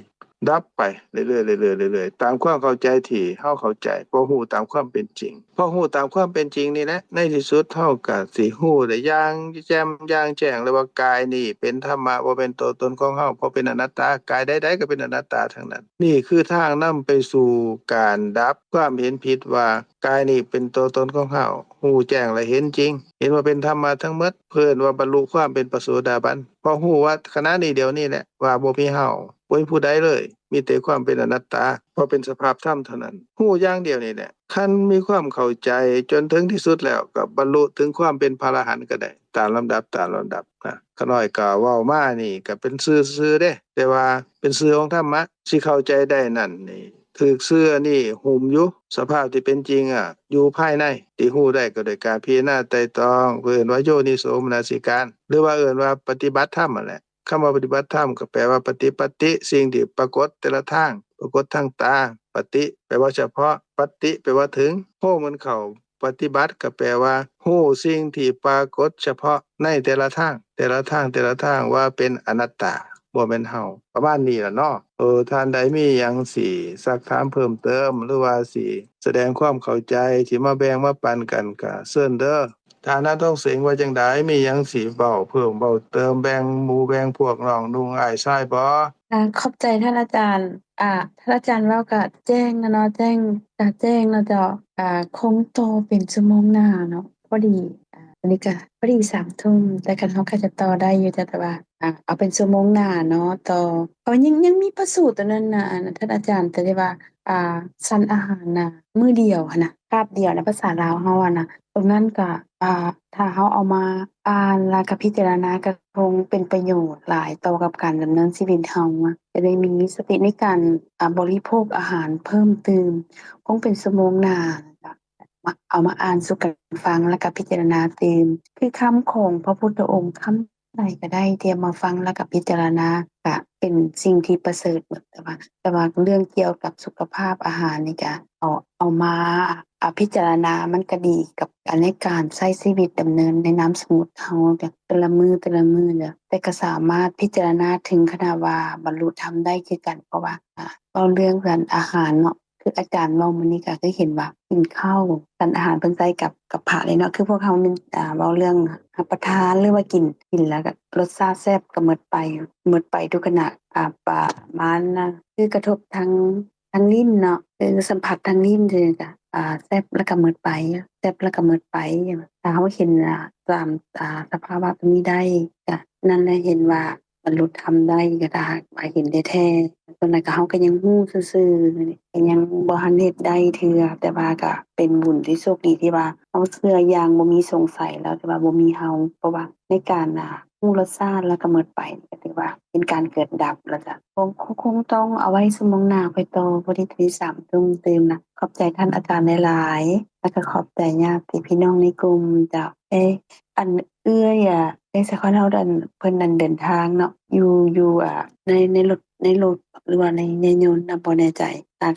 ดับไปเรื่อยๆเรื่อยๆเรื่อยๆตามความเข้าใจที่เฮาเข้าใจพอฮู้ตามความเป็นจริงพอฮู้ตามความเป็นจริงนี่แหละในที่สุดเฮาก็สิฮู้ได้อย่างแจ่มอย่างแจ้งเลยว่ากายนี่เป็นธรรมะบ่เป็นตัวตนของเฮาเพราะเป็นอนัตตากายใดๆก็เป็นอนัตตาทั้งนั้นนี่คือทางนำไปสู่การดับความเห็นผิดว่ากายนี่เป็นตัวตนของเฮาฮู้แจ้งและเห็นจริงเห็นว่าเป็นธรรมะทั้งหมดเพิ่นว่าบรรลุความเป็นพระโสดาบันพอฮู้ว่าขณะนี้เดี๋ยวนี้แหละว่าบ่มีเฮาบ่มีผู้ใดเลยมีแต่ความเป็นอนัตตาเพราะเป็นสภาพธรรมเท่านั้นฮู้อย่างเดียวนี่แหละคันมีความเข้าใจจนถึงที่สุดแล้วก็บรรลุถึงความเป็นพระอรหันต์ก็ได้ตามลำดับนะขน้อยก็เว้ามานี่ก็เป็นชื่อๆเด้แต่ว่าเป็นชื่อของธรรมะสิเข้าใจได้นั่นนี่ถูกเชื่อนี่หุ้มอยู่สภาพที่เป็นจริงอยู่ภายในที่ฮู้ได้ก็โดยการพิจารณาไตร่ตรองเอิ้นว่าโยนิโสมนสิการหรือว่าเอิ้นว่าปฏิบัติธรรมนั่นแหละคำว่าปฏิบัติธรรมก็แปลว่าปฏิปัติสิ่งที่ปรากฏแต่ละทางปรากฏทางตาปฏิแปลว่าเฉพาะปฏิแปลว่าถึงโฮมันเข้าปฏิบัติก็แปลว่าฮู้สิ่งที่ปรากฏเฉพาะในแต่ละทางว่าเป็นอนัตตาบ่แม่นเฮาประมาณนี้ล่ะเนาะท่านใดมีหยังสิซักถามเพิ่มเติมหรือว่าสิแสดงความเข้าใจที่มาแบ่งมาปันกันก็เชิญเด้อถ้านาท้องเสียงว่าจังไดมีหยังสิเว้าเพิ่มเว้าเติมแบ่งหมู่แบ่งพวกน้องนุ่งอ้ายชายบ่ ขอบใจท่านอาจารย์ท่านอาจารย์เว้าก็แจ้งแล้วเนาะแจ้งแล้วเจ้าคงต่อเป็นชั่วโมงหน้าเนาะพอดีอันนี้ก็พอดี3 ทุ่มแต่คันเฮาก็จะต่อได้อยู่จ้ะแต่ว่าเอาเป็นชั่วโมงหน้าเนาะต่อยังมีพระสูตรตัวนั้นน่ะท่านอาจารย์แต่ที่ว่าอ่าฉันอาหารน่ะมื้อเดียวหั้นน่ะคาบเดียวนะภาษาลาวเฮาอะนะตรงนั้นก็ถ้าเฮาเอามาอ่านแล้วก็พิจารณาก็คงเป็นประโยชน์หลายต่อกับการดำเนินชีวิตเฮาจะได้มีสติในการบริโภคอาหารเพิ่มเติมคงเป็นชั่วโมงหน้าจ้ะเอามาอ่านสู่กันฟังแล้วก็พิจารณาเติมคือคำของพระพุทธองค์คำใดก็ได้ที่เอามาฟังแล้วก็พิจารณาก็เป็นสิ่งที่ประเสริฐแต่ว่าเรื่องเกี่ยวกับสุขภาพอาหารนี่ก็เอามาพิจารณามันก็ดีกับการในการใช้ชีวิตดำเนินในนามสมมุติเฮาแบบแต่ละมื้อเนี่ยแต่ก็สามารถพิจารณาถึงขนาดว่าบรรลุธรรมได้คือกันเพราะว่าเว้าเรื่องการอาหารเนาะคืออาจารย์เว้ามื้อนี้ก็คือเห็นว่ากินข้าวกันอาหารเพิ่นใส่กับผักเลยเนาะคือพวกเฮามันเว้าเรื่องรับประทานหรือว่ากินแล้วก็รสชาติแซ่บก็หมดไปทุกขณะประมาณน่ะคือกระทบทางลิ้นเนาะคือสัมผัสทางลิ้นซื่อจ้ะแซ่บแล้วก็หมดไปแซ่บแล้วก็หมดไปถ้าเฮาเห็นตามสภาวะตรงนี้ได้ก็นั่นแหละเห็นว่าบรรลุธรรมได้ก็ถ้าหากว่าเห็นแท้ๆตอนนั้นก็เฮาก็ยังฮู้ซื่อๆก็ยังบ่ทันเฮ็ดได้เทื่อแต่ว่าก็เป็นบุญที่โชคดีที่ว่าเฮาเชื่ออย่างบ่มีสงสัยแล้วแต่ว่าบ่มีเฮาเพราะว่าในการฮู้รสชาติแล้วก็หมดไปก็ถือว่าเป็นการเกิดดับแล้วจ้ะคงต้องเอาไว้ชั่วโมงหน้าค่อยต่อพอดีที่3 ทุ่มเต็มนะขอบใจท่านอาจารย์หลายๆแล้วก็ขอบใจญาติพี่น้องในกลุ่มจ้ะอันเอื้อยสะขอนเฮาดันเพิ่นนั่นเดินทางเนาะอยู่ในรถหรือว่าในยนต์บ่แน่ใจ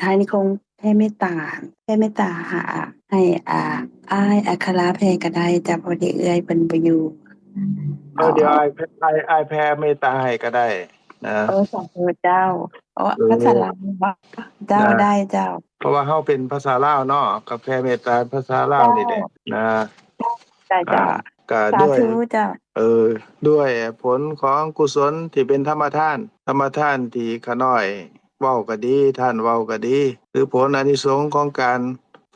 ท้ายนี้คงแผ่เมตตาหาให้อ้ายอัคราแผ่ก็ได้จ้ะพอดีเอื้อยเพิ่นบ่อยู่เดี๋ยวอ้ายแผ่เมตตาให้ก็ได้นะสาธุเจ้าภาษาลาวบ่เจ้านะได้เจ้าเพราะว่าเฮาเป็นภาษาลาวเนาะก็แผ่เมตตาภาษาลาวนี่แหละนะจ้ะก็สาธุเจ้าด้วยผลของกุศลที่เป็นธรรมทานที่ขาน้อยเว้าก็ดีท่านเว้าก็ดีหรือผลอานิสงส์ของการ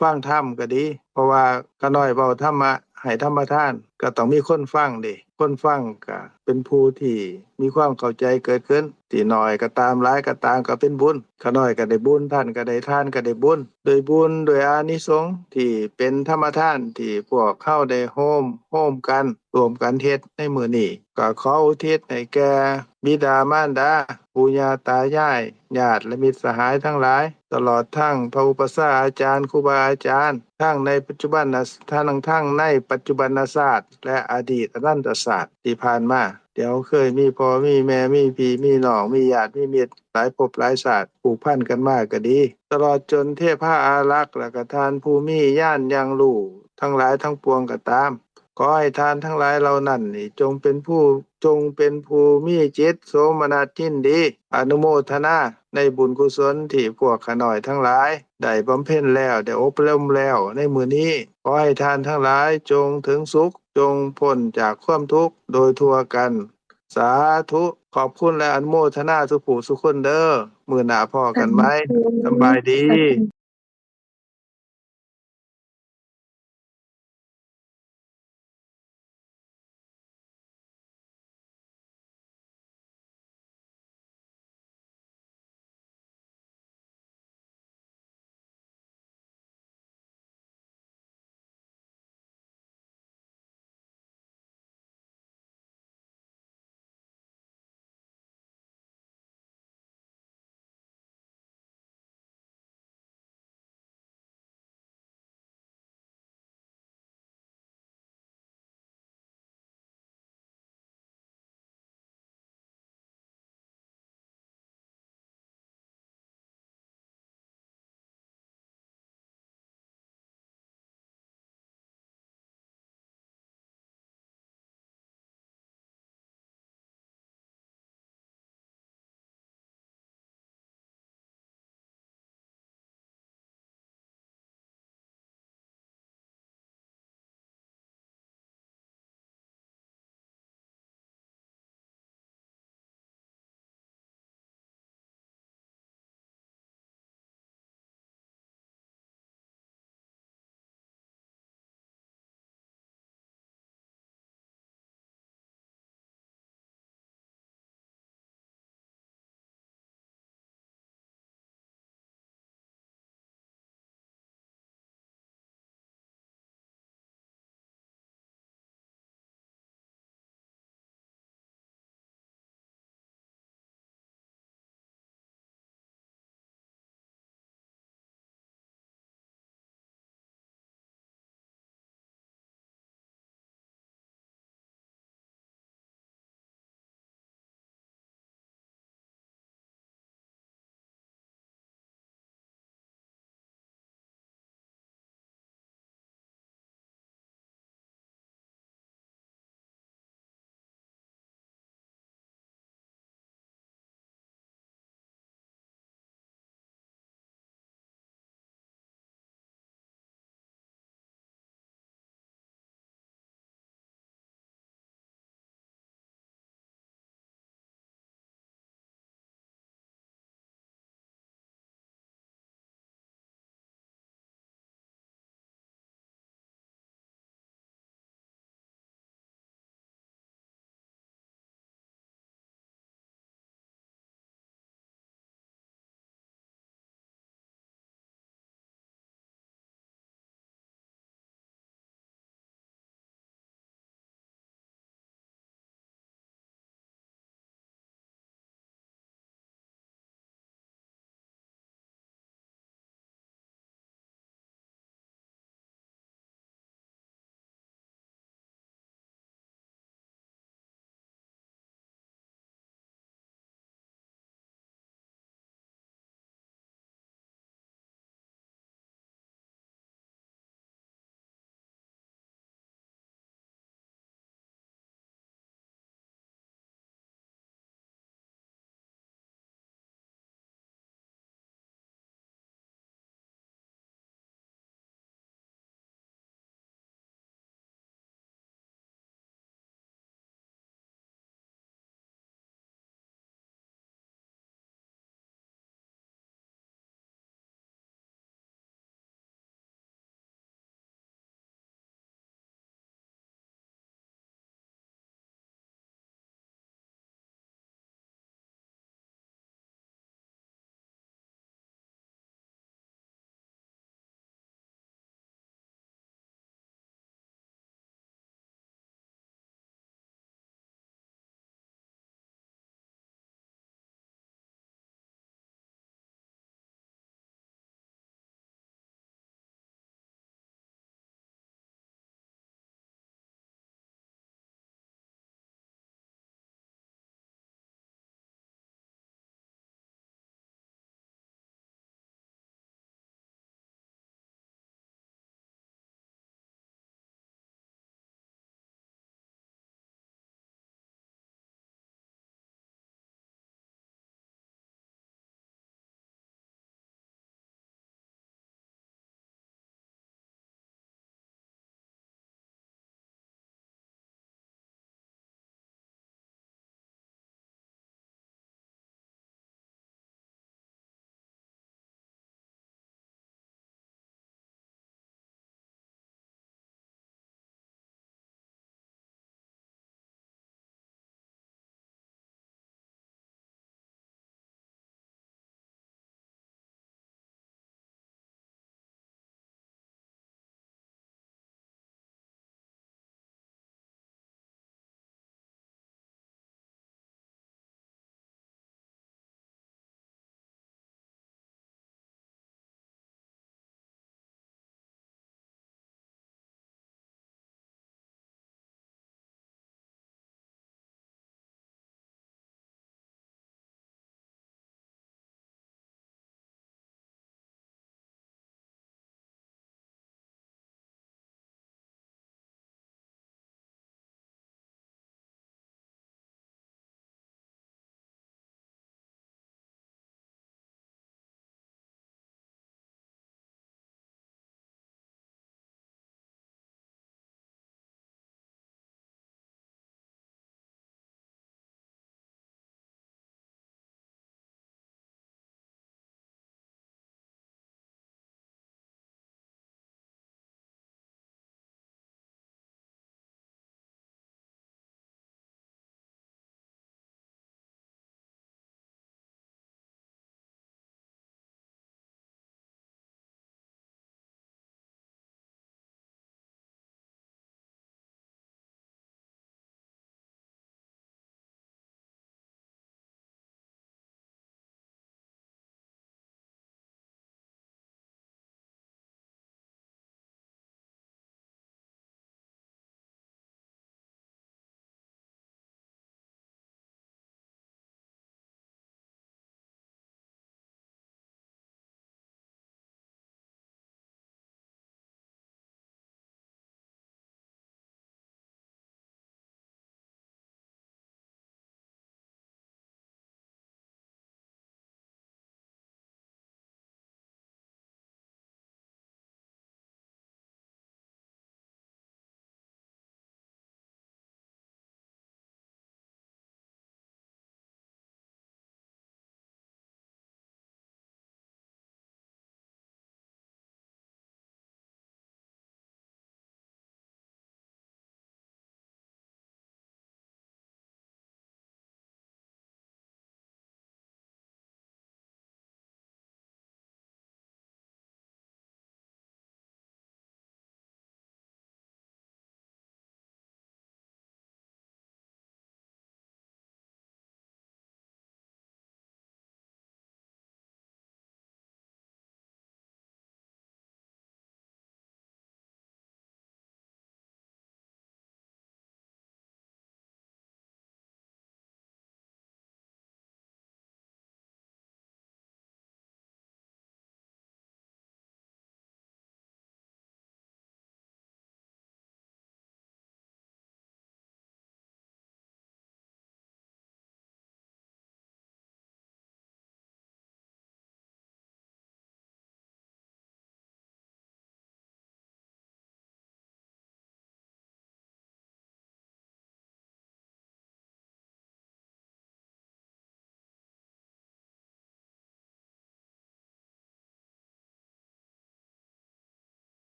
ฟังธรรมก็ดีเพราะว่าขาน้อยเว้าธรรมะให้ธรรมทานก็ต้องมีคนฟังเด้คนฟังก็เป็นผู้ที่มีความเข้าใจเกิดขึ้นที่น้อยก็ตามหลายก็ตามก็เป็นบุญขาน้อยก็ได้บุญท่านก็ได้ทานก็ได้บุญด้วยบุญด้วยอานิสงส์ที่เป็นธรรมทานที่พวกเขาได้โฮมกันร่วมกันเฮ็ดในมื้อนี้ก็ขออุทิศให้แก่บิดามารดาปู่ย่าตายายญาติและมิตรสหายทั้งหลายตลอดทั้งพระอุปชฌาย์อาจารย์ครูบาอาจารย์ทั้งในปัจจุบันทั้งในปัจจุบันศาสตร์และอดีตอนันตศาสตร์ที่ผ่านมาเดี๋ยวเคยมีพ่อมีแม่มีพี่มีน้องมีญาติมีมิตรหลายภพหลายชาติผูกพันกันมาก็ดีตลอดจนเทพอารักษ์และก็ท่านผู้มีญาณยังรู้ทั้งหลายทั้งปวงก็ตาม ขอให้ทานทั้งหลายเหล่านั้นนี่จงเป็นผู้มีจิตโสมนัสยินดีอนุโมทนาในบุญกุศลที่พวกข้าน้อยทั้งหลายได้บำเพ็ญแล้วได้อบรมแล้วในมื้อนี้ขอให้ทานทั้งหลายจงถึงสุขจงพ้นจากความทุกข์โดยทั่วกันสาธุขอบคุณและอนุโมทนาทุกผู้ทุกคนเด้อมื้อหน้าพ้อกันใหม่สำบายดี